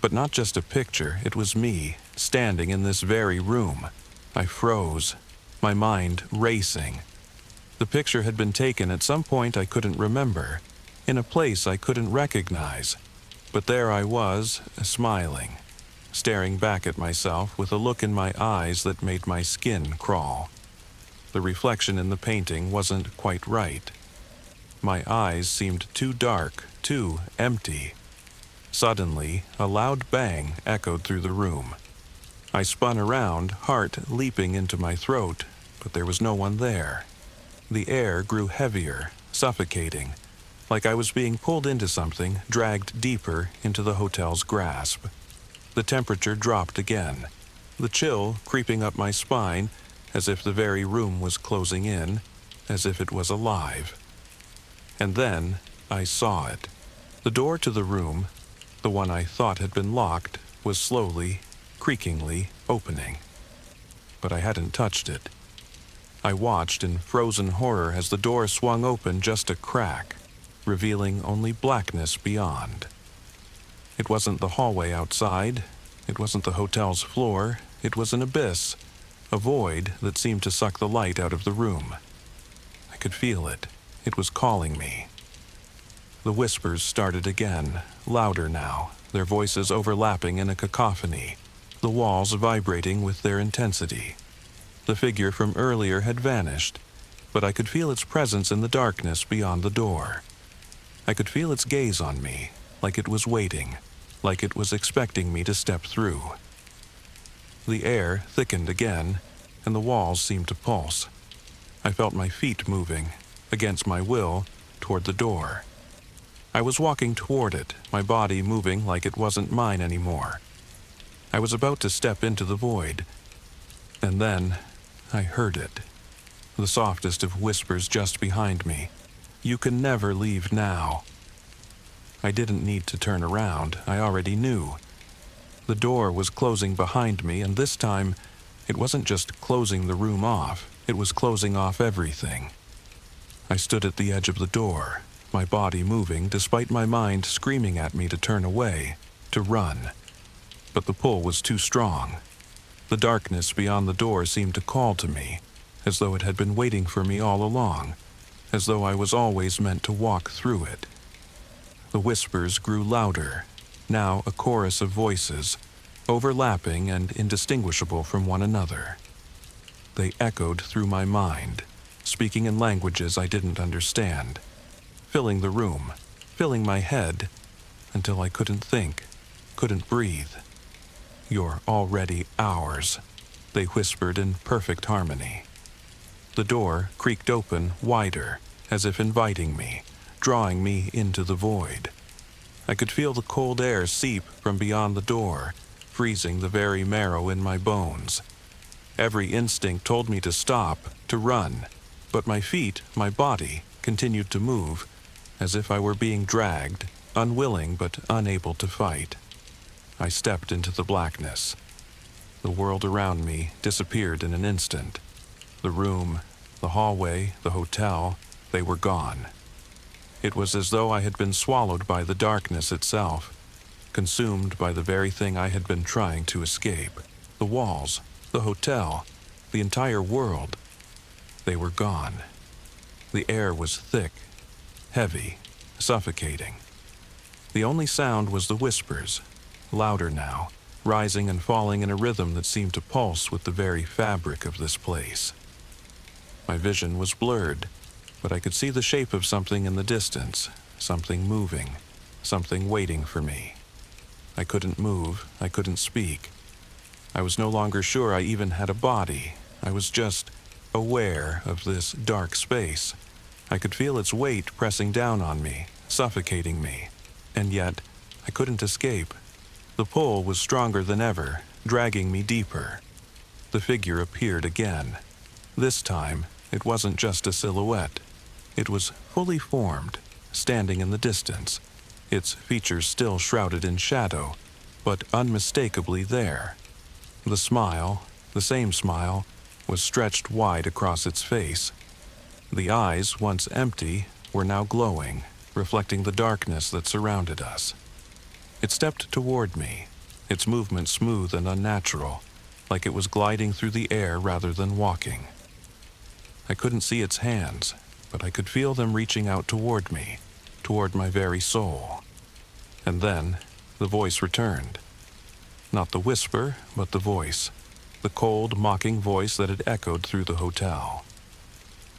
But not just a picture, it was me, standing in this very room. I froze, my mind racing. The picture had been taken at some point I couldn't remember, in a place I couldn't recognize. But there I was, smiling, staring back at myself with a look in my eyes that made my skin crawl. The reflection in the painting wasn't quite right. My eyes seemed too dark, too empty. Suddenly, a loud bang echoed through the room. I spun around, heart leaping into my throat, but there was no one there. The air grew heavier, suffocating, like I was being pulled into something, dragged deeper into the hotel's grasp. The temperature dropped again, the chill creeping up my spine, as if the very room was closing in, as if it was alive. And then I saw it. The door to the room, the one I thought had been locked, was slowly, creakingly opening. But I hadn't touched it. I watched in frozen horror as the door swung open just a crack, revealing only blackness beyond. It wasn't the hallway outside. It wasn't the hotel's floor. It was an abyss, a void that seemed to suck the light out of the room. I could feel it. It was calling me. The whispers started again, louder now, their voices overlapping in a cacophony, the walls vibrating with their intensity. The figure from earlier had vanished, but I could feel its presence in the darkness beyond the door. I could feel its gaze on me, like it was waiting, like it was expecting me to step through. The air thickened again, and the walls seemed to pulse. I felt my feet moving, against my will, toward the door. I was walking toward it, my body moving like it wasn't mine anymore. I was about to step into the void, and then I heard it. The softest of whispers just behind me. "You can never leave now." I didn't need to turn around. I already knew. The door was closing behind me, and this time, it wasn't just closing the room off. It was closing off everything. I stood at the edge of the door, my body moving despite my mind screaming at me to turn away, to run. But the pull was too strong. The darkness beyond the door seemed to call to me, as though it had been waiting for me all along, as though I was always meant to walk through it. The whispers grew louder, now a chorus of voices, overlapping and indistinguishable from one another. They echoed through my mind, speaking in languages I didn't understand, filling the room, filling my head, until I couldn't think, couldn't breathe. "You're already ours," they whispered in perfect harmony. The door creaked open wider, as if inviting me, drawing me into the void. I could feel the cold air seep from beyond the door, freezing the very marrow in my bones. Every instinct told me to stop, to run, but my feet, my body, continued to move, as if I were being dragged, unwilling but unable to fight. I stepped into the blackness. The world around me disappeared in an instant. The room, the hallway, the hotel, they were gone. It was as though I had been swallowed by the darkness itself, consumed by the very thing I had been trying to escape. The walls, the hotel, the entire world. They were gone. The air was thick, heavy, suffocating. The only sound was the whispers, louder now, rising and falling in a rhythm that seemed to pulse with the very fabric of this place. My vision was blurred, but I could see the shape of something in the distance, something moving, something waiting for me. I couldn't move, I couldn't speak. I was no longer sure I even had a body. I was just aware of this dark space. I could feel its weight pressing down on me, suffocating me, and yet I couldn't escape. The pull was stronger than ever, dragging me deeper. The figure appeared again. This time, it wasn't just a silhouette. It was fully formed, standing in the distance, its features still shrouded in shadow, but unmistakably there. The smile, the same smile, was stretched wide across its face. The eyes, once empty, were now glowing, reflecting the darkness that surrounded us. It stepped toward me, its movement smooth and unnatural, like it was gliding through the air rather than walking. I couldn't see its hands, but I could feel them reaching out toward me, toward my very soul. And then, the voice returned. Not the whisper, but the voice. The cold, mocking voice that had echoed through the hotel.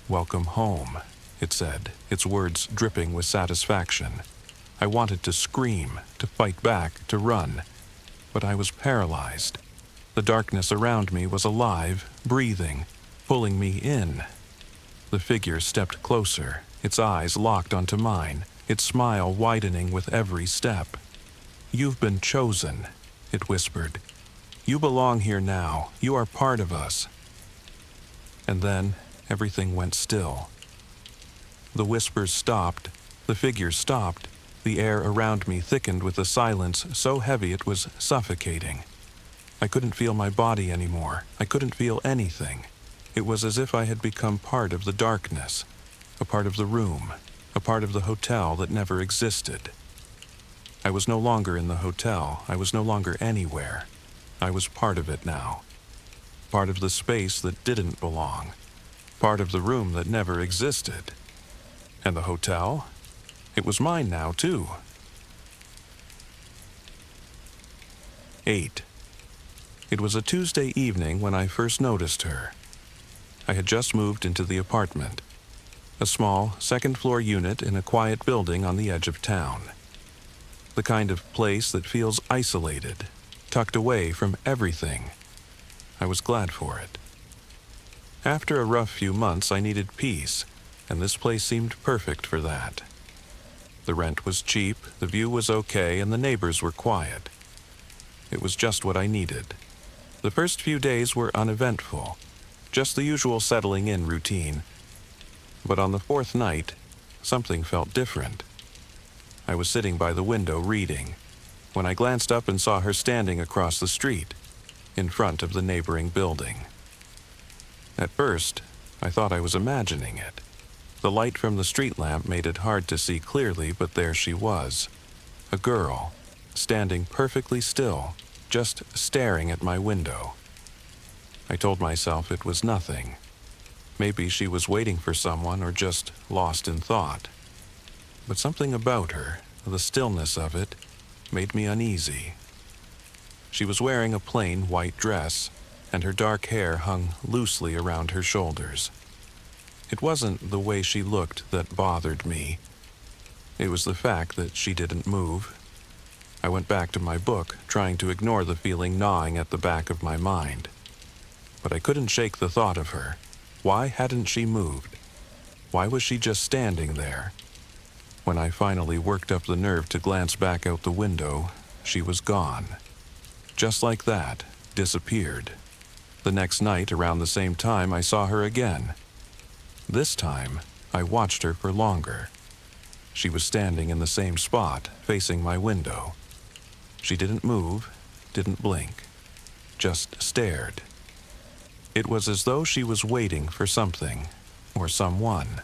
"Welcome home," it said, its words dripping with satisfaction. I wanted to scream, to fight back, to run, but I was paralyzed. The darkness around me was alive, breathing, pulling me in. The figure stepped closer, its eyes locked onto mine, its smile widening with every step. "You've been chosen," it whispered. "You belong here now. You are part of us." And then everything went still. The whispers stopped, the figure stopped, the air around me thickened with a silence so heavy it was suffocating. I couldn't feel my body anymore. I couldn't feel anything. It was as if I had become part of the darkness, a part of the room, a part of the hotel that never existed. I was no longer in the hotel. I was no longer anywhere. I was part of it now. Part of the space that didn't belong. Part of the room that never existed. And the hotel? It was mine now, too. 8. It was a Tuesday evening when I first noticed her. I had just moved into the apartment, a small, second-floor unit in a quiet building on the edge of town. The kind of place that feels isolated, tucked away from everything. I was glad for it. After a rough few months, I needed peace, and this place seemed perfect for that. The rent was cheap, the view was okay, and the neighbors were quiet. It was just what I needed. The first few days were uneventful, just the usual settling-in routine. But on the fourth night, something felt different. I was sitting by the window reading, when I glanced up and saw her standing across the street, in front of the neighboring building. At first, I thought I was imagining it. The light from the street lamp made it hard to see clearly, but there she was, a girl, standing perfectly still, just staring at my window. I told myself it was nothing. Maybe she was waiting for someone or just lost in thought. But something about her, the stillness of it, made me uneasy. She was wearing a plain white dress, and her dark hair hung loosely around her shoulders. It wasn't the way she looked that bothered me. It was the fact that she didn't move. I went back to my book, trying to ignore the feeling gnawing at the back of my mind. But I couldn't shake the thought of her. Why hadn't she moved? Why was she just standing there? When I finally worked up the nerve to glance back out the window, she was gone. Just like that, disappeared. The next night, around the same time, I saw her again. This time, I watched her for longer. She was standing in the same spot, facing my window. She didn't move, didn't blink, just stared. It was as though she was waiting for something, or someone.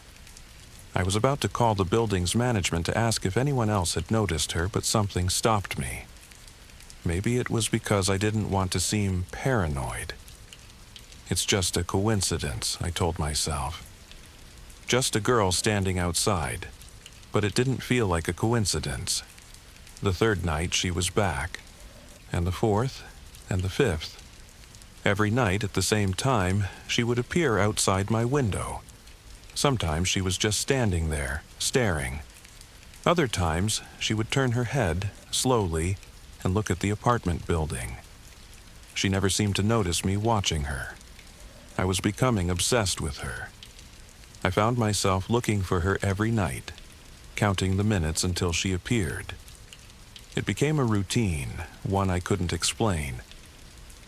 I was about to call the building's management to ask if anyone else had noticed her, but something stopped me. Maybe it was because I didn't want to seem paranoid. It's just a coincidence, I told myself. Just a girl standing outside. But it didn't feel like a coincidence. The third night she was back, and the fourth, and the fifth. Every night at the same time, she would appear outside my window. Sometimes she was just standing there, staring. Other times, she would turn her head, slowly, and look at the apartment building. She never seemed to notice me watching her. I was becoming obsessed with her. I found myself looking for her every night, counting the minutes until she appeared. It became a routine, one I couldn't explain.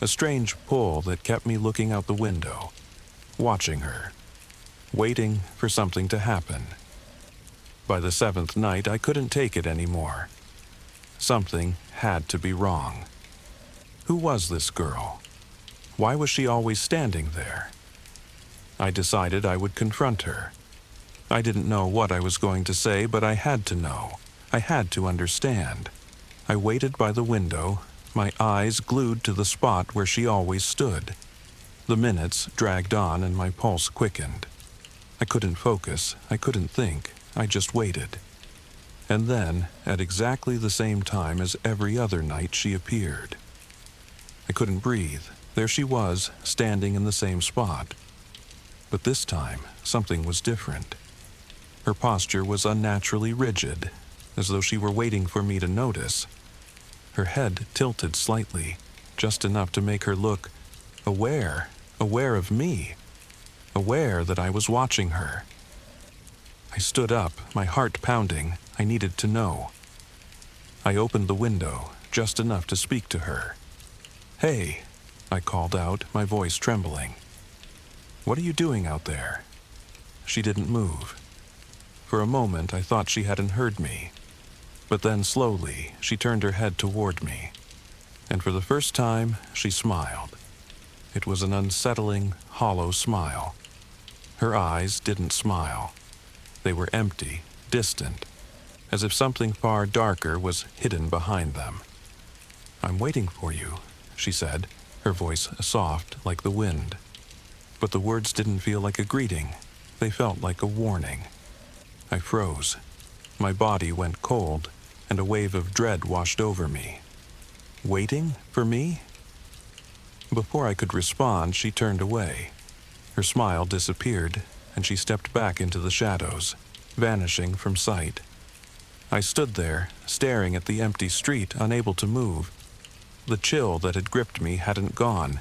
A strange pull that kept me looking out the window, watching her, waiting for something to happen. By the seventh night, I couldn't take it anymore. Something had to be wrong. Who was this girl? Why was she always standing there? I decided I would confront her. I didn't know what I was going to say, but I had to know. I had to understand. I waited by the window, my eyes glued to the spot where she always stood. The minutes dragged on and my pulse quickened. I couldn't focus, I couldn't think, I just waited. And then, at exactly the same time as every other night, she appeared. I couldn't breathe. There she was, standing in the same spot. But this time, something was different. Her posture was unnaturally rigid, as though she were waiting for me to notice. Her head tilted slightly, just enough to make her look aware of me, aware that I was watching her. I stood up, my heart pounding. I needed to know. I opened the window, just enough to speak to her. "Hey," I called out, my voice trembling. "What are you doing out there?" She didn't move. For a moment, I thought she hadn't heard me. But then slowly, she turned her head toward me. And for the first time, she smiled. It was an unsettling, hollow smile. Her eyes didn't smile. They were empty, distant, as if something far darker was hidden behind them. "I'm waiting for you," she said, her voice soft like the wind. But the words didn't feel like a greeting. They felt like a warning. I froze. My body went cold, and a wave of dread washed over me. Waiting for me? Before I could respond, she turned away. Her smile disappeared, and she stepped back into the shadows, vanishing from sight. I stood there, staring at the empty street, unable to move. The chill that had gripped me hadn't gone.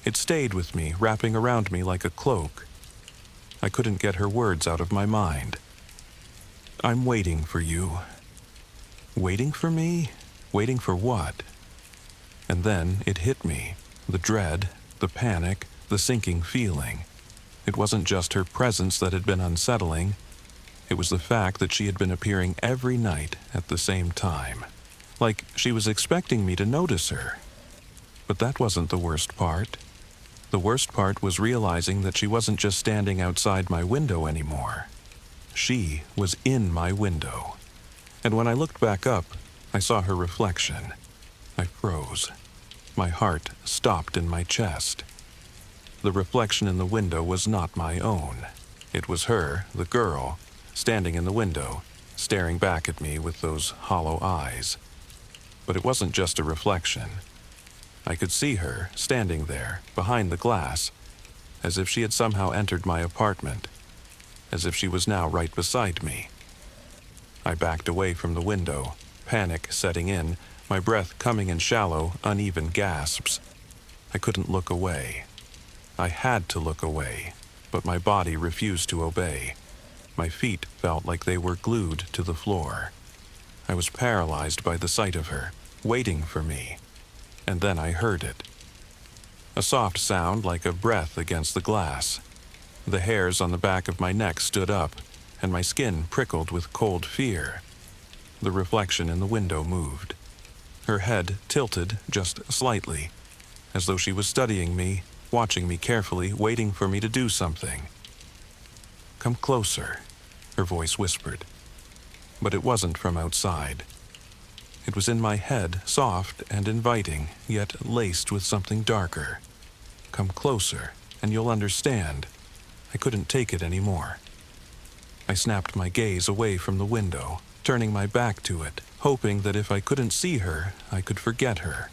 It stayed with me, wrapping around me like a cloak. I couldn't get her words out of my mind. "I'm waiting for you." Waiting for me? Waiting for what? And then it hit me. The dread, the panic, the sinking feeling. It wasn't just her presence that had been unsettling. It was the fact that she had been appearing every night at the same time. Like she was expecting me to notice her. But that wasn't the worst part. The worst part was realizing that she wasn't just standing outside my window anymore. She was in my window. And when I looked back up, I saw her reflection. I froze. My heart stopped in my chest. The reflection in the window was not my own. It was her, the girl, standing in the window, staring back at me with those hollow eyes. But it wasn't just a reflection. I could see her, standing there, behind the glass, as if she had somehow entered my apartment, as if she was now right beside me. I backed away from the window, panic setting in, my breath coming in shallow, uneven gasps. I couldn't look away. I had to look away, but my body refused to obey. My feet felt like they were glued to the floor. I was paralyzed by the sight of her, waiting for me. And then I heard it. A soft sound like a breath against the glass. The hairs on the back of my neck stood up, and my skin prickled with cold fear. The reflection in the window moved. Her head tilted just slightly, as though she was studying me, watching me carefully, waiting for me to do something. "Come closer," her voice whispered. But it wasn't from outside. It was in my head, soft and inviting, yet laced with something darker. Come closer, and you'll understand. I couldn't take it anymore. I snapped my gaze away from the window, turning my back to it, hoping that if I couldn't see her, I could forget her.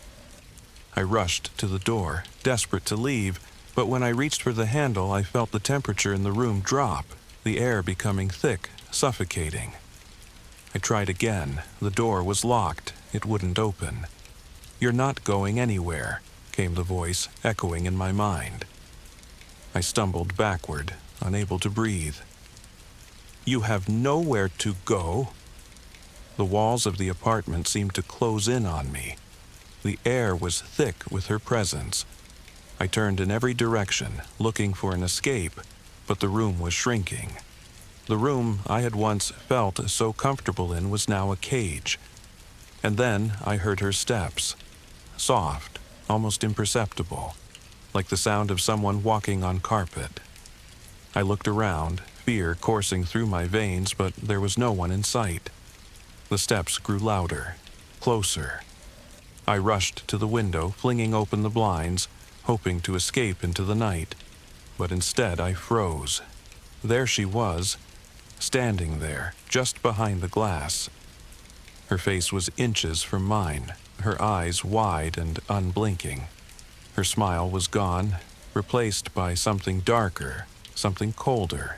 I rushed to the door, desperate to leave, but when I reached for the handle, I felt the temperature in the room drop, the air becoming thick, suffocating. I tried again. The door was locked. It wouldn't open. "You're not going anywhere," came the voice, echoing in my mind. I stumbled backward, unable to breathe. "You have nowhere to go?" The walls of the apartment seemed to close in on me. The air was thick with her presence. I turned in every direction, looking for an escape, but the room was shrinking. The room I had once felt so comfortable in was now a cage. And then I heard her steps, soft, almost imperceptible, like the sound of someone walking on carpet. I looked around, fear coursing through my veins, but there was no one in sight. The steps grew louder, closer. I rushed to the window, flinging open the blinds, hoping to escape into the night, but instead I froze. There she was, standing there, just behind the glass. Her face was inches from mine, her eyes wide and unblinking. Her smile was gone, replaced by something darker, something colder.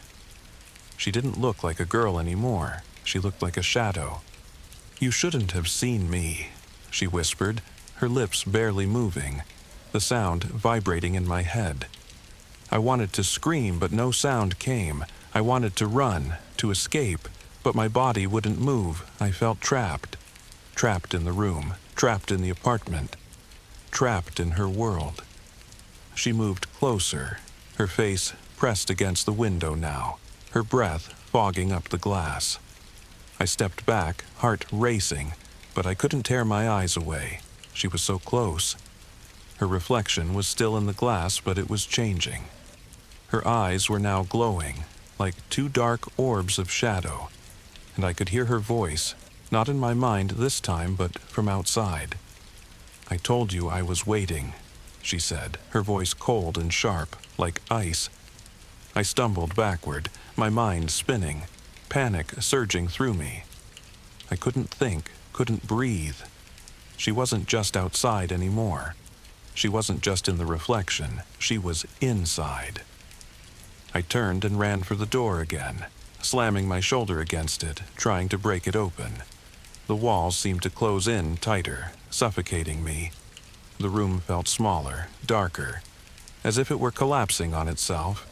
She didn't look like a girl anymore. She looked like a shadow. "You shouldn't have seen me," she whispered, her lips barely moving, the sound vibrating in my head. I wanted to scream, but no sound came. I wanted to run, to escape, but my body wouldn't move. I felt trapped. Trapped in the room, trapped in the apartment, trapped in her world. She moved closer, her face pressed against the window now, her breath fogging up the glass. I stepped back, heart racing, but I couldn't tear my eyes away. She was so close. Her reflection was still in the glass, but it was changing. Her eyes were now glowing, like two dark orbs of shadow, and I could hear her voice, not in my mind this time, but from outside. "I told you I was waiting," she said, her voice cold and sharp, like ice. I stumbled backward, my mind spinning, panic surging through me. I couldn't think, couldn't breathe. She wasn't just outside anymore. She wasn't just in the reflection, she was inside. I turned and ran for the door again, slamming my shoulder against it, trying to break it open. The walls seemed to close in tighter, suffocating me. The room felt smaller, darker, as if it were collapsing on itself.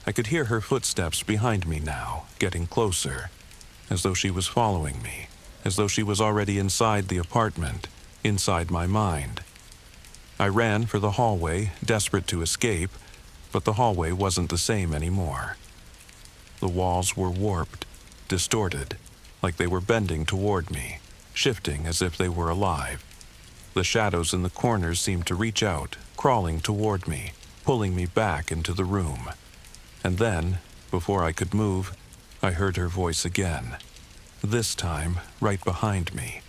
I could hear her footsteps behind me now, getting closer, as though she was following me, as though she was already inside the apartment, inside my mind. I ran for the hallway, desperate to escape, but the hallway wasn't the same anymore. The walls were warped, distorted, like they were bending toward me, shifting as if they were alive. The shadows in the corners seemed to reach out, crawling toward me, pulling me back into the room. And then, before I could move, I heard her voice again. This time, right behind me.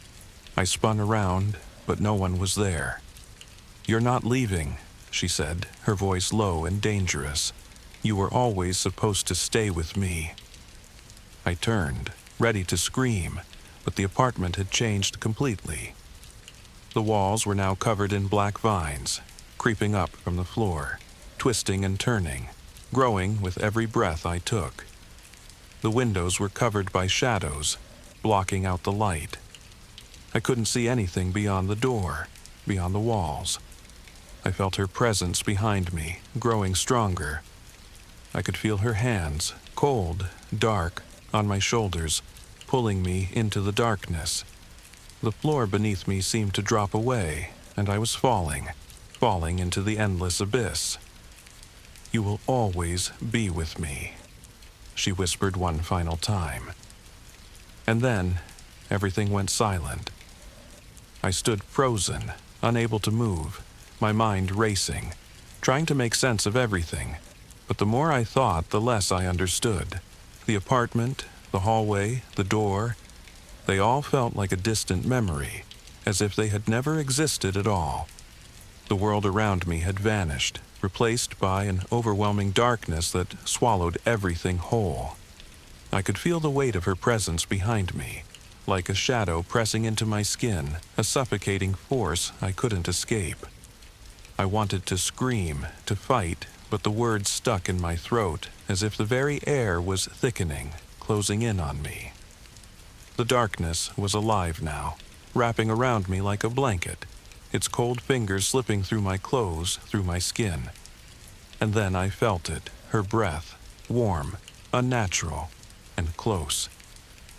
I spun around, but no one was there. "You're not leaving," she said, her voice low and dangerous. "You were always supposed to stay with me." I turned, ready to scream, but the apartment had changed completely. The walls were now covered in black vines, creeping up from the floor, twisting and turning, growing with every breath I took. The windows were covered by shadows, blocking out the light. I couldn't see anything beyond the door, beyond the walls. I felt her presence behind me, growing stronger. I could feel her hands, cold, dark, on my shoulders, pulling me into the darkness. The floor beneath me seemed to drop away, and I was falling into the endless abyss. "You will always be with me," she whispered one final time. And then, everything went silent. I stood frozen, unable to move, my mind racing, trying to make sense of everything. But the more I thought, the less I understood. The apartment, the hallway, the door, they all felt like a distant memory, as if they had never existed at all. The world around me had vanished, replaced by an overwhelming darkness that swallowed everything whole. I could feel the weight of her presence behind me, like a shadow pressing into my skin, a suffocating force I couldn't escape. I wanted to scream, to fight, but the words stuck in my throat as if the very air was thickening, closing in on me. The darkness was alive now, wrapping around me like a blanket, its cold fingers slipping through my clothes, through my skin. And then I felt it, her breath, warm, unnatural, and close.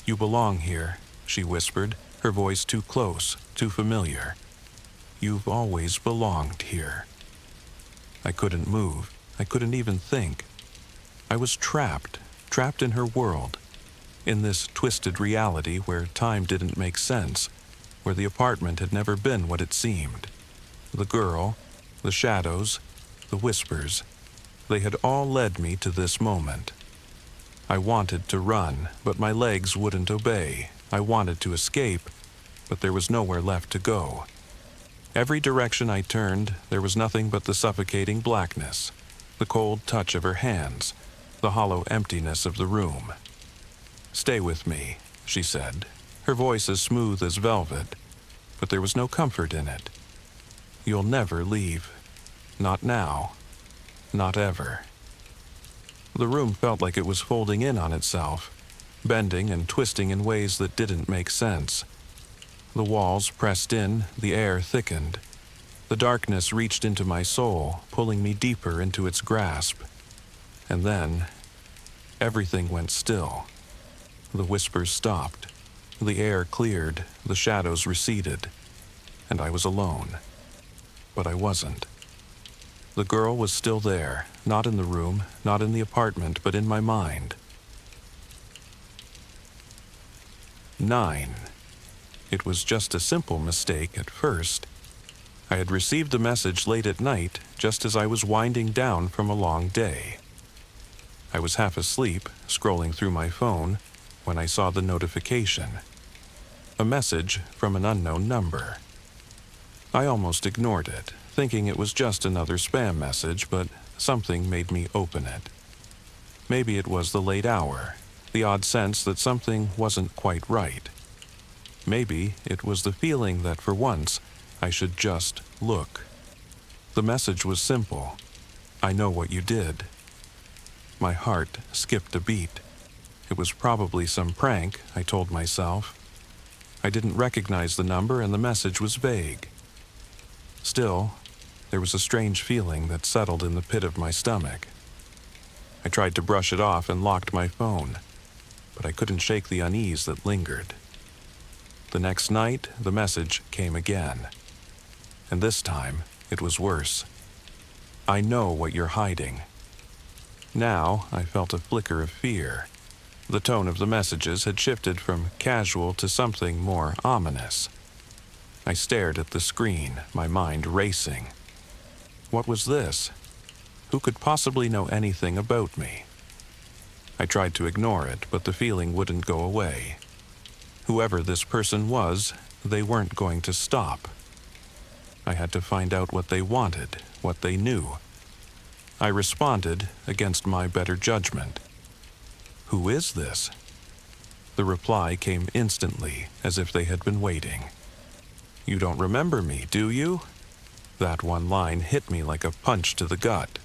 "You belong here," she whispered, her voice too close, too familiar. "You've always belonged here." I couldn't move. I couldn't even think. I was trapped in her world, in this twisted reality where time didn't make sense, where the apartment had never been what it seemed. The girl, the shadows, the whispers, they had all led me to this moment. I wanted to run, but my legs wouldn't obey. I wanted to escape, but there was nowhere left to go. Every direction I turned, there was nothing but the suffocating blackness, the cold touch of her hands, the hollow emptiness of the room. "Stay with me," she said, her voice as smooth as velvet, but there was no comfort in it. "You'll never leave. Not now. Not ever." The room felt like it was folding in on itself, bending and twisting in ways that didn't make sense. The walls pressed in, the air thickened. The darkness reached into my soul, pulling me deeper into its grasp. And then, everything went still. The whispers stopped. The air cleared, the shadows receded, and I was alone. But I wasn't. The girl was still there, not in the room, not in the apartment, but in my mind. 9. It was just a simple mistake at first. I had received the message late at night, just as I was winding down from a long day. I was half asleep, scrolling through my phone, when I saw the notification. A message from an unknown number. I almost ignored it, thinking it was just another spam message, but something made me open it. Maybe it was the late hour, the odd sense that something wasn't quite right. Maybe it was the feeling that for once I should just look. The message was simple. "I know what you did." My heart skipped a beat. It was probably some prank, I told myself. I didn't recognize the number and the message was vague. Still, there was a strange feeling that settled in the pit of my stomach. I tried to brush it off and locked my phone, but I couldn't shake the unease that lingered. The next night, the message came again. And this time, it was worse. "I know what you're hiding." Now, I felt a flicker of fear. The tone of the messages had shifted from casual to something more ominous. I stared at the screen, my mind racing. What was this? Who could possibly know anything about me? I tried to ignore it, but the feeling wouldn't go away. Whoever this person was, they weren't going to stop. I had to find out what they wanted, what they knew. I responded against my better judgment. "Who is this?" The reply came instantly, as if they had been waiting. "You don't remember me, do you?" That one line hit me like a punch to the gut.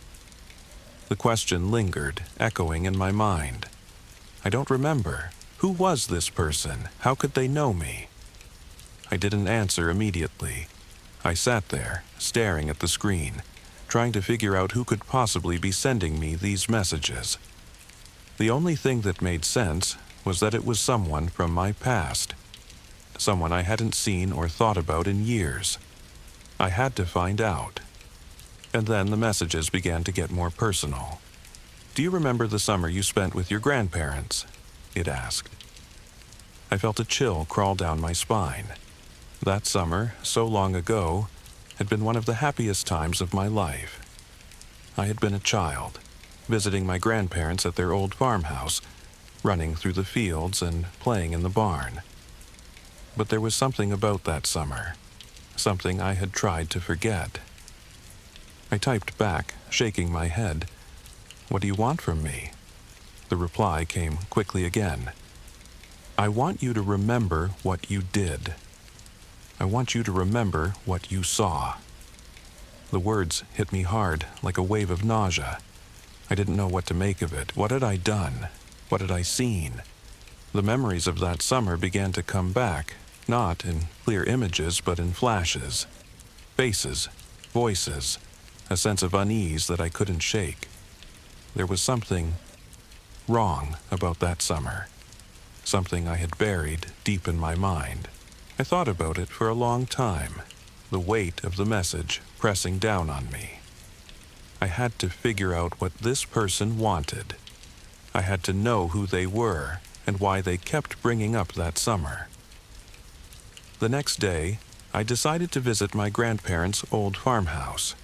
The question lingered, echoing in my mind. I don't remember. Who was this person? How could they know me? I didn't answer immediately. I sat there, staring at the screen, trying to figure out who could possibly be sending me these messages. The only thing that made sense was that it was someone from my past, someone I hadn't seen or thought about in years. I had to find out. And then the messages began to get more personal. "Do you remember the summer you spent with your grandparents?" it asked. I felt a chill crawl down my spine. That summer, so long ago, had been one of the happiest times of my life. I had been a child, visiting my grandparents at their old farmhouse, running through the fields and playing in the barn. But there was something about that summer, something I had tried to forget. I typed back, shaking my head. "What do you want from me?" The reply came quickly again. "I want you to remember what you did. I want you to remember what you saw." The words hit me hard, like a wave of nausea. I didn't know what to make of it. What had I done? What had I seen? The memories of that summer began to come back, not in clear images, but in flashes. Faces, voices, a sense of unease that I couldn't shake. There was something wrong about that summer, something I had buried deep in my mind. I thought about it for a long time, the weight of the message pressing down on me. I had to figure out what this person wanted. I had to know who they were and why they kept bringing up that summer. The next day, I decided to visit my grandparents' old farmhouse.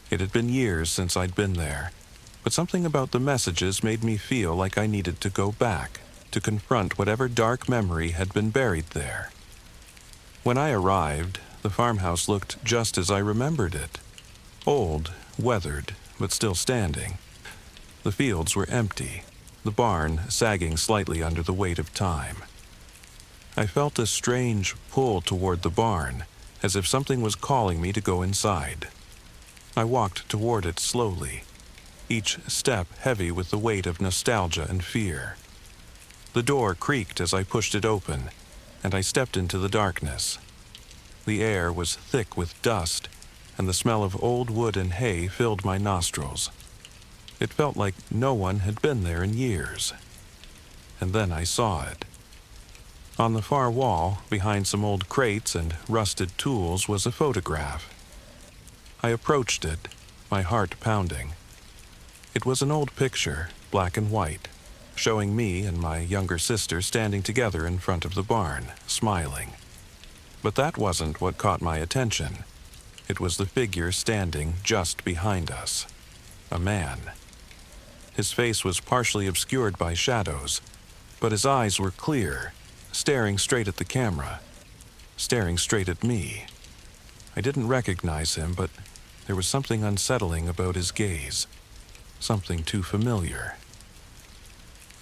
It had been years since I'd been there, but something about the messages made me feel like I needed to go back, to confront whatever dark memory had been buried there. When I arrived, the farmhouse looked just as I remembered it. Old, weathered, but still standing. The fields were empty, the barn sagging slightly under the weight of time. I felt a strange pull toward the barn, as if something was calling me to go inside. I walked toward it slowly, each step heavy with the weight of nostalgia and fear. The door creaked as I pushed it open, and I stepped into the darkness. The air was thick with dust, and the smell of old wood and hay filled my nostrils. It felt like no one had been there in years. And then I saw it. On the far wall, behind some old crates and rusted tools, was a photograph. I approached it, my heart pounding. It was an old picture, black and white, showing me and my younger sister standing together in front of the barn, smiling. But that wasn't what caught my attention. It was the figure standing just behind us. A man. His face was partially obscured by shadows, but his eyes were clear, staring straight at the camera, staring straight at me. I didn't recognize him, but there was something unsettling about his gaze, something too familiar.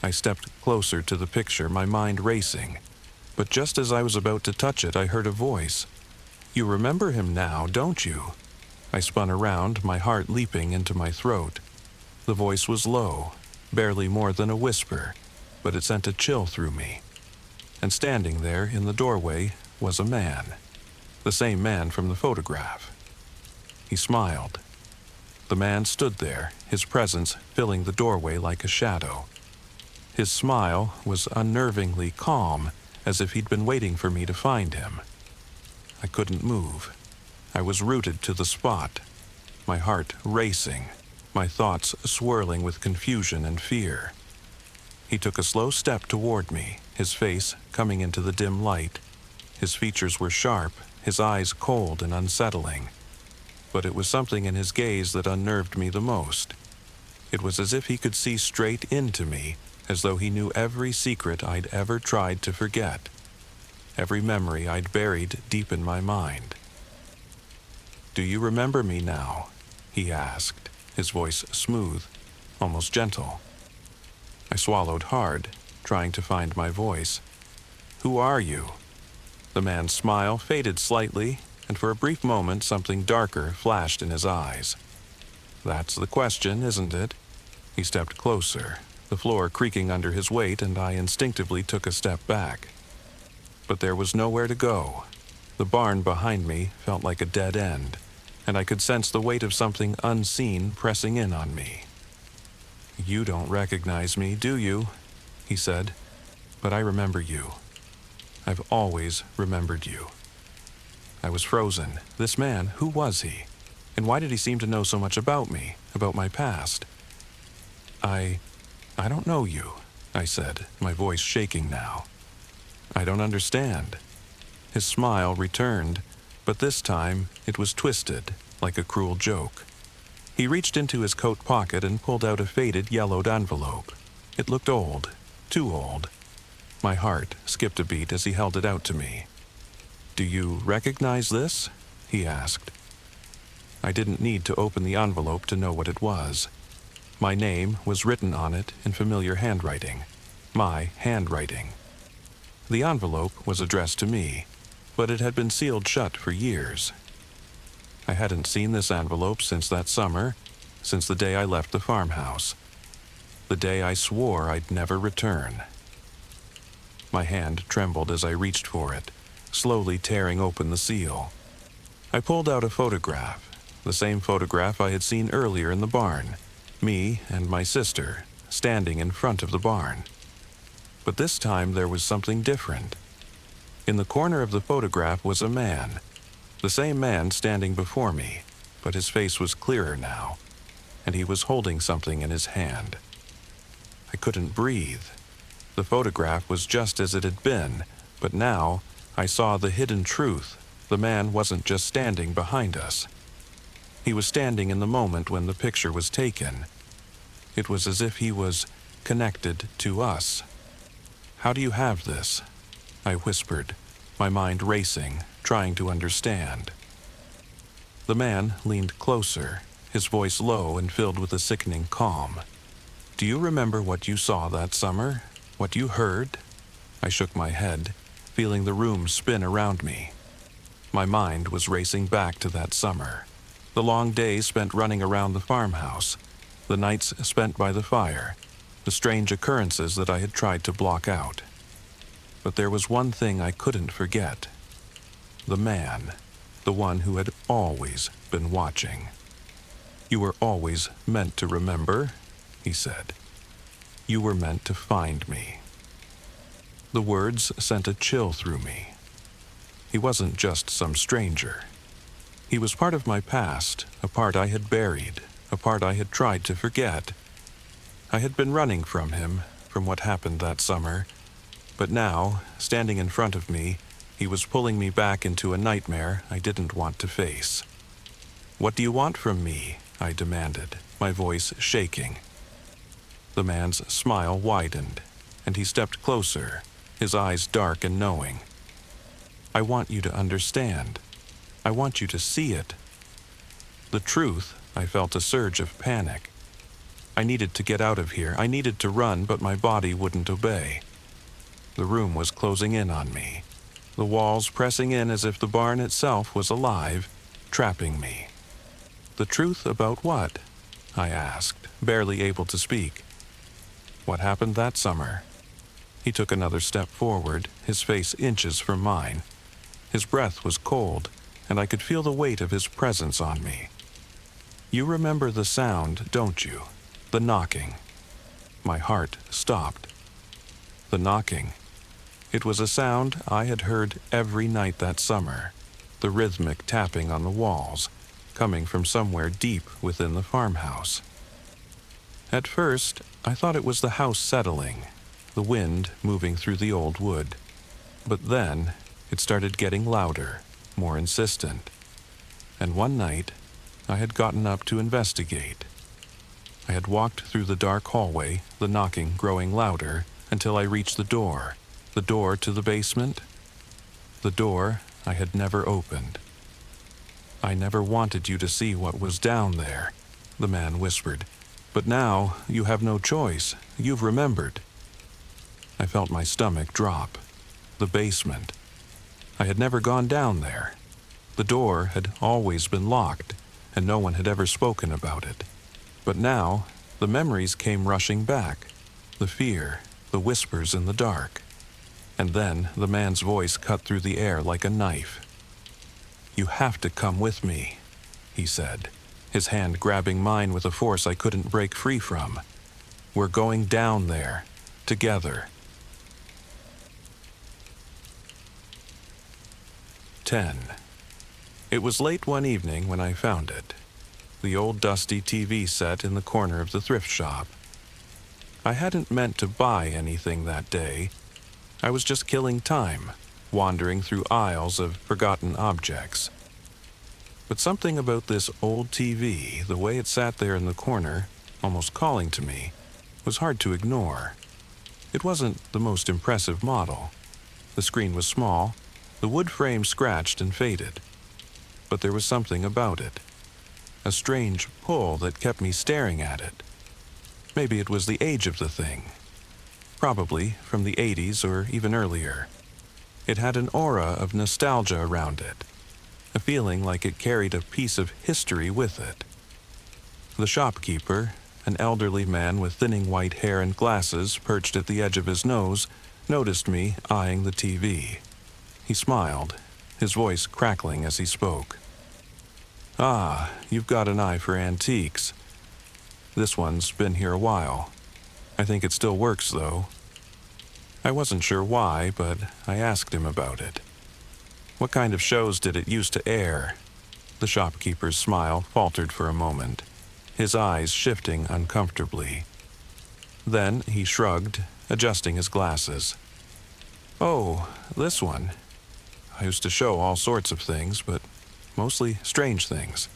I stepped closer to the picture, my mind racing, but just as I was about to touch it, I heard a voice. "You remember him now, don't you?" I spun around, my heart leaping into my throat. The voice was low, barely more than a whisper, but it sent a chill through me. And standing there in the doorway was a man, the same man from the photograph. He smiled. The man stood there, his presence filling the doorway like a shadow. His smile was unnervingly calm, as if he'd been waiting for me to find him. I couldn't move. I was rooted to the spot, my heart racing, my thoughts swirling with confusion and fear. He took a slow step toward me, his face coming into the dim light. His features were sharp, his eyes cold and unsettling. But it was something in his gaze that unnerved me the most. It was as if he could see straight into me, as though he knew every secret I'd ever tried to forget, every memory I'd buried deep in my mind. "Do you remember me now?" he asked, his voice smooth, almost gentle. I swallowed hard, trying to find my voice. "Who are you?" The man's smile faded slightly, and for a brief moment something darker flashed in his eyes. "That's the question, isn't it?" He stepped closer, the floor creaking under his weight, and I instinctively took a step back. But there was nowhere to go. The barn behind me felt like a dead end, and I could sense the weight of something unseen pressing in on me. "You don't recognize me, do you?" he said. "But I remember you. I've always remembered you." I was frozen. This man, who was he? And why did he seem to know so much about me, about my past? I don't know you," I said, my voice shaking now. "I don't understand." His smile returned, but this time it was twisted, like a cruel joke. He reached into his coat pocket and pulled out a faded, yellowed envelope. It looked old, too old. My heart skipped a beat as he held it out to me. "Do you recognize this?" he asked. I didn't need to open the envelope to know what it was. My name was written on it in familiar handwriting. My handwriting. The envelope was addressed to me, but it had been sealed shut for years. I hadn't seen this envelope since that summer, since the day I left the farmhouse. The day I swore I'd never return. My hand trembled as I reached for it, slowly tearing open the seal. I pulled out a photograph, the same photograph I had seen earlier in the barn, me and my sister, standing in front of the barn. But this time there was something different. In the corner of the photograph was a man, the same man standing before me, but his face was clearer now, and he was holding something in his hand. I couldn't breathe. The photograph was just as it had been, but now I saw the hidden truth. The man wasn't just standing behind us. He was standing in the moment when the picture was taken. It was as if he was connected to us. "How do you have this?" I whispered, my mind racing, trying to understand. The man leaned closer, his voice low and filled with a sickening calm. "Do you remember what you saw that summer? What you heard?" I shook my head, feeling the room spin around me. My mind was racing back to that summer. The long days spent running around the farmhouse, the nights spent by the fire, the strange occurrences that I had tried to block out. But there was one thing I couldn't forget. The man, the one who had always been watching. "You were always meant to remember," he said. "You were meant to find me." The words sent a chill through me. He wasn't just some stranger. He was part of my past, a part I had buried, a part I had tried to forget. I had been running from him, from what happened that summer, but now, standing in front of me, he was pulling me back into a nightmare I didn't want to face. "What do you want from me?" I demanded, my voice shaking. The man's smile widened, and he stepped closer, his eyes dark and knowing. "I want you to understand. I want you to see it." The truth, I felt a surge of panic. I needed to get out of here. I needed to run, but my body wouldn't obey. The room was closing in on me, the walls pressing in as if the barn itself was alive, trapping me. "The truth about what?" I asked, barely able to speak. "What happened that summer?" He took another step forward, his face inches from mine. His breath was cold, and I could feel the weight of his presence on me. "You remember the sound, don't you? The knocking." My heart stopped. The knocking. It was a sound I had heard every night that summer, the rhythmic tapping on the walls, coming from somewhere deep within the farmhouse. At first, I thought it was the house settling, the wind moving through the old wood. But then, it started getting louder, more insistent. And one night, I had gotten up to investigate. I had walked through the dark hallway, the knocking growing louder, until I reached the door to the basement. The door I had never opened. "I never wanted you to see what was down there," the man whispered. "But now you have no choice. You've remembered." I felt my stomach drop. The basement. I had never gone down there. The door had always been locked, and no one had ever spoken about it. But now, the memories came rushing back. The fear, the whispers in the dark. And then the man's voice cut through the air like a knife. "You have to come with me," he said, his hand grabbing mine with a force I couldn't break free from. "We're going down there, together." 10. It was late one evening when I found it. The old dusty TV set in the corner of the thrift shop. I hadn't meant to buy anything that day. I was just killing time, wandering through aisles of forgotten objects. But something about this old TV, the way it sat there in the corner, almost calling to me, was hard to ignore. It wasn't the most impressive model. The screen was small, the wood frame scratched and faded. But there was something about it. a strange pull that kept me staring at it. Maybe it was the age of the thing. Probably from the 80s or even earlier. It had an aura of nostalgia around it, a feeling like it carried a piece of history with it. The shopkeeper, an elderly man with thinning white hair and glasses perched at the edge of his nose, noticed me eyeing the TV. He smiled, his voice crackling as he spoke. "Ah, you've got an eye for antiques. This one's been here a while. I think it still works, though." I wasn't sure why, but I asked him about it. "What kind of shows did it used to air?" The shopkeeper's smile faltered for a moment, his eyes shifting uncomfortably. Then he shrugged, adjusting his glasses. "Oh, this one. I used to show all sorts of things, but mostly strange things.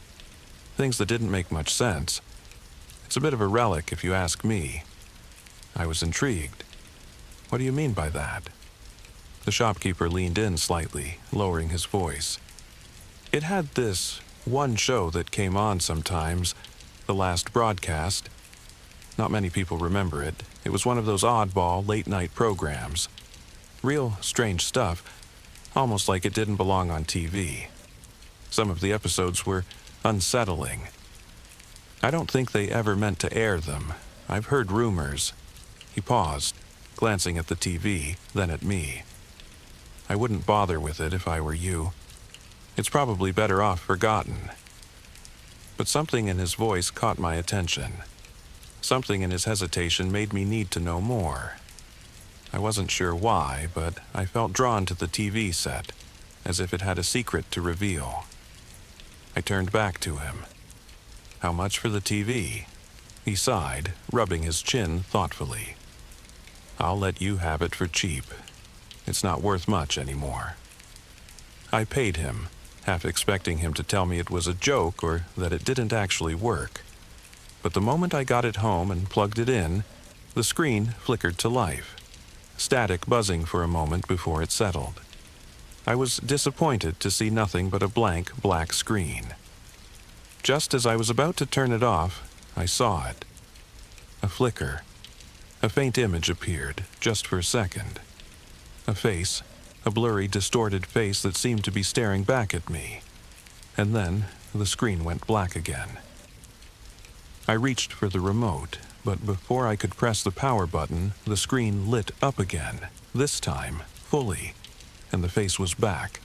Things that didn't make much sense. It's a bit of a relic, if you ask me." I was intrigued. "What do you mean by that?" The shopkeeper leaned in slightly, lowering his voice. "It had this one show that came on sometimes, the last broadcast. Not many people remember it. It was one of those oddball late-night programs. Real strange stuff, almost like it didn't belong on TV. Some of the episodes were unsettling. I don't think they ever meant to air them. I've heard rumors." He paused, glancing at the TV, then at me. "I wouldn't bother with it if I were you. It's probably better off forgotten." But something in his voice caught my attention. Something in his hesitation made me need to know more. I wasn't sure why, but I felt drawn to the TV set, as if it had a secret to reveal. I turned back to him. "How much for the TV?" He sighed, rubbing his chin thoughtfully. "I'll let you have it for cheap. It's not worth much anymore." I paid him, half expecting him to tell me it was a joke or that it didn't actually work. But the moment I got it home and plugged it in, the screen flickered to life, static buzzing for a moment before it settled. I was disappointed to see nothing but a blank black screen. Just as I was about to turn it off, I saw it. A flicker. A faint image appeared, just for a second. A face, a blurry, distorted face that seemed to be staring back at me. And then the screen went black again. I reached for the remote, but before I could press the power button, the screen lit up again, this time fully, and the face was back.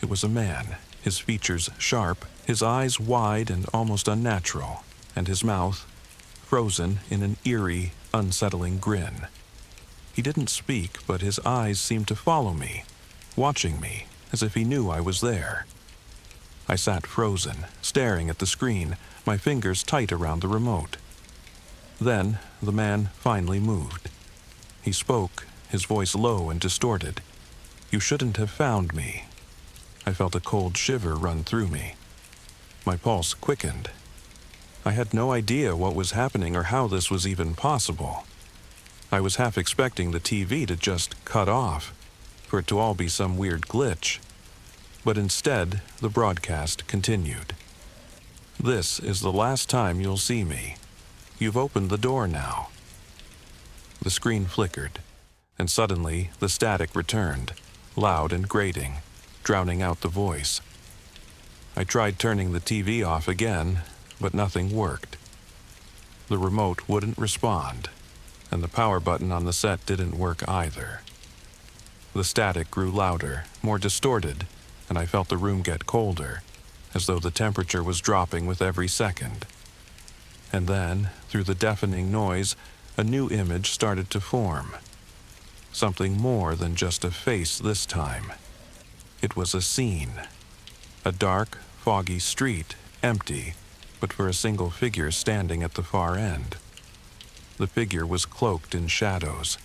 It was a man, his features sharp, his eyes wide and almost unnatural, and his mouth frozen in an eerie, unsettling grin. He didn't speak, but his eyes seemed to follow me, watching me, as if he knew I was there. I sat frozen, staring at the screen, my fingers tight around the remote. Then the man finally moved. He spoke, his voice low and distorted. "You shouldn't have found me." I felt a cold shiver run through me. My pulse quickened. I had no idea what was happening or how this was even possible. I was half expecting the TV to just cut off, for it to all be some weird glitch. But instead, the broadcast continued. "This is the last time you'll see me. You've opened the door now." The screen flickered, and suddenly the static returned, loud and grating, drowning out the voice. I tried turning the TV off again, but nothing worked. The remote wouldn't respond, and the power button on the set didn't work either. The static grew louder, more distorted, and I felt the room get colder, as though the temperature was dropping with every second. And then, through the deafening noise, a new image started to form. Something more than just a face this time. It was a scene. A dark, foggy street, empty, but for a single figure standing at the far end. The figure was cloaked in shadows,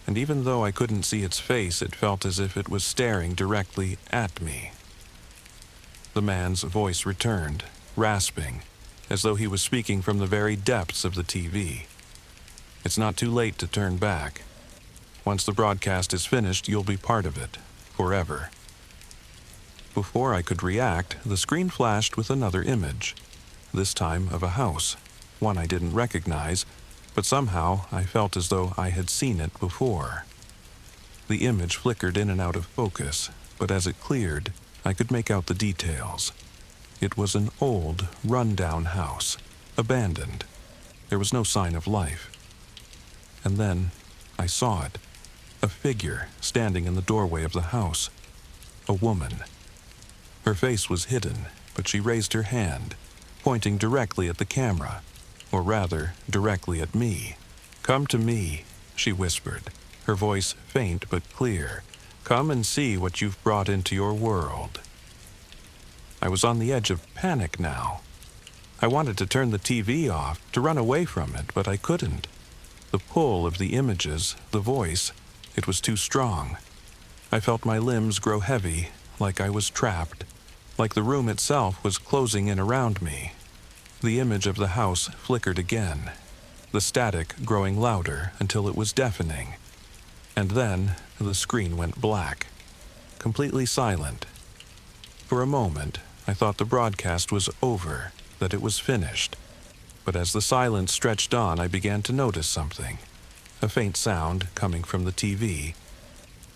and even though I couldn't see its face, it felt as if it was staring directly at me. The man's voice returned, rasping, as though he was speaking from the very depths of the TV. "It's not too late to turn back. Once the broadcast is finished, you'll be part of it, forever." Before I could react, the screen flashed with another image. this time of a house, one I didn't recognize, but somehow I felt as though I had seen it before. The image flickered in and out of focus, but as it cleared, I could make out the details. It was an old, run-down house, abandoned. There was no sign of life. And then I saw it, a figure standing in the doorway of the house, a woman. Her face was hidden, but she raised her hand, pointing directly at the camera, or rather, directly at me. "Come to me," she whispered, her voice faint but clear. "Come and see what you've brought into your world." I was on the edge of panic now. I wanted to turn the TV off, to run away from it, but I couldn't. The pull of the images, the voice, it was too strong. I felt my limbs grow heavy, like I was trapped, like the room itself was closing in around me. The image of the house flickered again, the static growing louder until it was deafening. And then the screen went black, completely silent. For a moment, I thought the broadcast was over, that it was finished. But as the silence stretched on, I began to notice something. A faint sound coming from the TV.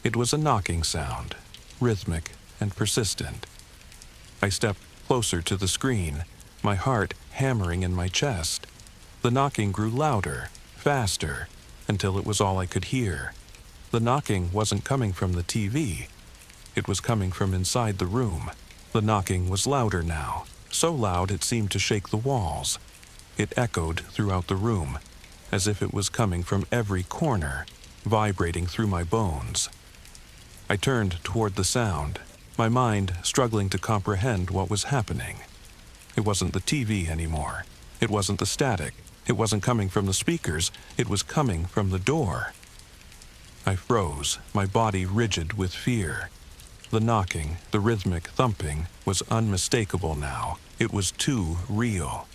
It was a knocking sound, rhythmic and persistent. I stepped closer to the screen, my heart hammering in my chest. The knocking grew louder, faster, until it was all I could hear. The knocking wasn't coming from the TV. It was coming from inside the room. The knocking was louder now, so loud it seemed to shake the walls. It echoed throughout the room, as if it was coming from every corner, vibrating through my bones. I turned toward the sound, my mind struggling to comprehend what was happening. It wasn't the TV anymore. It wasn't the static. It wasn't coming from the speakers. It was coming from the door. I froze, my body rigid with fear. The knocking, the rhythmic thumping, was unmistakable now. It was too real.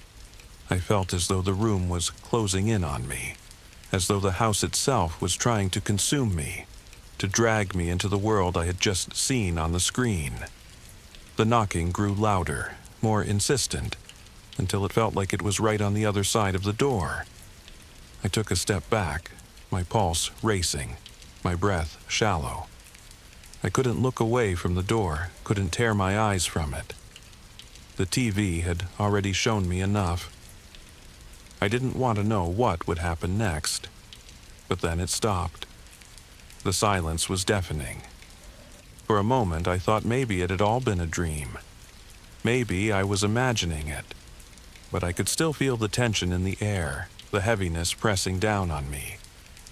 I felt as though the room was closing in on me, as though the house itself was trying to consume me, to drag me into the world I had just seen on the screen. The knocking grew louder, more insistent, until it felt like it was right on the other side of the door. I took a step back, my pulse racing, my breath shallow. I couldn't look away from the door, couldn't tear my eyes from it. The TV had already shown me enough. I didn't want to know what would happen next, but then it stopped. The silence was deafening. For a moment, I thought maybe it had all been a dream. Maybe I was imagining it, but I could still feel the tension in the air, the heaviness pressing down on me.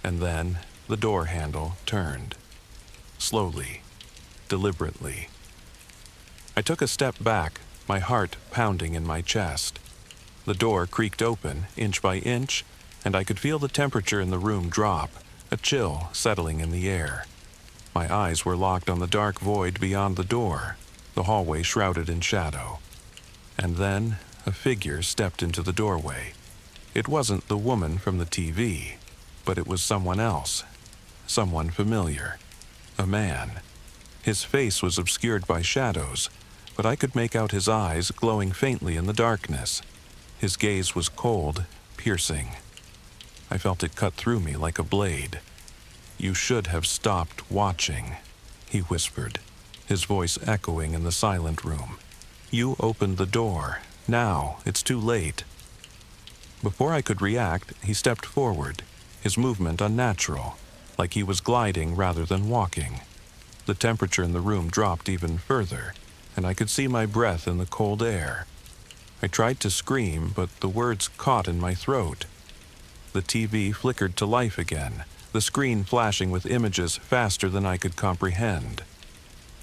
And then the door handle turned. Slowly, deliberately. I took a step back, my heart pounding in my chest. The door creaked open, inch by inch, and I could feel the temperature in the room drop, a chill settling in the air. My eyes were locked on the dark void beyond the door, the hallway shrouded in shadow. And then a figure stepped into the doorway. It wasn't the woman from the TV, but it was someone else, someone familiar. A man. His face was obscured by shadows, but I could make out his eyes glowing faintly in the darkness. His gaze was cold, piercing. I felt it cut through me like a blade. "You should have stopped watching," he whispered, his voice echoing in the silent room. "You opened the door. Now it's too late." Before I could react, he stepped forward, his movement unnatural, like he was gliding rather than walking. The temperature in the room dropped even further, and I could see my breath in the cold air. I tried to scream, but the words caught in my throat. The TV flickered to life again, the screen flashing with images faster than I could comprehend.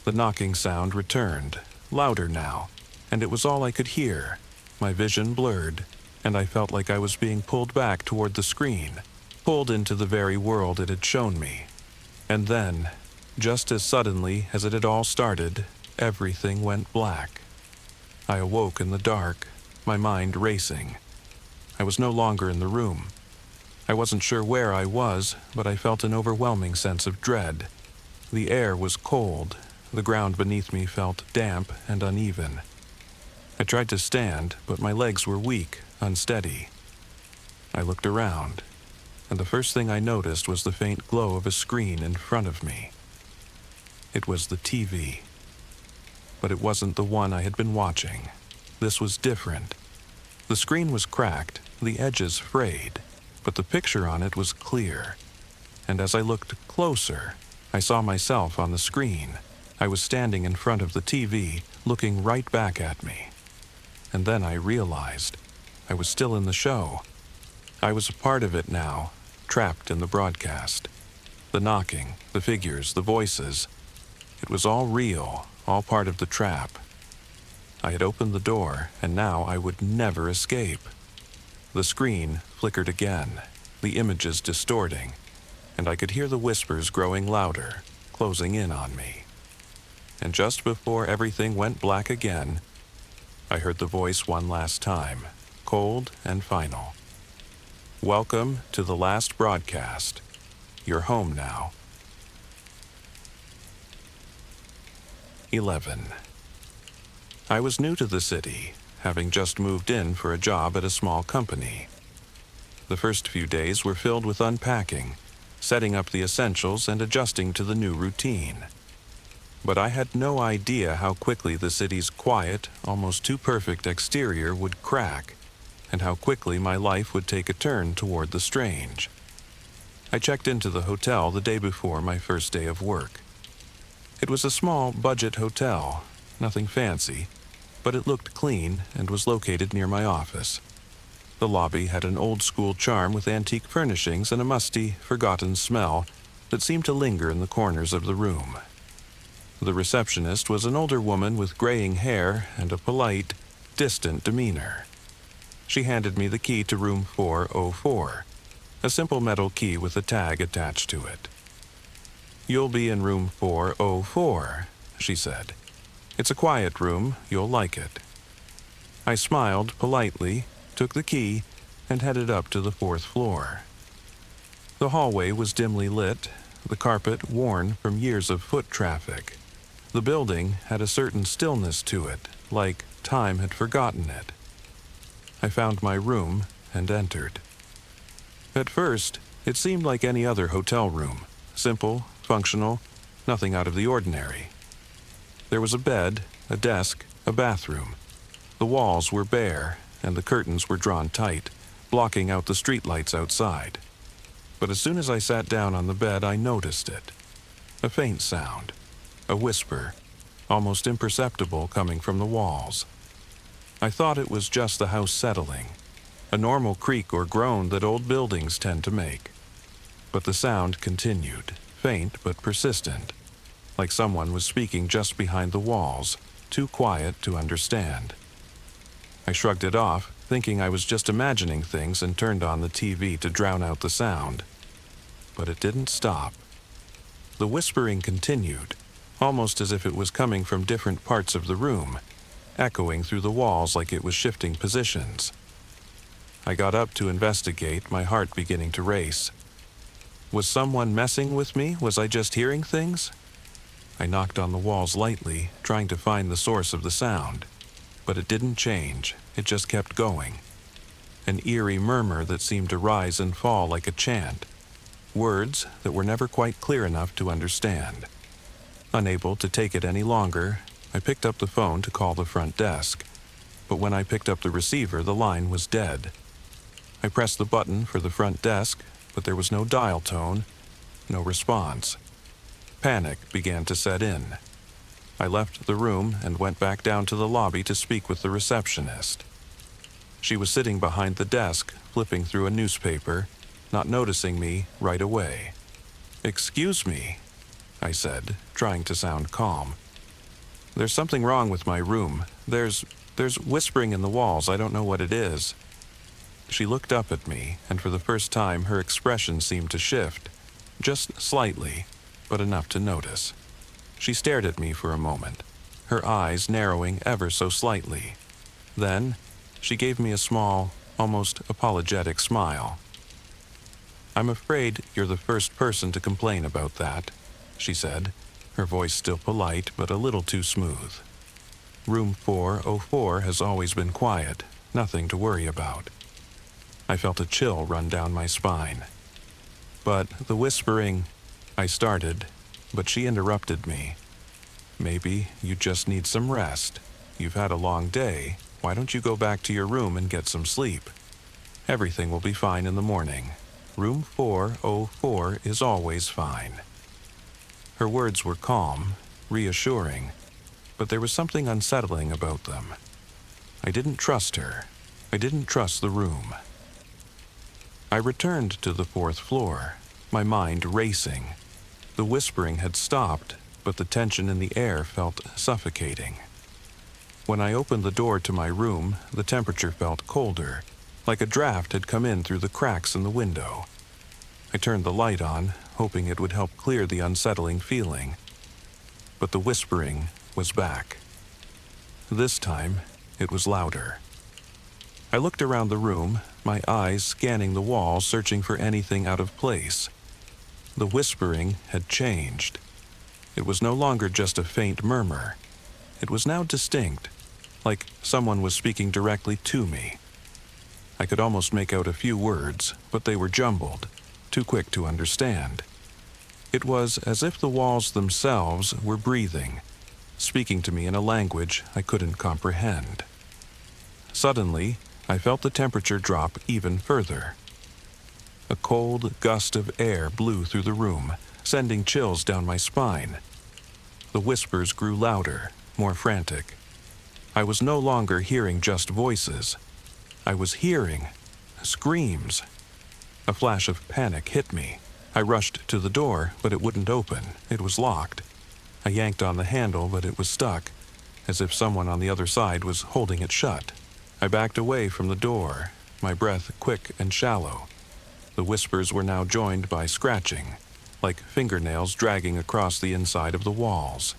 The knocking sound returned, louder now, and it was all I could hear. My vision blurred, and I felt like I was being pulled back toward the screen, pulled into the very world it had shown me. And then, just as suddenly as it had all started, everything went black. I awoke in the dark, my mind racing. I was no longer in the room. I wasn't sure where I was, but I felt an overwhelming sense of dread. The air was cold, the ground beneath me felt damp and uneven. I tried to stand, but my legs were weak, unsteady. I looked around, and the first thing I noticed was the faint glow of a screen in front of me. It was the TV. But it wasn't the one I had been watching. This was different. The screen was cracked, the edges frayed, but the picture on it was clear. And as I looked closer, I saw myself on the screen. I was standing in front of the TV, looking right back at me. And then I realized I was still in the show. I was a part of it now, trapped in the broadcast. The knocking, the figures, the voices. It was all real, all part of the trap. I had opened the door, and now I would never escape. The screen flickered again, the images distorting, and I could hear the whispers growing louder, closing in on me. And just before everything went black again, I heard the voice one last time, cold and final. Welcome to the last broadcast. You're home now. 11. I was new to the city, having just moved in for a job at a small company. The first few days were filled with unpacking, setting up the essentials and adjusting to the new routine. But I had no idea how quickly the city's quiet, almost too perfect exterior would crack, and how quickly my life would take a turn toward the strange. I checked into the hotel the day before my first day of work. It was a small budget hotel, nothing fancy, but it looked clean and was located near my office. The lobby had an old-school charm with antique furnishings and a musty, forgotten smell that seemed to linger in the corners of the room. The receptionist was an older woman with graying hair and a polite, distant demeanor. She handed me the key to room 404, a simple metal key with a tag attached to it. "You'll be in room 404, she said. "It's a quiet room, you'll like it." I smiled politely, took the key, and headed up to the 4th floor. The hallway was dimly lit, the carpet worn from years of foot traffic. The building had a certain stillness to it, like time had forgotten it. I found my room and entered. At first, it seemed like any other hotel room, simple, functional, nothing out of the ordinary. There was a bed, a desk, a bathroom. The walls were bare, and the curtains were drawn tight, blocking out the streetlights outside. But as soon as I sat down on the bed, I noticed it. A faint sound, a whisper, almost imperceptible coming from the walls. I thought it was just the house settling, a normal creak or groan that old buildings tend to make. But the sound continued, faint but persistent, like someone was speaking just behind the walls, too quiet to understand. I shrugged it off, thinking I was just imagining things, and turned on the TV to drown out the sound. But it didn't stop. The whispering continued, almost as if it was coming from different parts of the room, echoing through the walls like it was shifting positions. I got up to investigate, my heart beginning to race. Was someone messing with me? Was I just hearing things? I knocked on the walls lightly, trying to find the source of the sound. But it didn't change, it just kept going. An eerie murmur that seemed to rise and fall like a chant. Words that were never quite clear enough to understand. Unable to take it any longer, I picked up the phone to call the front desk. But when I picked up the receiver, the line was dead. I pressed the button for the front desk, but there was no dial tone, no response. Panic began to set in. I left the room and went back down to the lobby to speak with the receptionist. She was sitting behind the desk, flipping through a newspaper, not noticing me right away. "Excuse me," I said, trying to sound calm. "There's something wrong with my room. There's whispering in the walls. I don't know what it is." She looked up at me, and for the first time her expression seemed to shift, just slightly, but enough to notice. She stared at me for a moment, her eyes narrowing ever so slightly. Then, she gave me a small, almost apologetic smile. "I'm afraid you're the first person to complain about that," she said, her voice still polite but a little too smooth. Room 404 has always been quiet, nothing to worry about. I felt a chill run down my spine. But the whispering, I started, but she interrupted me. Maybe you just need some rest. You've had a long day. Why don't you go back to your room and get some sleep? Everything will be fine in the morning. Room 404 is always fine. Her words were calm, reassuring, but there was something unsettling about them. I didn't trust her. I didn't trust the room. I returned to the 4th floor, my mind racing. The whispering had stopped, but the tension in the air felt suffocating. When I opened the door to my room, the temperature felt colder, like a draft had come in through the cracks in the window. I turned the light on, hoping it would help clear the unsettling feeling. But the whispering was back. This time, it was louder. I looked around the room, my eyes scanning the walls, searching for anything out of place. The whispering had changed. It was no longer just a faint murmur. It was now distinct, like someone was speaking directly to me. I could almost make out a few words, but they were jumbled, too quick to understand. It was as if the walls themselves were breathing, speaking to me in a language I couldn't comprehend. Suddenly, I felt the temperature drop even further. A cold gust of air blew through the room, sending chills down my spine. The whispers grew louder, more frantic. I was no longer hearing just voices. I was hearing screams. A flash of panic hit me. I rushed to the door, but it wouldn't open. It was locked. I yanked on the handle, but it was stuck, as if someone on the other side was holding it shut. I backed away from the door, my breath quick and shallow. The whispers were now joined by scratching, like fingernails dragging across the inside of the walls.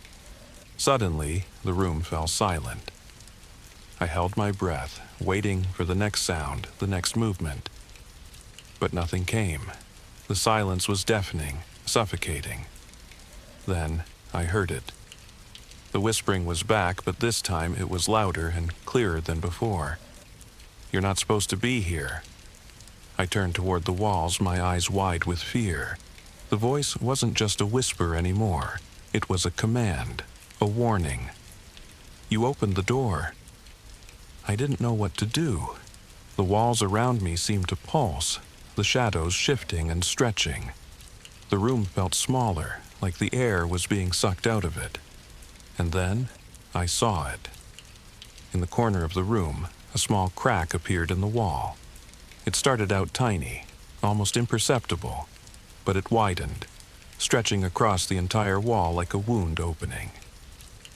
Suddenly, the room fell silent. I held my breath, waiting for the next sound, the next movement. But nothing came. The silence was deafening, suffocating. Then I heard it. The whispering was back, but this time it was louder and clearer than before. "You're not supposed to be here." I turned toward the walls, my eyes wide with fear. The voice wasn't just a whisper anymore. It was a command, a warning. "You opened the door." I didn't know what to do. The walls around me seemed to pulse, the shadows shifting and stretching. The room felt smaller, like the air was being sucked out of it. And then I saw it. In the corner of the room, a small crack appeared in the wall. It started out tiny, almost imperceptible, but it widened, stretching across the entire wall like a wound opening.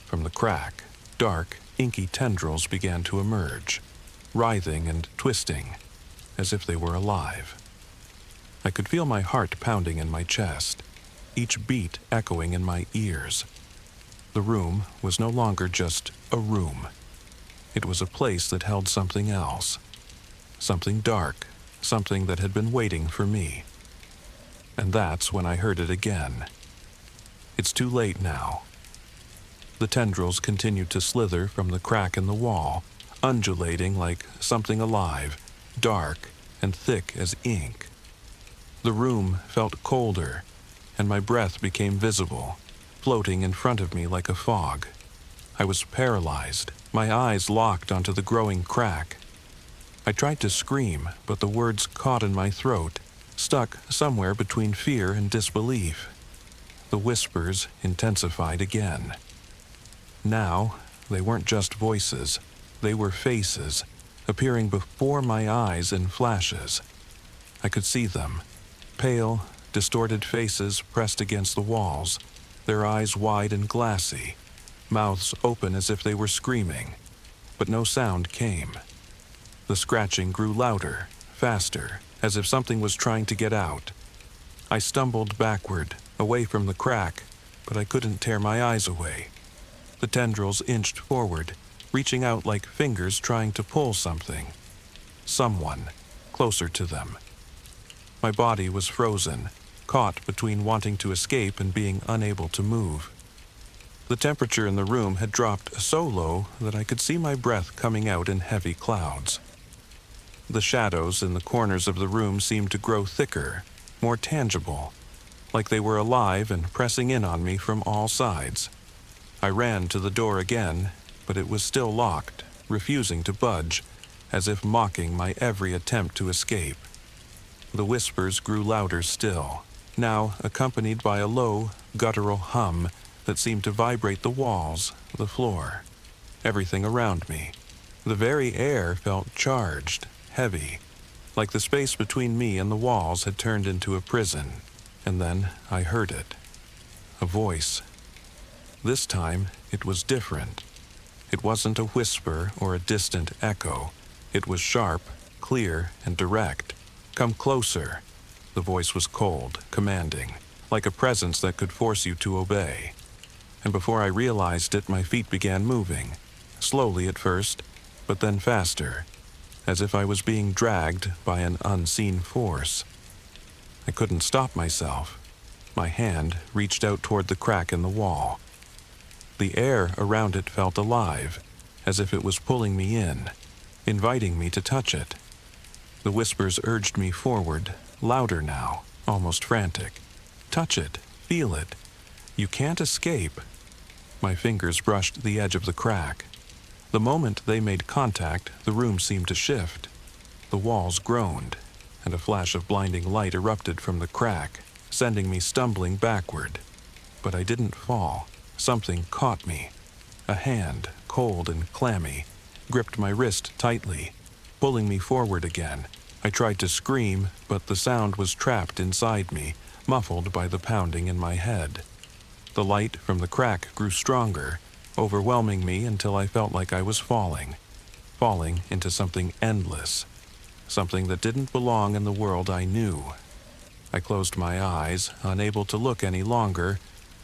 From the crack, dark, inky tendrils began to emerge, writhing and twisting, as if they were alive. I could feel my heart pounding in my chest, each beat echoing in my ears. The room was no longer just a room. It was a place that held something else, something dark, something that had been waiting for me. And that's when I heard it again. It's too late now. The tendrils continued to slither from the crack in the wall, undulating like something alive, dark and thick as ink. The room felt colder, and my breath became visible, floating in front of me like a fog. I was paralyzed, my eyes locked onto the growing crack. I tried to scream, but the words caught in my throat, stuck somewhere between fear and disbelief. The whispers intensified again. Now, they weren't just voices. They were faces, appearing before my eyes in flashes. I could see them, pale, distorted faces pressed against the walls, their eyes wide and glassy, mouths open as if they were screaming, but no sound came. The scratching grew louder, faster, as if something was trying to get out. I stumbled backward, away from the crack, but I couldn't tear my eyes away. The tendrils inched forward, reaching out like fingers trying to pull something. Someone, closer to them. My body was frozen, caught between wanting to escape and being unable to move. The temperature in the room had dropped so low that I could see my breath coming out in heavy clouds. The shadows in the corners of the room seemed to grow thicker, more tangible, like they were alive and pressing in on me from all sides. I ran to the door again, but it was still locked, refusing to budge, as if mocking my every attempt to escape. The whispers grew louder still, now accompanied by a low, guttural hum that seemed to vibrate the walls, the floor, everything around me. The very air felt charged, heavy, like the space between me and the walls had turned into a prison. And then I heard it. A voice. This time, it was different. It wasn't a whisper or a distant echo. It was sharp, clear, and direct. "Come closer." The voice was cold, commanding, like a presence that could force you to obey. And before I realized it, my feet began moving, slowly at first, but then faster, as if I was being dragged by an unseen force. I couldn't stop myself. My hand reached out toward the crack in the wall. The air around it felt alive, as if it was pulling me in, inviting me to touch it. The whispers urged me forward, louder now, almost frantic. "Touch it, feel it. You can't escape." My fingers brushed the edge of the crack. The moment they made contact, the room seemed to shift. The walls groaned, and a flash of blinding light erupted from the crack, sending me stumbling backward. But I didn't fall. Something caught me. A hand, cold and clammy, gripped my wrist tightly, pulling me forward again. I tried to scream, but the sound was trapped inside me, muffled by the pounding in my head. The light from the crack grew stronger, overwhelming me until I felt like I was falling into something endless, something that didn't belong in the world I knew. I closed my eyes, unable to look any longer,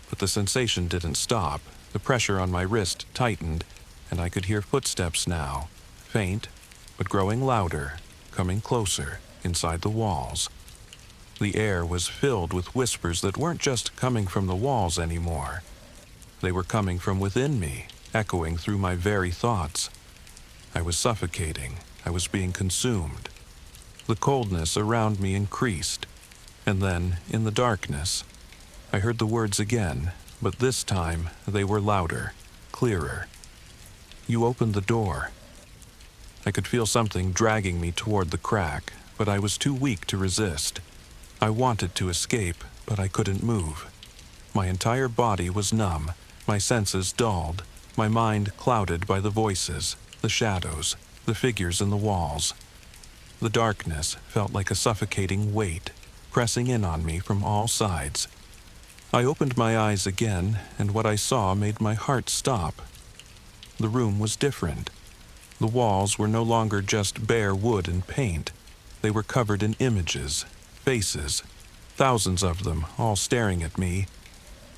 but the sensation didn't stop. The pressure on my wrist tightened, and I could hear footsteps now, faint, but growing louder, coming closer, inside the walls. The air was filled with whispers that weren't just coming from the walls anymore. They were coming from within me, echoing through my very thoughts. I was suffocating. I was being consumed. The coldness around me increased, and then, in the darkness, I heard the words again, but this time they were louder, clearer. "You opened the door." I could feel something dragging me toward the crack, but I was too weak to resist. I wanted to escape, but I couldn't move. My entire body was numb, my senses dulled, my mind clouded by the voices, the shadows, the figures in the walls. The darkness felt like a suffocating weight, pressing in on me from all sides. I opened my eyes again, and what I saw made my heart stop. The room was different. The walls were no longer just bare wood and paint. They were covered in images, faces, thousands of them, all staring at me.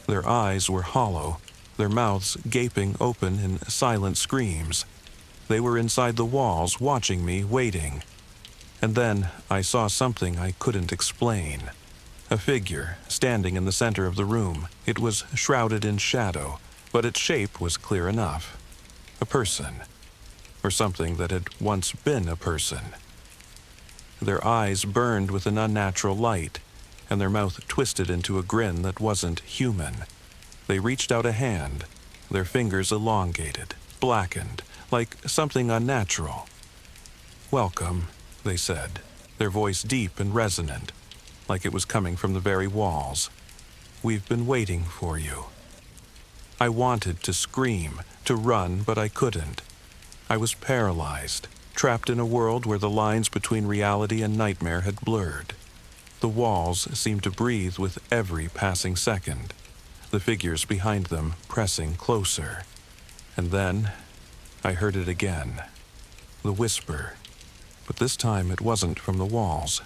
Their eyes were hollow, their mouths gaping open in silent screams. They were inside the walls, watching me, waiting. And then I saw something I couldn't explain. A figure, standing in the center of the room. It was shrouded in shadow, but its shape was clear enough. A person. Or something that had once been a person. Their eyes burned with an unnatural light, and their mouth twisted into a grin that wasn't human. They reached out a hand, their fingers elongated, blackened, like something unnatural. "Welcome," they said, their voice deep and resonant, like it was coming from the very walls. "We've been waiting for you." I wanted to scream, to run, but I couldn't. I was paralyzed, trapped in a world where the lines between reality and nightmare had blurred. The walls seemed to breathe with every passing second, the figures behind them pressing closer. And then I heard it again, the whisper, but this time it wasn't from the walls.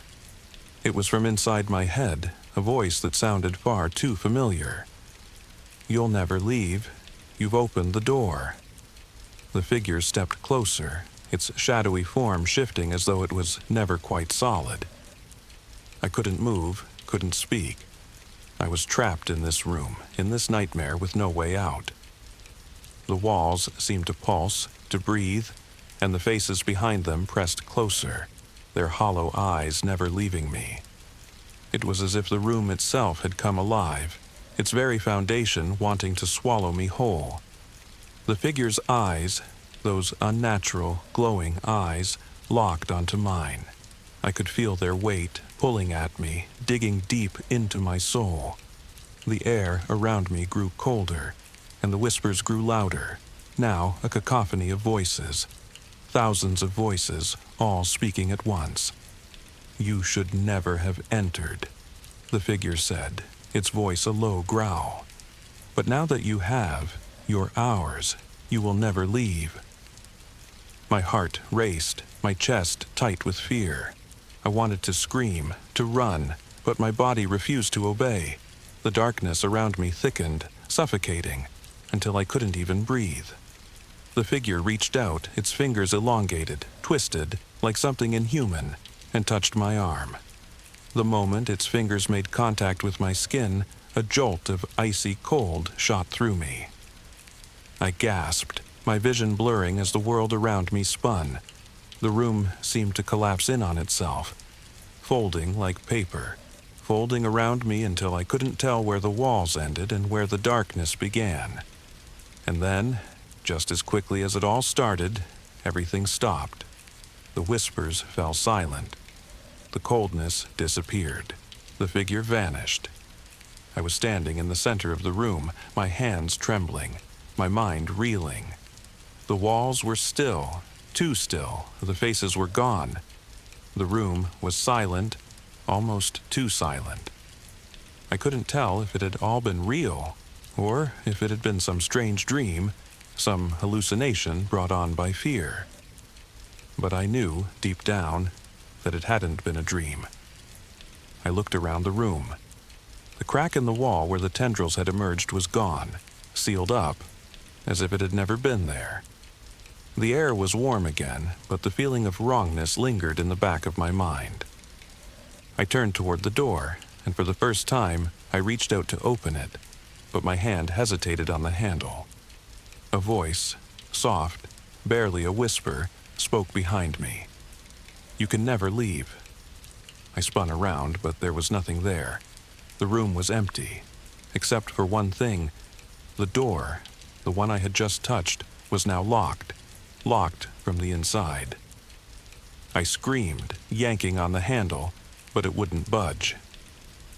It was from inside my head, a voice that sounded far too familiar. "You'll never leave. You've opened the door." The figure stepped closer, its shadowy form shifting as though it was never quite solid. I couldn't move, couldn't speak. I was trapped in this room, in this nightmare with no way out. The walls seemed to pulse, to breathe, and the faces behind them pressed closer, their hollow eyes never leaving me. It was as if the room itself had come alive, its very foundation wanting to swallow me whole. The figure's eyes, those unnatural, glowing eyes, locked onto mine. I could feel their weight pulling at me, digging deep into my soul. The air around me grew colder, and the whispers grew louder, now a cacophony of voices. Thousands of voices, all speaking at once. "You should never have entered," the figure said, its voice a low growl. "But now that you have, you're ours. You will never leave." My heart raced, my chest tight with fear. I wanted to scream, to run, but my body refused to obey. The darkness around me thickened, suffocating, until I couldn't even breathe. The figure reached out, its fingers elongated, twisted, like something inhuman, and touched my arm. The moment its fingers made contact with my skin, a jolt of icy cold shot through me. I gasped, my vision blurring as the world around me spun. The room seemed to collapse in on itself, folding like paper, folding around me until I couldn't tell where the walls ended and where the darkness began. And then, just as quickly as it all started, everything stopped. The whispers fell silent. The coldness disappeared. The figure vanished. I was standing in the center of the room, my hands trembling, my mind reeling. The walls were still, too still. The faces were gone. The room was silent, almost too silent. I couldn't tell if it had all been real, or if it had been some strange dream, some hallucination brought on by fear. But I knew, deep down, that it hadn't been a dream. I looked around the room. The crack in the wall where the tendrils had emerged was gone, sealed up, as if it had never been there. The air was warm again, but the feeling of wrongness lingered in the back of my mind. I turned toward the door, and for the first time, I reached out to open it, but my hand hesitated on the handle. A voice, soft, barely a whisper, spoke behind me. "You can never leave." I spun around, but there was nothing there. The room was empty, except for one thing. The door, the one I had just touched, was now locked from the inside. I screamed, yanking on the handle, but it wouldn't budge.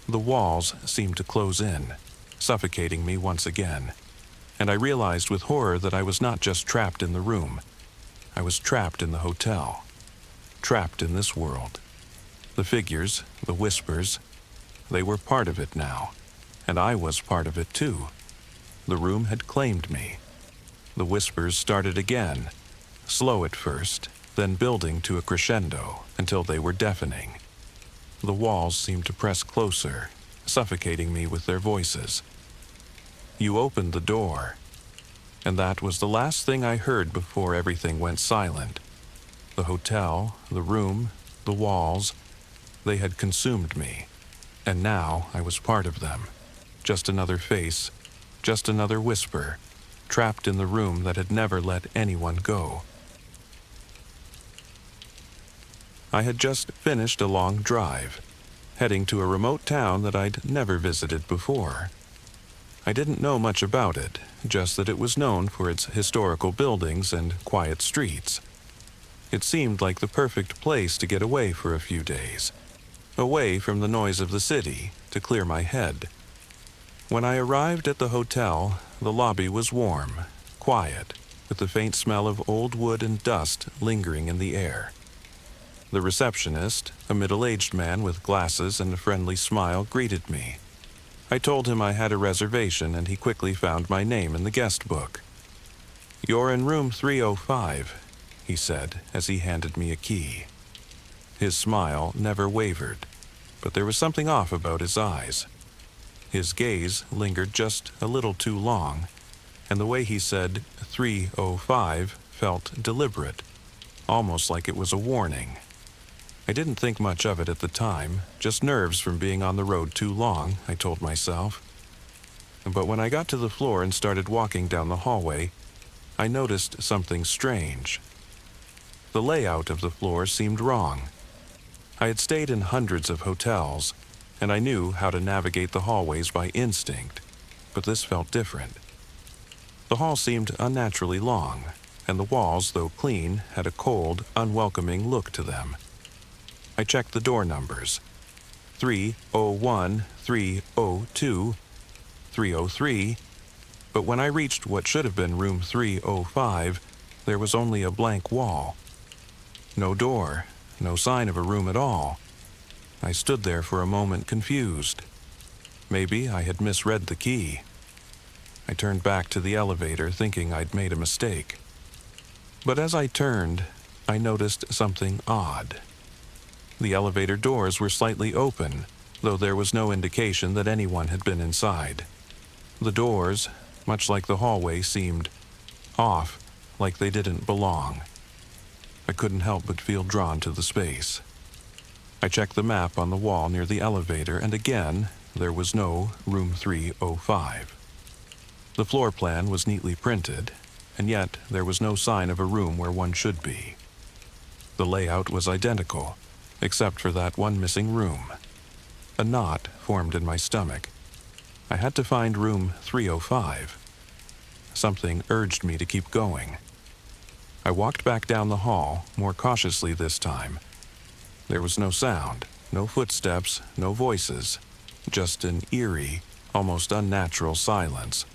The walls seemed to close in, suffocating me once again, and I realized with horror that I was not just trapped in the room. I was trapped in the hotel, trapped in this world. The figures, the whispers, they were part of it now, and I was part of it too. The room had claimed me. The whispers started again, slow at first, then building to a crescendo until they were deafening. The walls seemed to press closer, suffocating me with their voices. "You opened the door." And that was the last thing I heard before everything went silent. The hotel, the room, the walls, they had consumed me, and now I was part of them. Just another face, just another whisper, trapped in the room that had never let anyone go. I had just finished a long drive, heading to a remote town that I'd never visited before. I didn't know much about it, just that it was known for its historical buildings and quiet streets. It seemed like the perfect place to get away for a few days, away from the noise of the city, to clear my head. When I arrived at the hotel, the lobby was warm, quiet, with the faint smell of old wood and dust lingering in the air. The receptionist, a middle-aged man with glasses and a friendly smile, greeted me. I told him I had a reservation, and he quickly found my name in the guest book. "You're in room 305, he said as he handed me a key. His smile never wavered, but there was something off about his eyes. His gaze lingered just a little too long, and the way he said 305 felt deliberate, almost like it was a warning. I didn't think much of it at the time, just nerves from being on the road too long, I told myself. But when I got to the floor and started walking down the hallway, I noticed something strange. The layout of the floor seemed wrong. I had stayed in hundreds of hotels, and I knew how to navigate the hallways by instinct, but this felt different. The hall seemed unnaturally long, and the walls, though clean, had a cold, unwelcoming look to them. I checked the door numbers: 301, 302, 303, but when I reached what should have been room 305, there was only a blank wall. No door, no sign of a room at all. I stood there for a moment confused. Maybe I had misread the key. I turned back to the elevator thinking I'd made a mistake. But as I turned, I noticed something odd. The elevator doors were slightly open, though there was no indication that anyone had been inside. The doors, much like the hallway, seemed off, like they didn't belong. I couldn't help but feel drawn to the space. I checked the map on the wall near the elevator, and again, there was no room 305. The floor plan was neatly printed, and yet there was no sign of a room where one should be. The layout was identical, except for that one missing room. A knot formed in my stomach. I had to find room 305. Something urged me to keep going. I walked back down the hall, more cautiously this time. There was no sound, no footsteps, no voices, just an eerie, almost unnatural silence.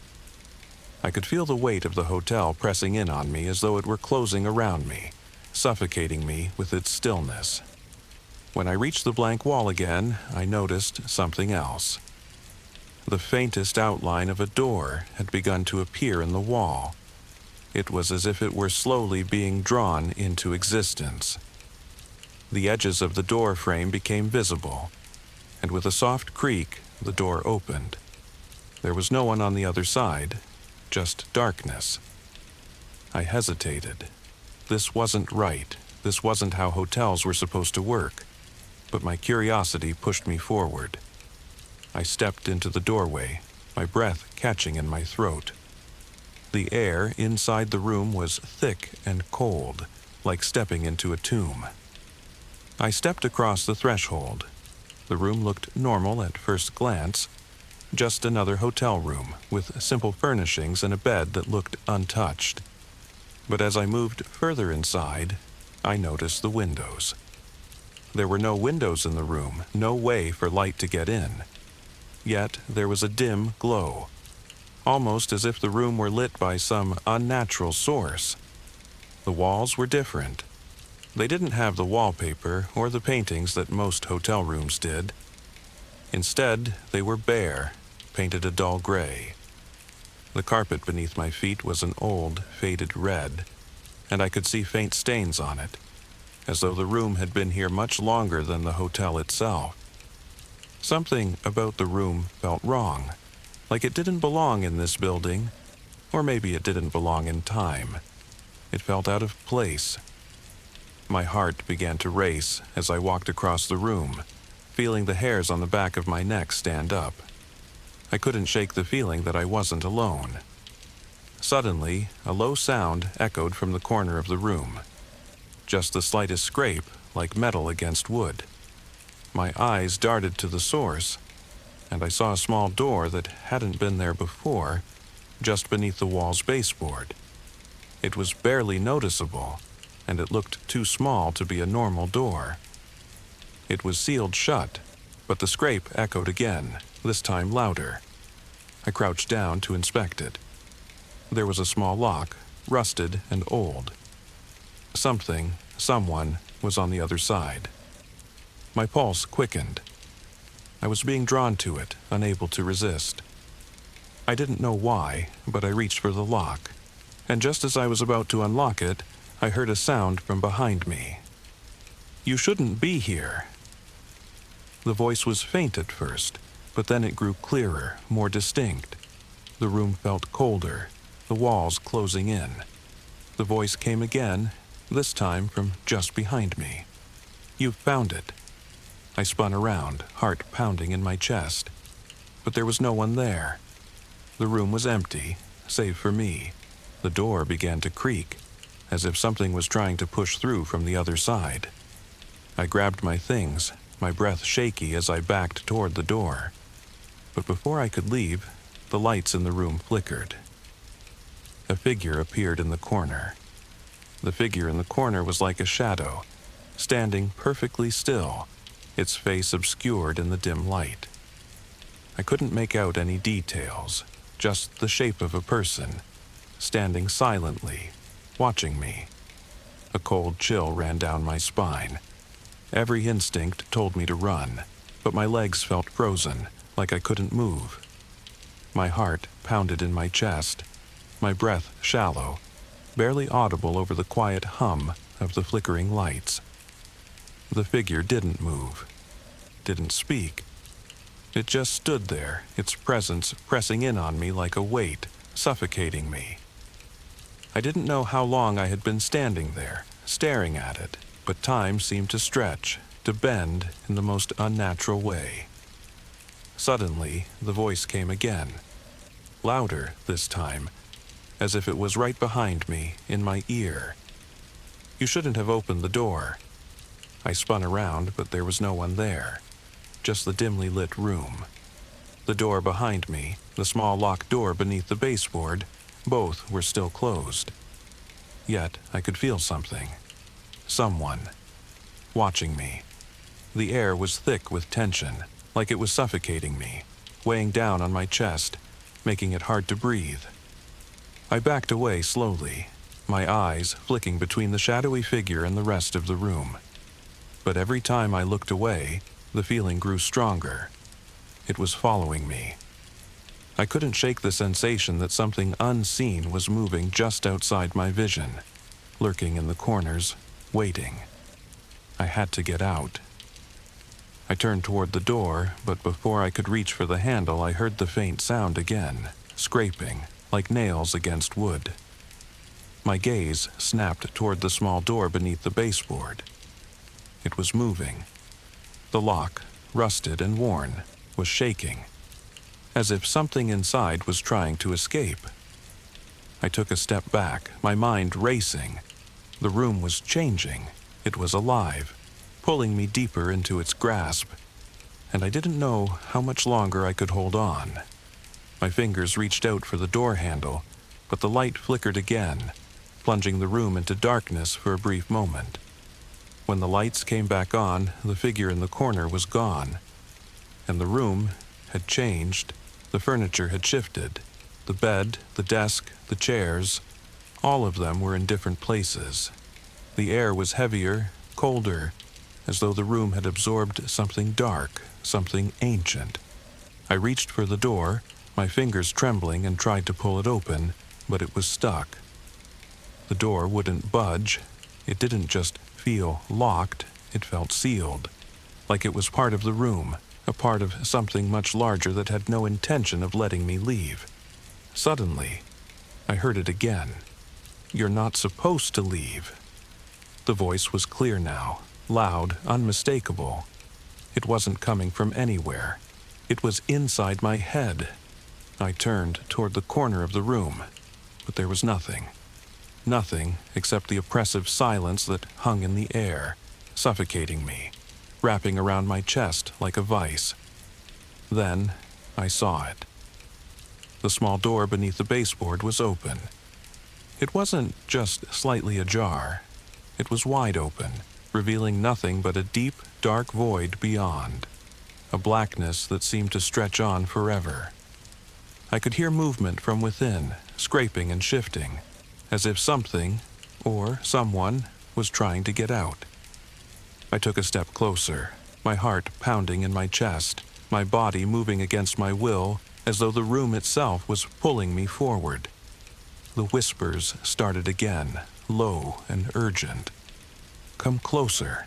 I could feel the weight of the hotel pressing in on me as though it were closing around me, suffocating me with its stillness. When I reached the blank wall again, I noticed something else. The faintest outline of a door had begun to appear in the wall. It was as if it were slowly being drawn into existence. The edges of the door frame became visible, and with a soft creak, the door opened. There was no one on the other side, just darkness. I hesitated. This wasn't right. This wasn't how hotels were supposed to work. But my curiosity pushed me forward. I stepped into the doorway, my breath catching in my throat. The air inside the room was thick and cold, like stepping into a tomb. I stepped across the threshold. The room looked normal at first glance, just another hotel room with simple furnishings and a bed that looked untouched. But as I moved further inside, I noticed the windows. There were no windows in the room, no way for light to get in. Yet there was a dim glow, almost as if the room were lit by some unnatural source. The walls were different. They didn't have the wallpaper or the paintings that most hotel rooms did. Instead, they were bare, painted a dull gray. The carpet beneath my feet was an old, faded red, and I could see faint stains on it, as though the room had been here much longer than the hotel itself. Something about the room felt wrong, like it didn't belong in this building, or maybe it didn't belong in time. It felt out of place. My heart began to race as I walked across the room, feeling the hairs on the back of my neck stand up. I couldn't shake the feeling that I wasn't alone. Suddenly, a low sound echoed from the corner of the room. Just the slightest scrape, like metal against wood. My eyes darted to the source, and I saw a small door that hadn't been there before, just beneath the wall's baseboard. It was barely noticeable, and it looked too small to be a normal door. It was sealed shut, but the scrape echoed again, this time louder. I crouched down to inspect it. There was a small lock, rusted and old. Someone was on the other side. My pulse quickened. I was being drawn to it, unable to resist. I didn't know why, but I reached for the lock, and just as I was about to unlock it, I heard a sound from behind me. "You shouldn't be here." The voice was faint at first, but then it grew clearer, more distinct. The room felt colder, the walls closing in. The voice came again, this time from just behind me. "You've found it." I spun around, heart pounding in my chest. But there was no one there. The room was empty, save for me. The door began to creak, as if something was trying to push through from the other side. I grabbed my things, my breath shaky as I backed toward the door. But before I could leave, the lights in the room flickered. A figure appeared in the corner. The figure in the corner was like a shadow, standing perfectly still, its face obscured in the dim light. I couldn't make out any details, just the shape of a person, standing silently, watching me. A cold chill ran down my spine. Every instinct told me to run, but my legs felt frozen, like I couldn't move. My heart pounded in my chest, my breath shallow, barely audible over the quiet hum of the flickering lights. The figure didn't move, didn't speak. It just stood there, its presence pressing in on me like a weight, suffocating me. I didn't know how long I had been standing there, staring at it, but time seemed to stretch, to bend in the most unnatural way. Suddenly, the voice came again, louder this time, as if it was right behind me, in my ear. "You shouldn't have opened the door." I spun around, but there was no one there, just the dimly lit room. The door behind me, the small locked door beneath the baseboard, both were still closed. Yet I could feel something. Someone. Watching me. The air was thick with tension, like it was suffocating me, weighing down on my chest, making it hard to breathe. I backed away slowly, my eyes flicking between the shadowy figure and the rest of the room. But every time I looked away, the feeling grew stronger. It was following me. I couldn't shake the sensation that something unseen was moving just outside my vision, lurking in the corners, waiting. I had to get out. I turned toward the door, but before I could reach for the handle, I heard the faint sound again, scraping, like nails against wood. My gaze snapped toward the small door beneath the baseboard. It was moving. The lock, rusted and worn, was shaking, as if something inside was trying to escape. I took a step back, my mind racing. The room was changing. It was alive, pulling me deeper into its grasp, and I didn't know how much longer I could hold on. My fingers reached out for the door handle, but the light flickered again, plunging the room into darkness for a brief moment. When the lights came back on, the figure in the corner was gone, and the room had changed. The furniture had shifted. The bed, the desk, the chairs, all of them were in different places. The air was heavier, colder, as though the room had absorbed something dark, something ancient. I reached for the door, my fingers trembling, and tried to pull it open, but it was stuck. The door wouldn't budge. It didn't just feel locked, it felt sealed, like it was part of the room, a part of something much larger that had no intention of letting me leave. Suddenly, I heard it again. "You're not supposed to leave." The voice was clear now, loud, unmistakable. It wasn't coming from anywhere. It was inside my head. I turned toward the corner of the room, but there was nothing. Nothing except the oppressive silence that hung in the air, suffocating me, wrapping around my chest like a vice. Then I saw it. The small door beneath the baseboard was open. It wasn't just slightly ajar. It was wide open, revealing nothing but a deep, dark void beyond, a blackness that seemed to stretch on forever. I could hear movement from within, scraping and shifting, as if something, or someone, was trying to get out. I took a step closer, my heart pounding in my chest, my body moving against my will, as though the room itself was pulling me forward. The whispers started again, low and urgent. "Come closer."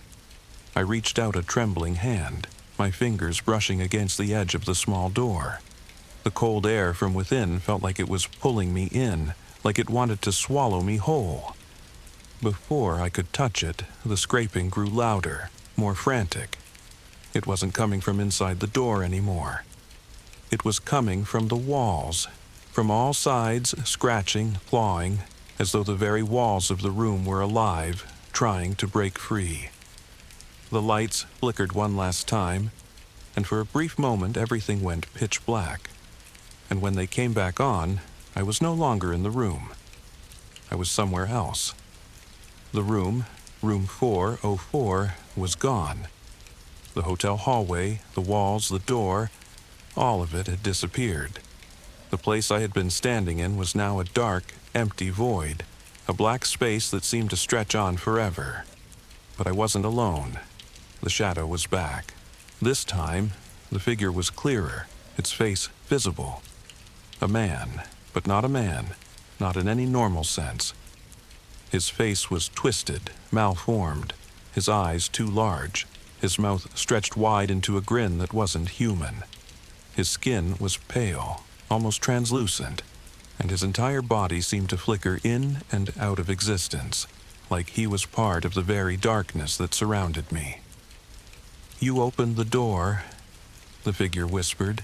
I reached out a trembling hand, my fingers brushing against the edge of the small door. The cold air from within felt like it was pulling me in, like it wanted to swallow me whole. Before I could touch it, the scraping grew louder, more frantic. It wasn't coming from inside the door anymore. It was coming from the walls, From all sides, scratching, clawing, as though the very walls of the room were alive, trying to break free. The lights flickered one last time, and for a brief moment everything went pitch black. And when they came back on, I was no longer in the room. I was somewhere else. The room 404, was gone. The hotel hallway, the walls, the door, all of it had disappeared. The place I had been standing in was now a dark, empty void, a black space that seemed to stretch on forever. But I wasn't alone. The shadow was back. This time, the figure was clearer, its face visible. A man, but not a man, not in any normal sense. His face was twisted, malformed, his eyes too large, his mouth stretched wide into a grin that wasn't human. His skin was pale, almost translucent, and his entire body seemed to flicker in and out of existence, like he was part of the very darkness that surrounded me. "You opened the door," the figure whispered,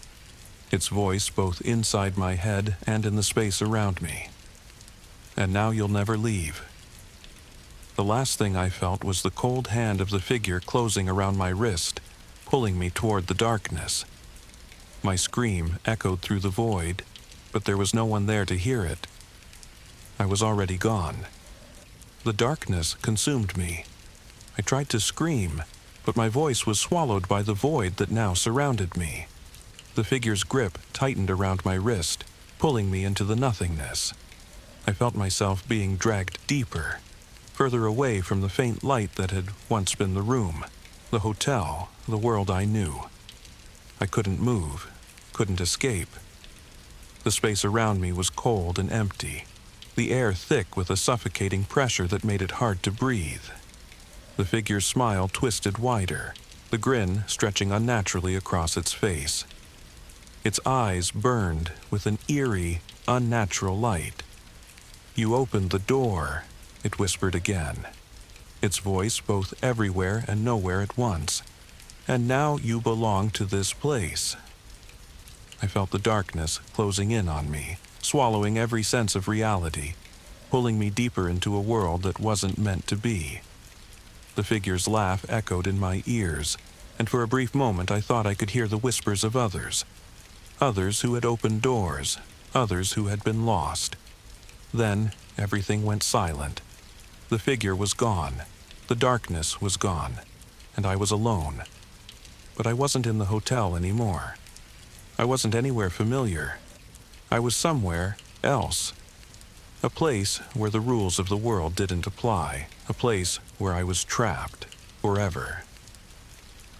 its voice both inside my head and in the space around me. "And now you'll never leave." The last thing I felt was the cold hand of the figure closing around my wrist, pulling me toward the darkness. My scream echoed through the void, but there was no one there to hear it. I was already gone. The darkness consumed me. I tried to scream, but my voice was swallowed by the void that now surrounded me. The figure's grip tightened around my wrist, pulling me into the nothingness. I felt myself being dragged deeper, further away from the faint light that had once been the room, the hotel, the world I knew. I couldn't move, couldn't escape. The space around me was cold and empty, the air thick with a suffocating pressure that made it hard to breathe. The figure's smile twisted wider, the grin stretching unnaturally across its face. Its eyes burned with an eerie, unnatural light. "You opened the door," it whispered again, its voice both everywhere and nowhere at once. "And now you belong to this place." I felt the darkness closing in on me, swallowing every sense of reality, pulling me deeper into a world that wasn't meant to be. The figure's laugh echoed in my ears, and for a brief moment I thought I could hear the whispers of others who had opened doors, others who had been lost. Then everything went silent. The figure was gone, the darkness was gone, and I was alone. But I wasn't in the hotel anymore. I wasn't anywhere familiar. I was somewhere else. A place where the rules of the world didn't apply. A place where I was trapped forever.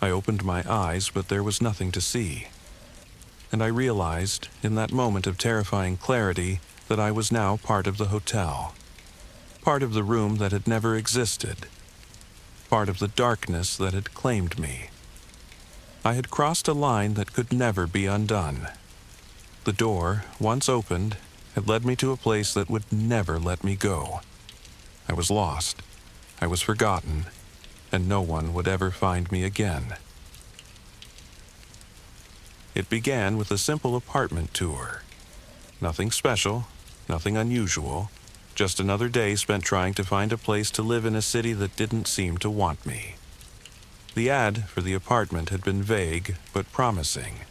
I opened my eyes, but there was nothing to see. And I realized, in that moment of terrifying clarity, that I was now part of the hotel. Part of the room that had never existed. Part of the darkness that had claimed me. I had crossed a line that could never be undone. The door, once opened, had led me to a place that would never let me go. I was lost. I was forgotten, and no one would ever find me again. It began with a simple apartment tour. Nothing special, nothing unusual, just another day spent trying to find a place to live in a city that didn't seem to want me. The ad for the apartment had been vague but promising.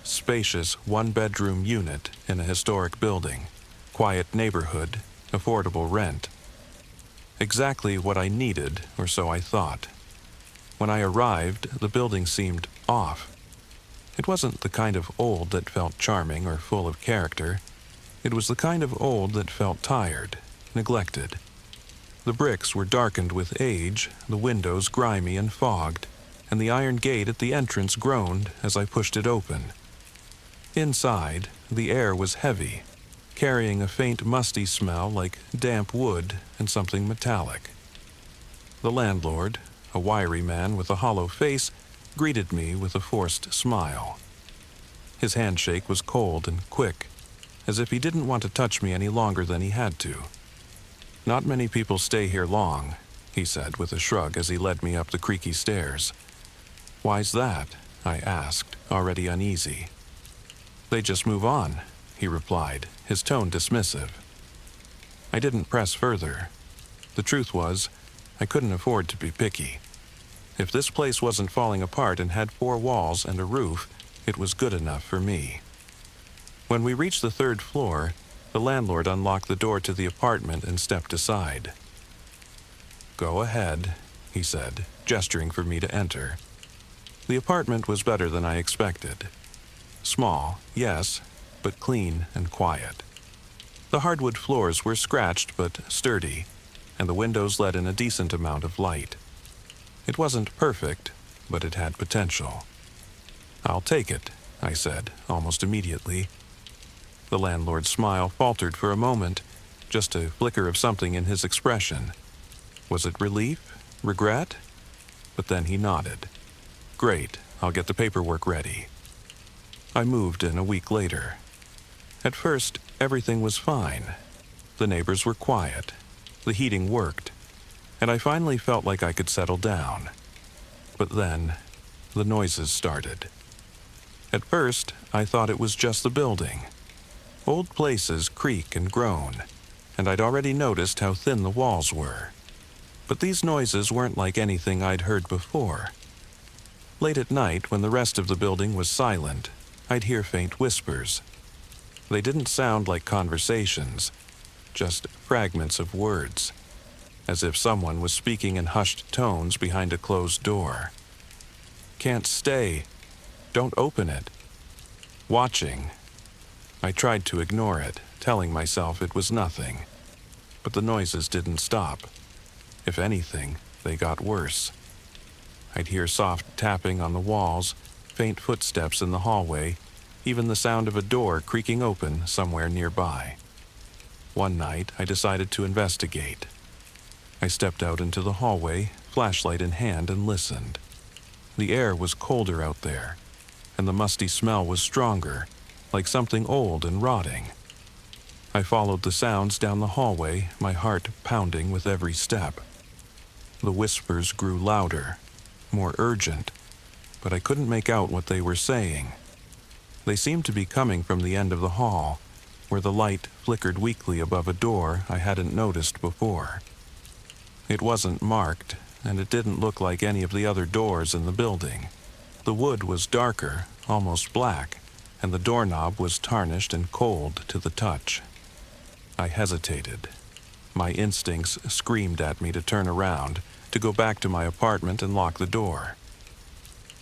Spacious one-bedroom unit in a historic building, quiet neighborhood, affordable rent. Exactly what I needed, or so I thought. When I arrived, the building seemed off. It wasn't the kind of old that felt charming or full of character. It was the kind of old that felt tired, neglected. The bricks were darkened with age, the windows grimy and fogged, and the iron gate at the entrance groaned as I pushed it open. Inside, the air was heavy, carrying a faint musty smell like damp wood and something metallic. The landlord, a wiry man with a hollow face, greeted me with a forced smile. His handshake was cold and quick, as if he didn't want to touch me any longer than he had to. "Not many people stay here long," he said with a shrug as he led me up the creaky stairs. "Why's that?" I asked, already uneasy. "They just move on. he replied, his tone dismissive. I didn't press further. The truth was, I couldn't afford to be picky. If this place wasn't falling apart and had 4 walls and a roof, it was good enough for me. When we reached the 3rd floor, the landlord unlocked the door to the apartment and stepped aside. "Go ahead," he said, gesturing for me to enter. The apartment was better than I expected. Small, yes, but clean and quiet. The hardwood floors were scratched but sturdy, and the windows let in a decent amount of light. It wasn't perfect, but it had potential. "I'll take it," I said, almost immediately. The landlord's smile faltered for a moment, just a flicker of something in his expression. Was it relief? Regret? But then he nodded. "Great, I'll get the paperwork ready." I moved in a week later. At first, everything was fine. The neighbors were quiet. The heating worked, and I finally felt like I could settle down. But then, the noises started. At first, I thought it was just the building. Old places creak and groan, and I'd already noticed how thin the walls were. But these noises weren't like anything I'd heard before. Late at night, when the rest of the building was silent, I'd hear faint whispers. They didn't sound like conversations, just fragments of words, as if someone was speaking in hushed tones behind a closed door. "Can't stay. Don't open it. Watching." I tried to ignore it, telling myself it was nothing. But the noises didn't stop. If anything, they got worse. I'd hear soft tapping on the walls, faint footsteps in the hallway, even the sound of a door creaking open somewhere nearby. One night, I decided to investigate. I stepped out into the hallway, flashlight in hand, and listened. The air was colder out there, and the musty smell was stronger, like something old and rotting. I followed the sounds down the hallway, my heart pounding with every step. The whispers grew louder, more urgent, but I couldn't make out what they were saying. They seemed to be coming from the end of the hall, where the light flickered weakly above a door I hadn't noticed before. It wasn't marked, and it didn't look like any of the other doors in the building. The wood was darker, almost black, and the doorknob was tarnished and cold to the touch. I hesitated. My instincts screamed at me to turn around, to go back to my apartment and lock the door.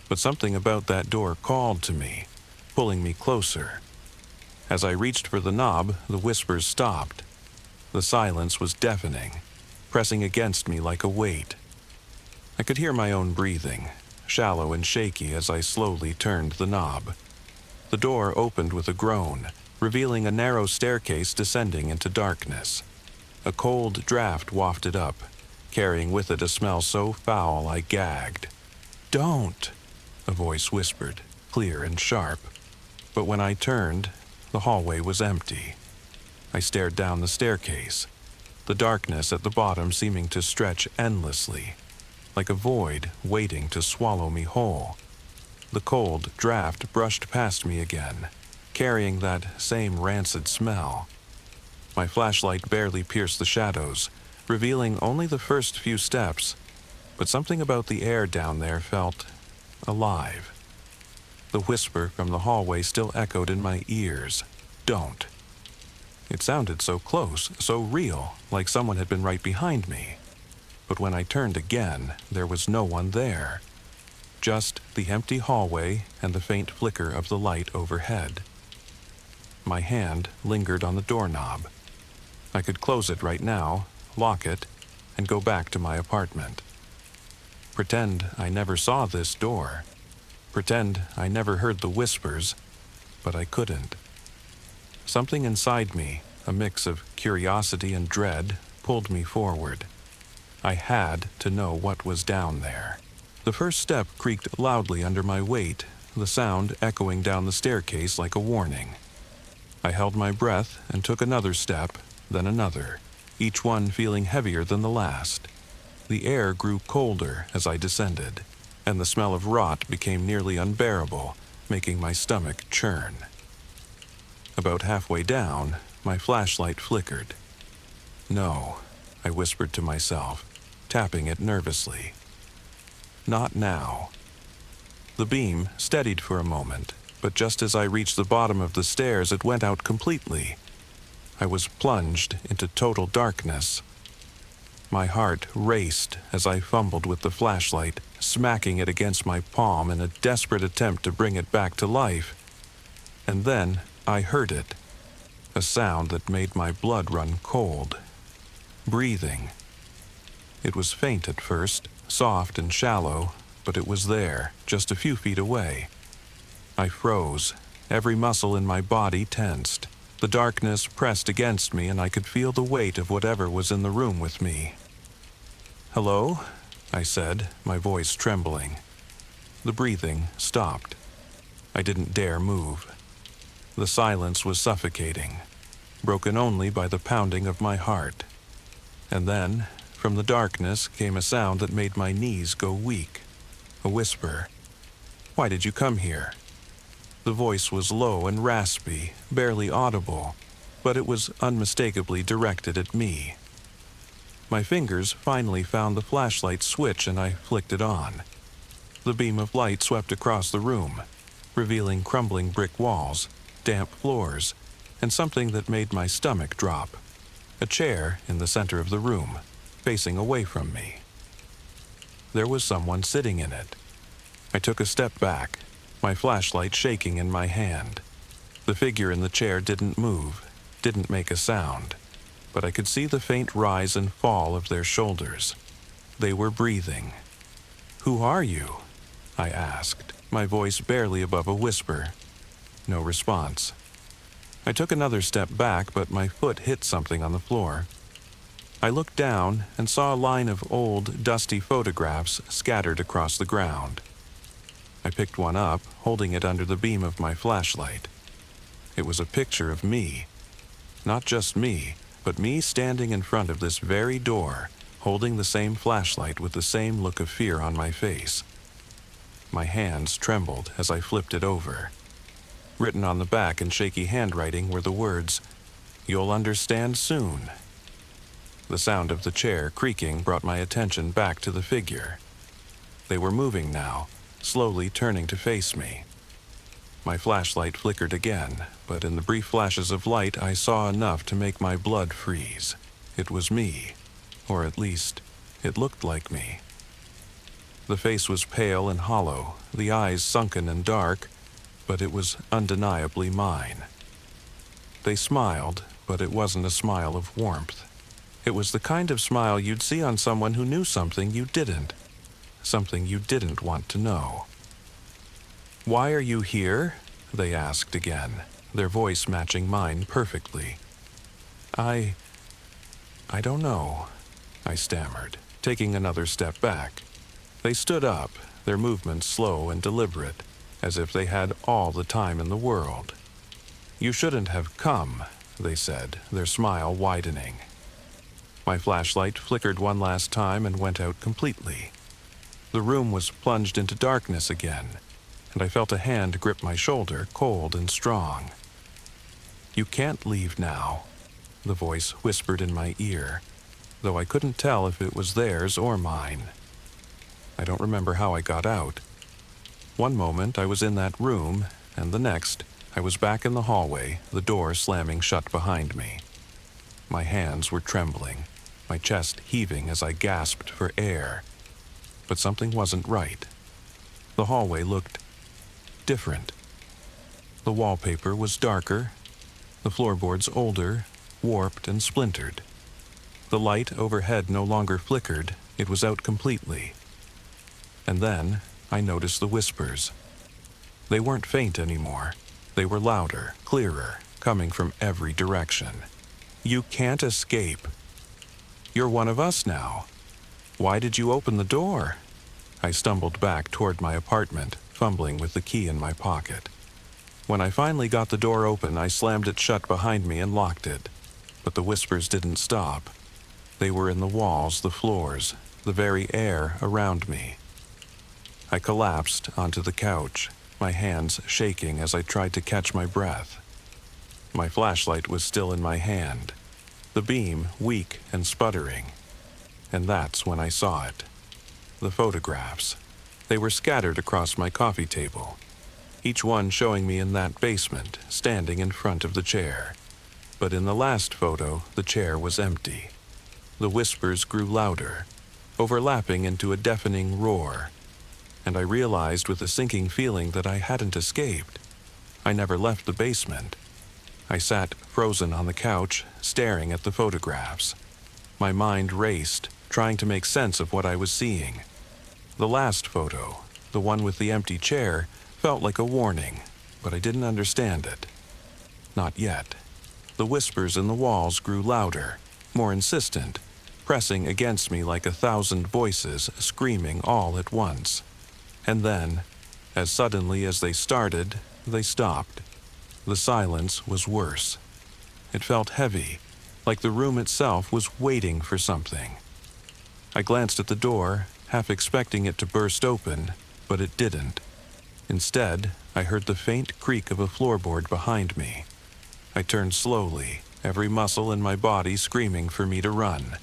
But something about that door called to me, pulling me closer. As I reached for the knob, the whispers stopped. The silence was deafening, pressing against me like a weight. I could hear my own breathing, shallow and shaky as I slowly turned the knob. The door opened with a groan, revealing a narrow staircase descending into darkness. A cold draft wafted up, carrying with it a smell so foul I gagged. "Don't!" a voice whispered, clear and sharp. But when I turned, the hallway was empty. I stared down the staircase, the darkness at the bottom seeming to stretch endlessly, like a void waiting to swallow me whole. The cold draft brushed past me again, carrying that same rancid smell. My flashlight barely pierced the shadows, revealing only the first few steps, but something about the air down there felt alive. The whisper from the hallway still echoed in my ears. "Don't." It sounded so close, so real, like someone had been right behind me. But when I turned again, there was no one there. Just the empty hallway and the faint flicker of the light overhead. My hand lingered on the doorknob. I could close it right now, lock it, and go back to my apartment. Pretend I never saw this door. Pretend I never heard the whispers, but I couldn't. Something inside me, a mix of curiosity and dread, pulled me forward. I had to know what was down there. The first step creaked loudly under my weight, the sound echoing down the staircase like a warning. I held my breath and took another step, then another, each one feeling heavier than the last. The air grew colder as I descended, and the smell of rot became nearly unbearable, making my stomach churn. About halfway down, my flashlight flickered. No, I whispered to myself, tapping it nervously. Not now. The beam steadied for a moment, but just as I reached the bottom of the stairs, it went out completely. I was plunged into total darkness. My heart raced as I fumbled with the flashlight, smacking it against my palm in a desperate attempt to bring it back to life. And then I heard it, a sound that made my blood run cold. Breathing. It was faint at first, soft and shallow, but it was there, just a few feet away. I froze, every muscle in my body tensed. The darkness pressed against me, and I could feel the weight of whatever was in the room with me. "Hello?" I said, my voice trembling. The breathing stopped. I didn't dare move. The silence was suffocating, broken only by the pounding of my heart. And then, from the darkness, came a sound that made my knees go weak. A whisper. "Why did you come here?" The voice was low and raspy, barely audible, but it was unmistakably directed at me. My fingers finally found the flashlight switch and I flicked it on. The beam of light swept across the room, revealing crumbling brick walls, damp floors, and something that made my stomach drop. A chair in the center of the room, facing away from me. There was someone sitting in it. I took a step back, my flashlight shaking in my hand. The figure in the chair didn't move, didn't make a sound, but I could see the faint rise and fall of their shoulders. They were breathing. "Who are you?" I asked, my voice barely above a whisper. No response. I took another step back, but my foot hit something on the floor. I looked down and saw a line of old, dusty photographs scattered across the ground. I picked one up, holding it under the beam of my flashlight. It was a picture of me. Not just me, but me standing in front of this very door, holding the same flashlight with the same look of fear on my face. My hands trembled as I flipped it over. Written on the back in shaky handwriting were the words, "You'll understand soon." The sound of the chair creaking brought my attention back to the figure. They were moving now, slowly turning to face me. My flashlight flickered again, but in the brief flashes of light I saw enough to make my blood freeze. It was me, or at least, it looked like me. The face was pale and hollow, the eyes sunken and dark, but it was undeniably mine. They smiled, but it wasn't a smile of warmth. It was the kind of smile you'd see on someone who knew something you didn't, something you didn't want to know. "Why are you here?" they asked again, their voice matching mine perfectly. I don't know," I stammered, taking another step back. They stood up, their movements slow and deliberate, as if they had all the time in the world. "You shouldn't have come," they said, their smile widening. My flashlight flickered one last time and went out completely. The room was plunged into darkness again, and I felt a hand grip my shoulder, cold and strong. "You can't leave now," the voice whispered in my ear, though I couldn't tell if it was theirs or mine. I don't remember how I got out. One moment I was in that room, and the next I was back in the hallway, the door slamming shut behind me. My hands were trembling, my chest heaving as I gasped for air. But something wasn't right. The hallway looked different. The wallpaper was darker, the floorboards older, warped and splintered. The light overhead no longer flickered, it was out completely. And then I noticed the whispers. They weren't faint anymore. They were louder, clearer, coming from every direction. "You can't escape. You're one of us now. Why did you open the door?" I stumbled back toward my apartment, fumbling with the key in my pocket. When I finally got the door open, I slammed it shut behind me and locked it. But the whispers didn't stop. They were in the walls, the floors, the very air around me. I collapsed onto the couch, my hands shaking as I tried to catch my breath. My flashlight was still in my hand, the beam weak and sputtering. And that's when I saw it. The photographs. They were scattered across my coffee table, each one showing me in that basement, standing in front of the chair. But in the last photo, the chair was empty. The whispers grew louder, overlapping into a deafening roar, and I realized with a sinking feeling that I hadn't escaped. I never left the basement. I sat frozen on the couch, staring at the photographs. My mind raced, trying to make sense of what I was seeing. The last photo, the one with the empty chair, felt like a warning, but I didn't understand it. Not yet. The whispers in the walls grew louder, more insistent, pressing against me like 1,000 voices screaming all at once. And then, as suddenly as they started, they stopped. The silence was worse. It felt heavy, like the room itself was waiting for something. I glanced at the door, half expecting it to burst open, but it didn't. Instead, I heard the faint creak of a floorboard behind me. I turned slowly, every muscle in my body screaming for me to run.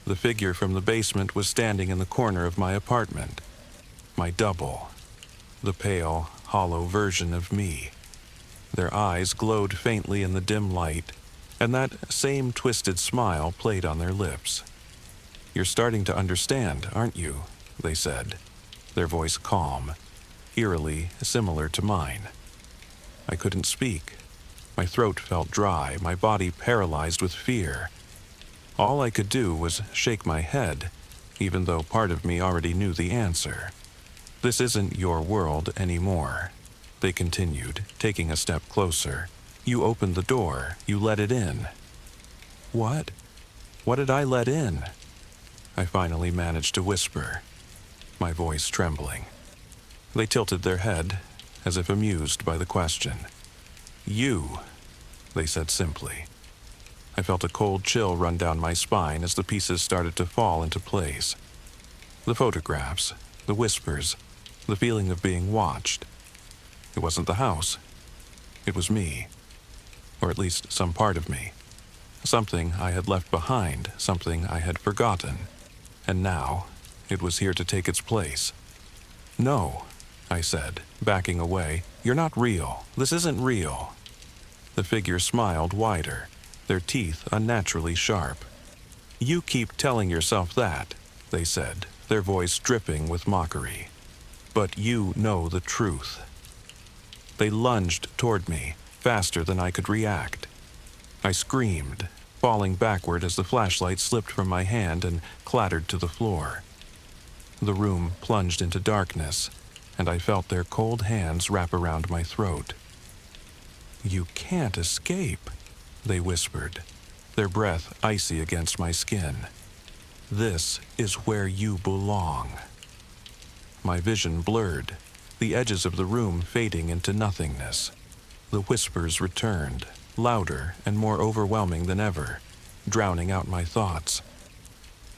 The figure from the basement was standing in the corner of my apartment. My double. The pale, hollow version of me. Their eyes glowed faintly in the dim light, and that same twisted smile played on their lips. "You're starting to understand, aren't you?" they said, their voice calm, eerily similar to mine. I couldn't speak. My throat felt dry, my body paralyzed with fear. All I could do was shake my head, even though part of me already knew the answer. "This isn't your world anymore," they continued, taking a step closer. "You opened the door. You let it in." "What? What did I let in?" I finally managed to whisper, my voice trembling. They tilted their head, as if amused by the question. "You," they said simply. I felt a cold chill run down my spine as the pieces started to fall into place. The photographs, the whispers, the feeling of being watched. It wasn't the house. It was me. Or at least some part of me. Something I had left behind, something I had forgotten. And now, it was here to take its place. "No," I said, backing away. "You're not real. This isn't real." The figure smiled wider, their teeth unnaturally sharp. "You keep telling yourself that," they said, their voice dripping with mockery. "But you know the truth." They lunged toward me, faster than I could react. I screamed, falling backward as the flashlight slipped from my hand and clattered to the floor. The room plunged into darkness, and I felt their cold hands wrap around my throat. "You can't escape," they whispered, their breath icy against my skin. "This is where you belong." My vision blurred, the edges of the room fading into nothingness. The whispers returned, louder and more overwhelming than ever, drowning out my thoughts.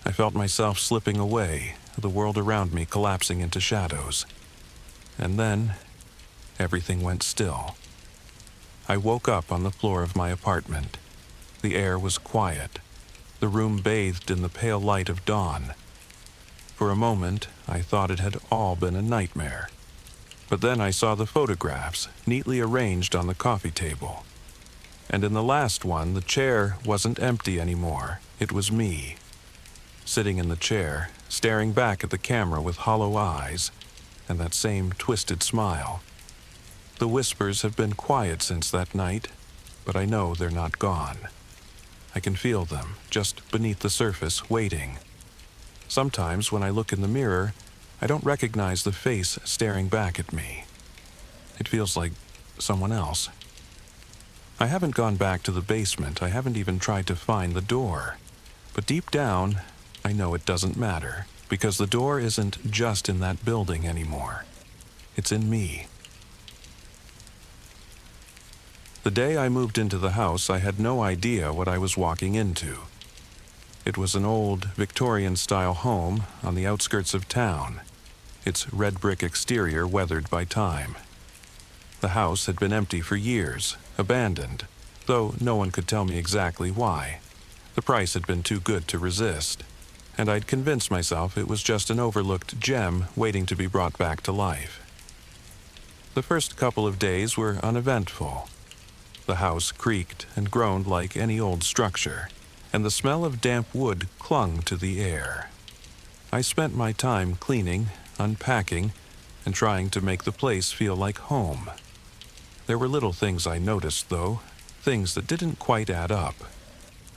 I felt myself slipping away, the world around me collapsing into shadows. And then, everything went still. I woke up on the floor of my apartment. The air was quiet, the room bathed in the pale light of dawn. For a moment, I thought it had all been a nightmare. But then I saw the photographs, neatly arranged on the coffee table. And in the last one, the chair wasn't empty anymore. It was me. Sitting in the chair, staring back at the camera with hollow eyes, and that same twisted smile. The whispers have been quiet since that night, but I know they're not gone. I can feel them, just beneath the surface, waiting. Sometimes when I look in the mirror, I don't recognize the face staring back at me. It feels like someone else. I haven't gone back to the basement. I haven't even tried to find the door. But deep down, I know it doesn't matter, because the door isn't just in that building anymore. It's in me. The day I moved into the house, I had no idea what I was walking into. It was an old, Victorian-style home on the outskirts of town, its red brick exterior weathered by time. The house had been empty for years, abandoned, though no one could tell me exactly why. The price had been too good to resist, and I'd convinced myself it was just an overlooked gem waiting to be brought back to life. The first couple of days were uneventful. The house creaked and groaned like any old structure, and the smell of damp wood clung to the air. I spent my time cleaning, unpacking, and trying to make the place feel like home. There were little things I noticed, though, things that didn't quite add up.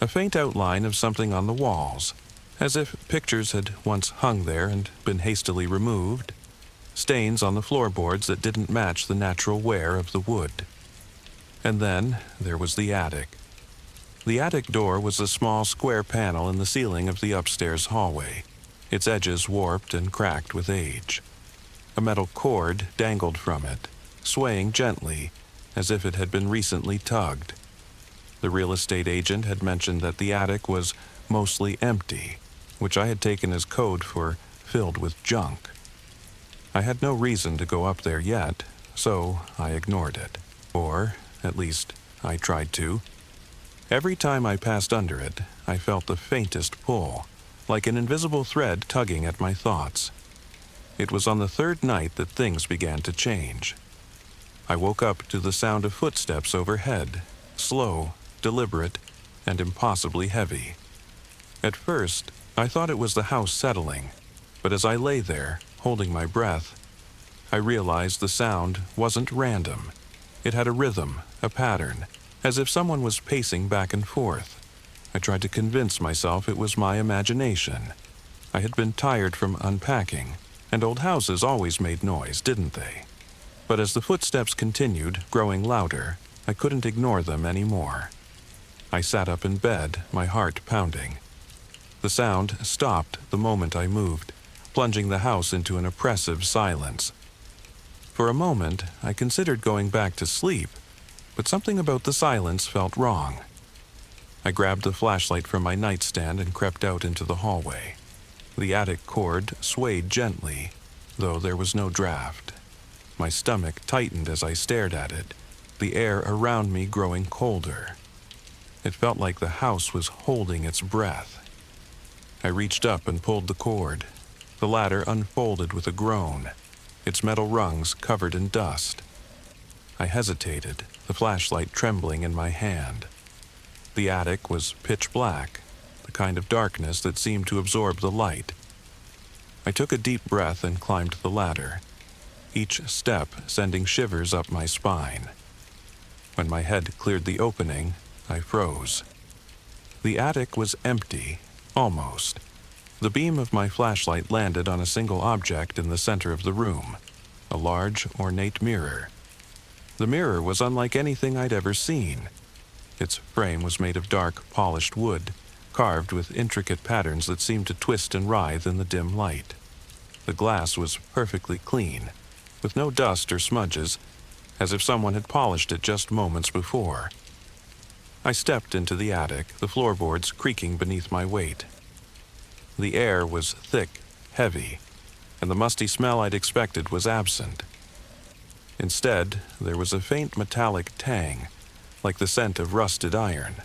A faint outline of something on the walls, as if pictures had once hung there and been hastily removed. Stains on the floorboards that didn't match the natural wear of the wood. And then there was the attic. The attic door was a small square panel in the ceiling of the upstairs hallway, its edges warped and cracked with age. A metal cord dangled from it, swaying gently, as if it had been recently tugged. The real estate agent had mentioned that the attic was mostly empty, which I had taken as code for filled with junk. I had no reason to go up there yet, so I ignored it. Or, at least, I tried to. Every time I passed under it, I felt the faintest pull, like an invisible thread tugging at my thoughts. It was on the third night that things began to change. I woke up to the sound of footsteps overhead, slow, deliberate, and impossibly heavy. At first, I thought it was the house settling, but as I lay there, holding my breath, I realized the sound wasn't random. It had a rhythm, a pattern, as if someone was pacing back and forth. I tried to convince myself it was my imagination. I had been tired from unpacking, and old houses always made noise, didn't they? But as the footsteps continued, growing louder, I couldn't ignore them anymore. I sat up in bed, my heart pounding. The sound stopped the moment I moved, plunging the house into an oppressive silence. For a moment, I considered going back to sleep, but something about the silence felt wrong. I grabbed the flashlight from my nightstand and crept out into the hallway. The attic cord swayed gently, though there was no draft. My stomach tightened as I stared at it, the air around me growing colder. It felt like the house was holding its breath. I reached up and pulled the cord. The ladder unfolded with a groan, its metal rungs covered in dust. I hesitated, the flashlight trembling in my hand. The attic was pitch black, the kind of darkness that seemed to absorb the light. I took a deep breath and climbed the ladder, each step sending shivers up my spine. When my head cleared the opening, I froze. The attic was empty, almost. The beam of my flashlight landed on a single object in the center of the room, a large, ornate mirror. The mirror was unlike anything I'd ever seen. Its frame was made of dark, polished wood, carved with intricate patterns that seemed to twist and writhe in the dim light. The glass was perfectly clean, with no dust or smudges, as if someone had polished it just moments before. I stepped into the attic, the floorboards creaking beneath my weight. The air was thick, heavy, and the musty smell I'd expected was absent. Instead, there was a faint metallic tang, like the scent of rusted iron.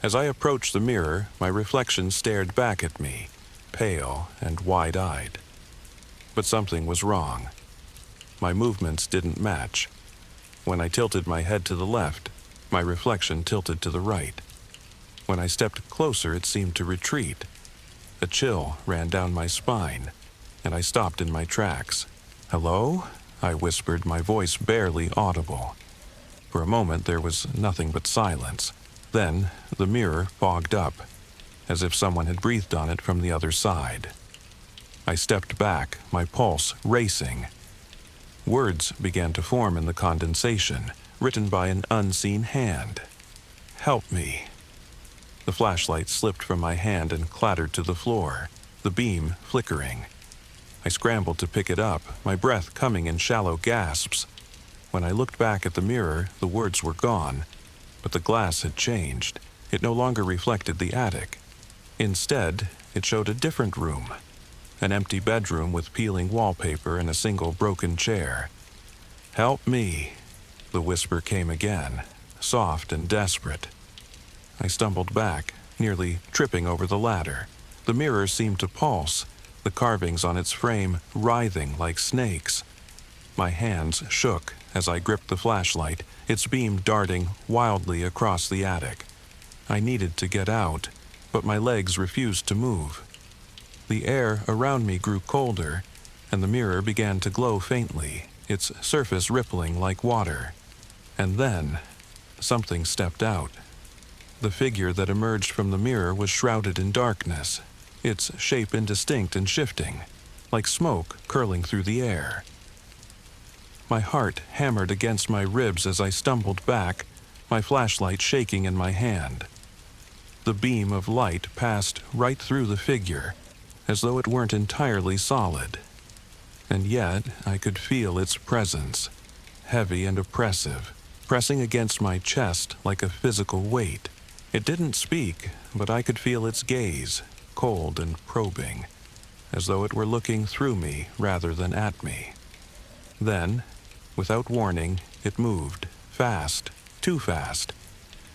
As I approached the mirror, my reflection stared back at me, pale and wide-eyed. But something was wrong. My movements didn't match. When I tilted my head to the left, my reflection tilted to the right. When I stepped closer, it seemed to retreat. A chill ran down my spine, and I stopped in my tracks. "Hello?" I whispered, my voice barely audible. For a moment, there was nothing but silence. Then, the mirror fogged up, as if someone had breathed on it from the other side. I stepped back, my pulse racing. Words began to form in the condensation, written by an unseen hand. "Help me." The flashlight slipped from my hand and clattered to the floor, the beam flickering. I scrambled to pick it up, my breath coming in shallow gasps. When I looked back at the mirror, the words were gone, but the glass had changed. It no longer reflected the attic. Instead, it showed a different room, an empty bedroom with peeling wallpaper and a single broken chair. "Help me," the whisper came again, soft and desperate. I stumbled back, nearly tripping over the ladder. The mirror seemed to pulse, the carvings on its frame writhing like snakes. My hands shook as I gripped the flashlight, its beam darting wildly across the attic. I needed to get out, but my legs refused to move. The air around me grew colder, and the mirror began to glow faintly, its surface rippling like water. And then, something stepped out. The figure that emerged from the mirror was shrouded in darkness, its shape indistinct and shifting, like smoke curling through the air. My heart hammered against my ribs as I stumbled back, my flashlight shaking in my hand. The beam of light passed right through the figure, as though it weren't entirely solid. And yet I could feel its presence, heavy and oppressive, pressing against my chest like a physical weight. It didn't speak, but I could feel its gaze, cold and probing, as though it were looking through me rather than at me. Then, without warning, it moved, fast, too fast.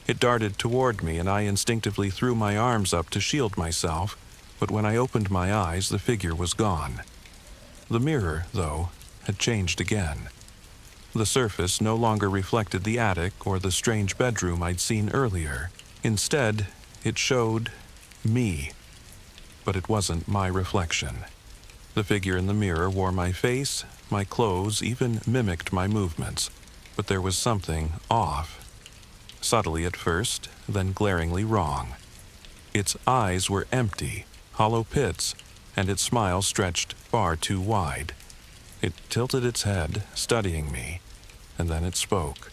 It darted toward me, and I instinctively threw my arms up to shield myself, but when I opened my eyes, the figure was gone. The mirror, though, had changed again. The surface no longer reflected the attic or the strange bedroom I'd seen earlier. Instead, it showed me. But it wasn't my reflection. The figure in the mirror wore my face, my clothes, even mimicked my movements. But there was something off. Subtly at first, then glaringly wrong. Its eyes were empty, hollow pits, and its smile stretched far too wide. It tilted its head, studying me, and then it spoke.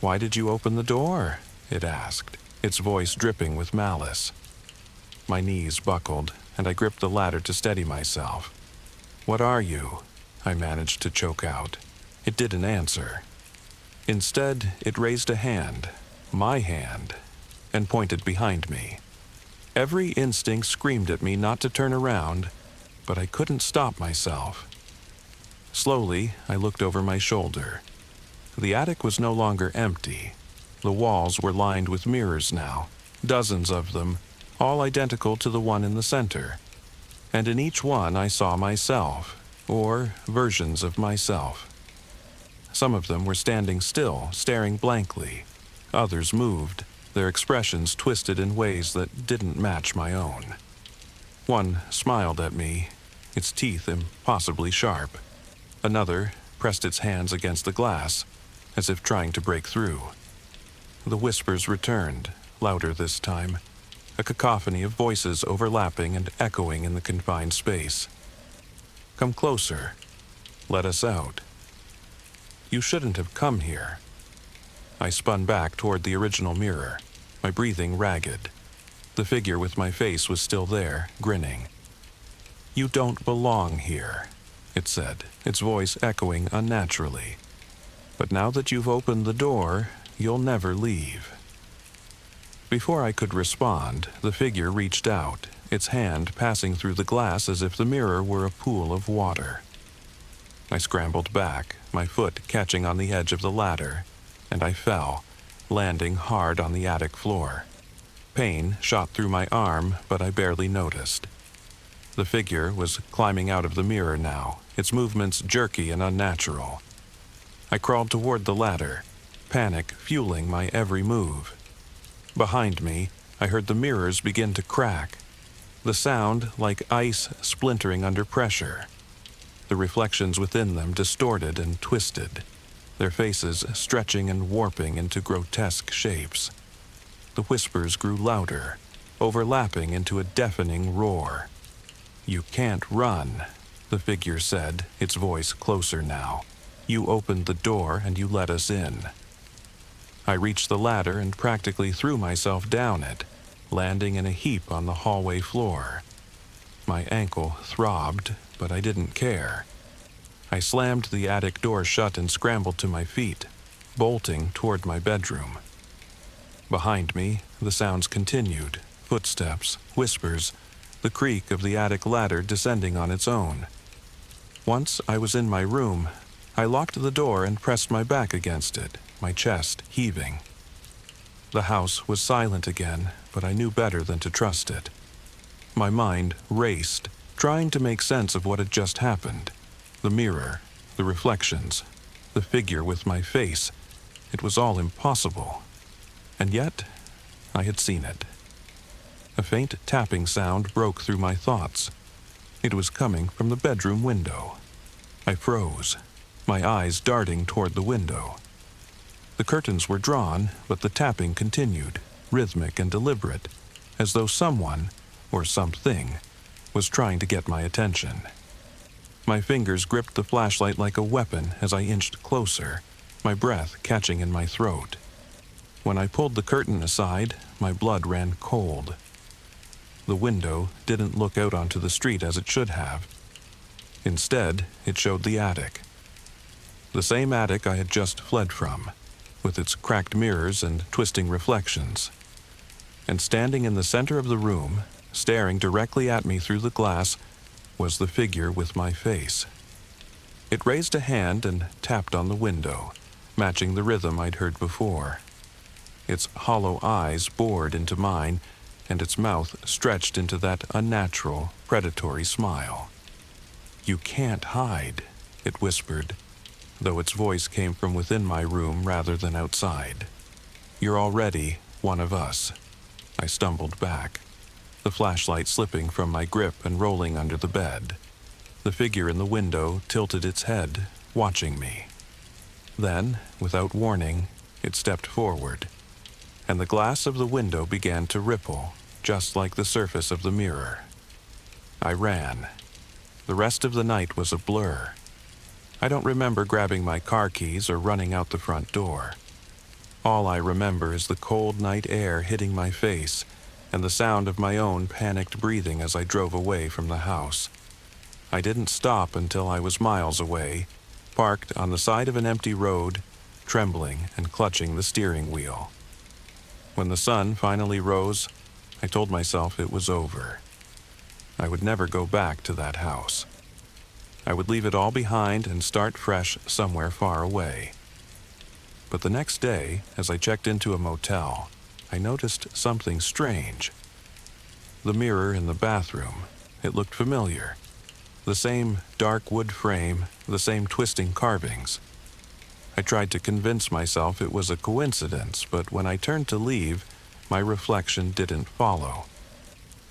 "Why did you open the door?" it asked, its voice dripping with malice. My knees buckled, and I gripped the ladder to steady myself. "What are you?" I managed to choke out. It didn't answer. Instead, it raised a hand, my hand, and pointed behind me. Every instinct screamed at me not to turn around, but I couldn't stop myself. Slowly, I looked over my shoulder. The attic was no longer empty. The walls were lined with mirrors now, dozens of them, all identical to the one in the center. And in each one I saw myself, or versions of myself. Some of them were standing still, staring blankly. Others moved, their expressions twisted in ways that didn't match my own. One smiled at me, its teeth impossibly sharp. Another pressed its hands against the glass, as if trying to break through. The whispers returned, louder this time, a cacophony of voices overlapping and echoing in the confined space. "Come closer. Let us out. You shouldn't have come here." I spun back toward the original mirror, my breathing ragged. The figure with my face was still there, grinning. "You don't belong here," it said, its voice echoing unnaturally. "But now that you've opened the door, you'll never leave." Before I could respond, the figure reached out, its hand passing through the glass as if the mirror were a pool of water. I scrambled back, my foot catching on the edge of the ladder, and I fell, landing hard on the attic floor. Pain shot through my arm, but I barely noticed. The figure was climbing out of the mirror now, its movements jerky and unnatural. I crawled toward the ladder, panic fueling my every move. Behind me, I heard the mirrors begin to crack, the sound like ice splintering under pressure. The reflections within them distorted and twisted, their faces stretching and warping into grotesque shapes. The whispers grew louder, overlapping into a deafening roar. "You can't run," the figure said, its voice closer now. "You opened the door and you let us in." I reached the ladder and practically threw myself down it, landing in a heap on the hallway floor. My ankle throbbed, but I didn't care. I slammed the attic door shut and scrambled to my feet, bolting toward my bedroom. Behind me, the sounds continued, footsteps, whispers, the creak of the attic ladder descending on its own. Once I was in my room, I locked the door and pressed my back against it, my chest heaving. The house was silent again, but I knew better than to trust it. My mind raced, trying to make sense of what had just happened. The mirror, the reflections, the figure with my face. It was all impossible. And yet, I had seen it. A faint tapping sound broke through my thoughts. It was coming from the bedroom window. I froze, my eyes darting toward the window. The curtains were drawn, but the tapping continued, rhythmic and deliberate, as though someone, or something, was trying to get my attention. My fingers gripped the flashlight like a weapon as I inched closer, my breath catching in my throat. When I pulled the curtain aside, my blood ran cold. The window didn't look out onto the street as it should have. Instead, it showed the attic. The same attic I had just fled from, with its cracked mirrors and twisting reflections. And standing in the center of the room, staring directly at me through the glass, was the figure with my face. It raised a hand and tapped on the window, matching the rhythm I'd heard before. Its hollow eyes bored into mine, and its mouth stretched into that unnatural, predatory smile. "You can't hide," it whispered, though its voice came from within my room rather than outside. "You're already one of us." I stumbled back, the flashlight slipping from my grip and rolling under the bed. The figure in the window tilted its head, watching me. Then, without warning, it stepped forward, and the glass of the window began to ripple, just like the surface of the mirror. I ran. The rest of the night was a blur. I don't remember grabbing my car keys or running out the front door. All I remember is the cold night air hitting my face and the sound of my own panicked breathing as I drove away from the house. I didn't stop until I was miles away, parked on the side of an empty road, trembling and clutching the steering wheel. When the sun finally rose, I told myself it was over. I would never go back to that house. I would leave it all behind and start fresh somewhere far away. But the next day, as I checked into a motel, I noticed something strange. The mirror in the bathroom, it looked familiar. The same dark wood frame, the same twisting carvings. I tried to convince myself it was a coincidence, but when I turned to leave, my reflection didn't follow.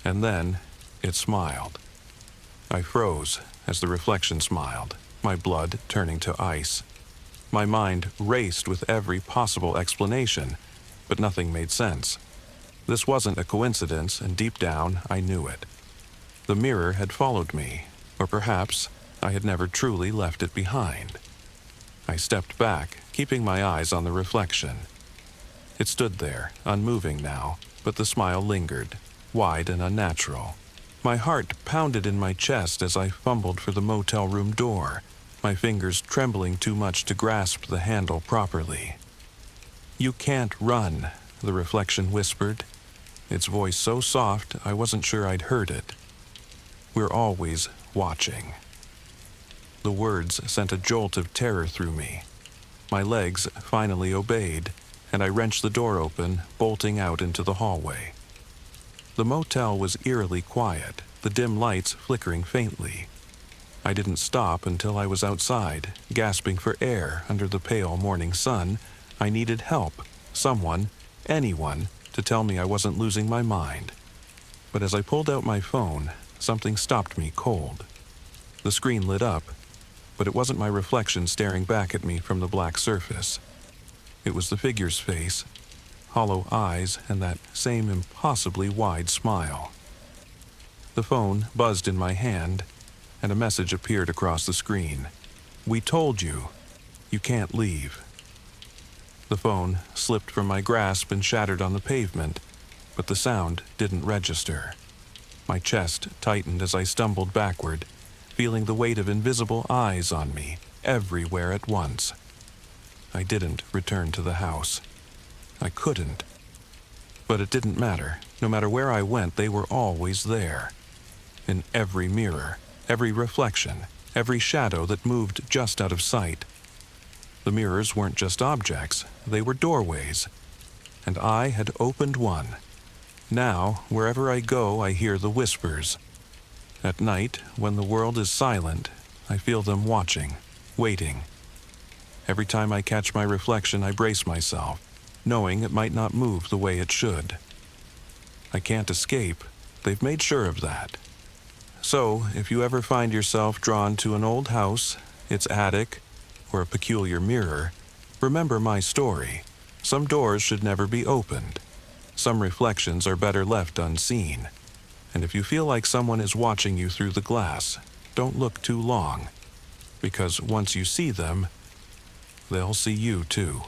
And then, it smiled. I froze as the reflection smiled, my blood turning to ice. My mind raced with every possible explanation, but nothing made sense. This wasn't a coincidence, and deep down, I knew it. The mirror had followed me, or perhaps I had never truly left it behind. I stepped back, keeping my eyes on the reflection. It stood there, unmoving now, but the smile lingered, wide and unnatural. My heart pounded in my chest as I fumbled for the motel room door, my fingers trembling too much to grasp the handle properly. "You can't run," the reflection whispered, its voice so soft I wasn't sure I'd heard it. "We're always watching." The words sent a jolt of terror through me. My legs finally obeyed, and I wrenched the door open, bolting out into the hallway. The motel was eerily quiet, the dim lights flickering faintly. I didn't stop until I was outside, gasping for air under the pale morning sun. I needed help, someone, anyone, to tell me I wasn't losing my mind. But as I pulled out my phone, something stopped me cold. The screen lit up, but it wasn't my reflection staring back at me from the black surface. It was the figure's face, hollow eyes, and that same impossibly wide smile. The phone buzzed in my hand, and a message appeared across the screen. "We told you. You can't leave." The phone slipped from my grasp and shattered on the pavement, but the sound didn't register. My chest tightened as I stumbled backward, feeling the weight of invisible eyes on me, everywhere at once. I didn't return to the house. I couldn't. But it didn't matter. No matter where I went, they were always there. In every mirror, every reflection, every shadow that moved just out of sight. The mirrors weren't just objects, they were doorways. And I had opened one. Now, wherever I go, I hear the whispers. At night, when the world is silent, I feel them watching, waiting. Every time I catch my reflection, I brace myself, knowing it might not move the way it should. I can't escape. They've made sure of that. So, if you ever find yourself drawn to an old house, its attic, or a peculiar mirror, remember my story. Some doors should never be opened. Some reflections are better left unseen. And if you feel like someone is watching you through the glass, don't look too long. Because once you see them, they'll see you too.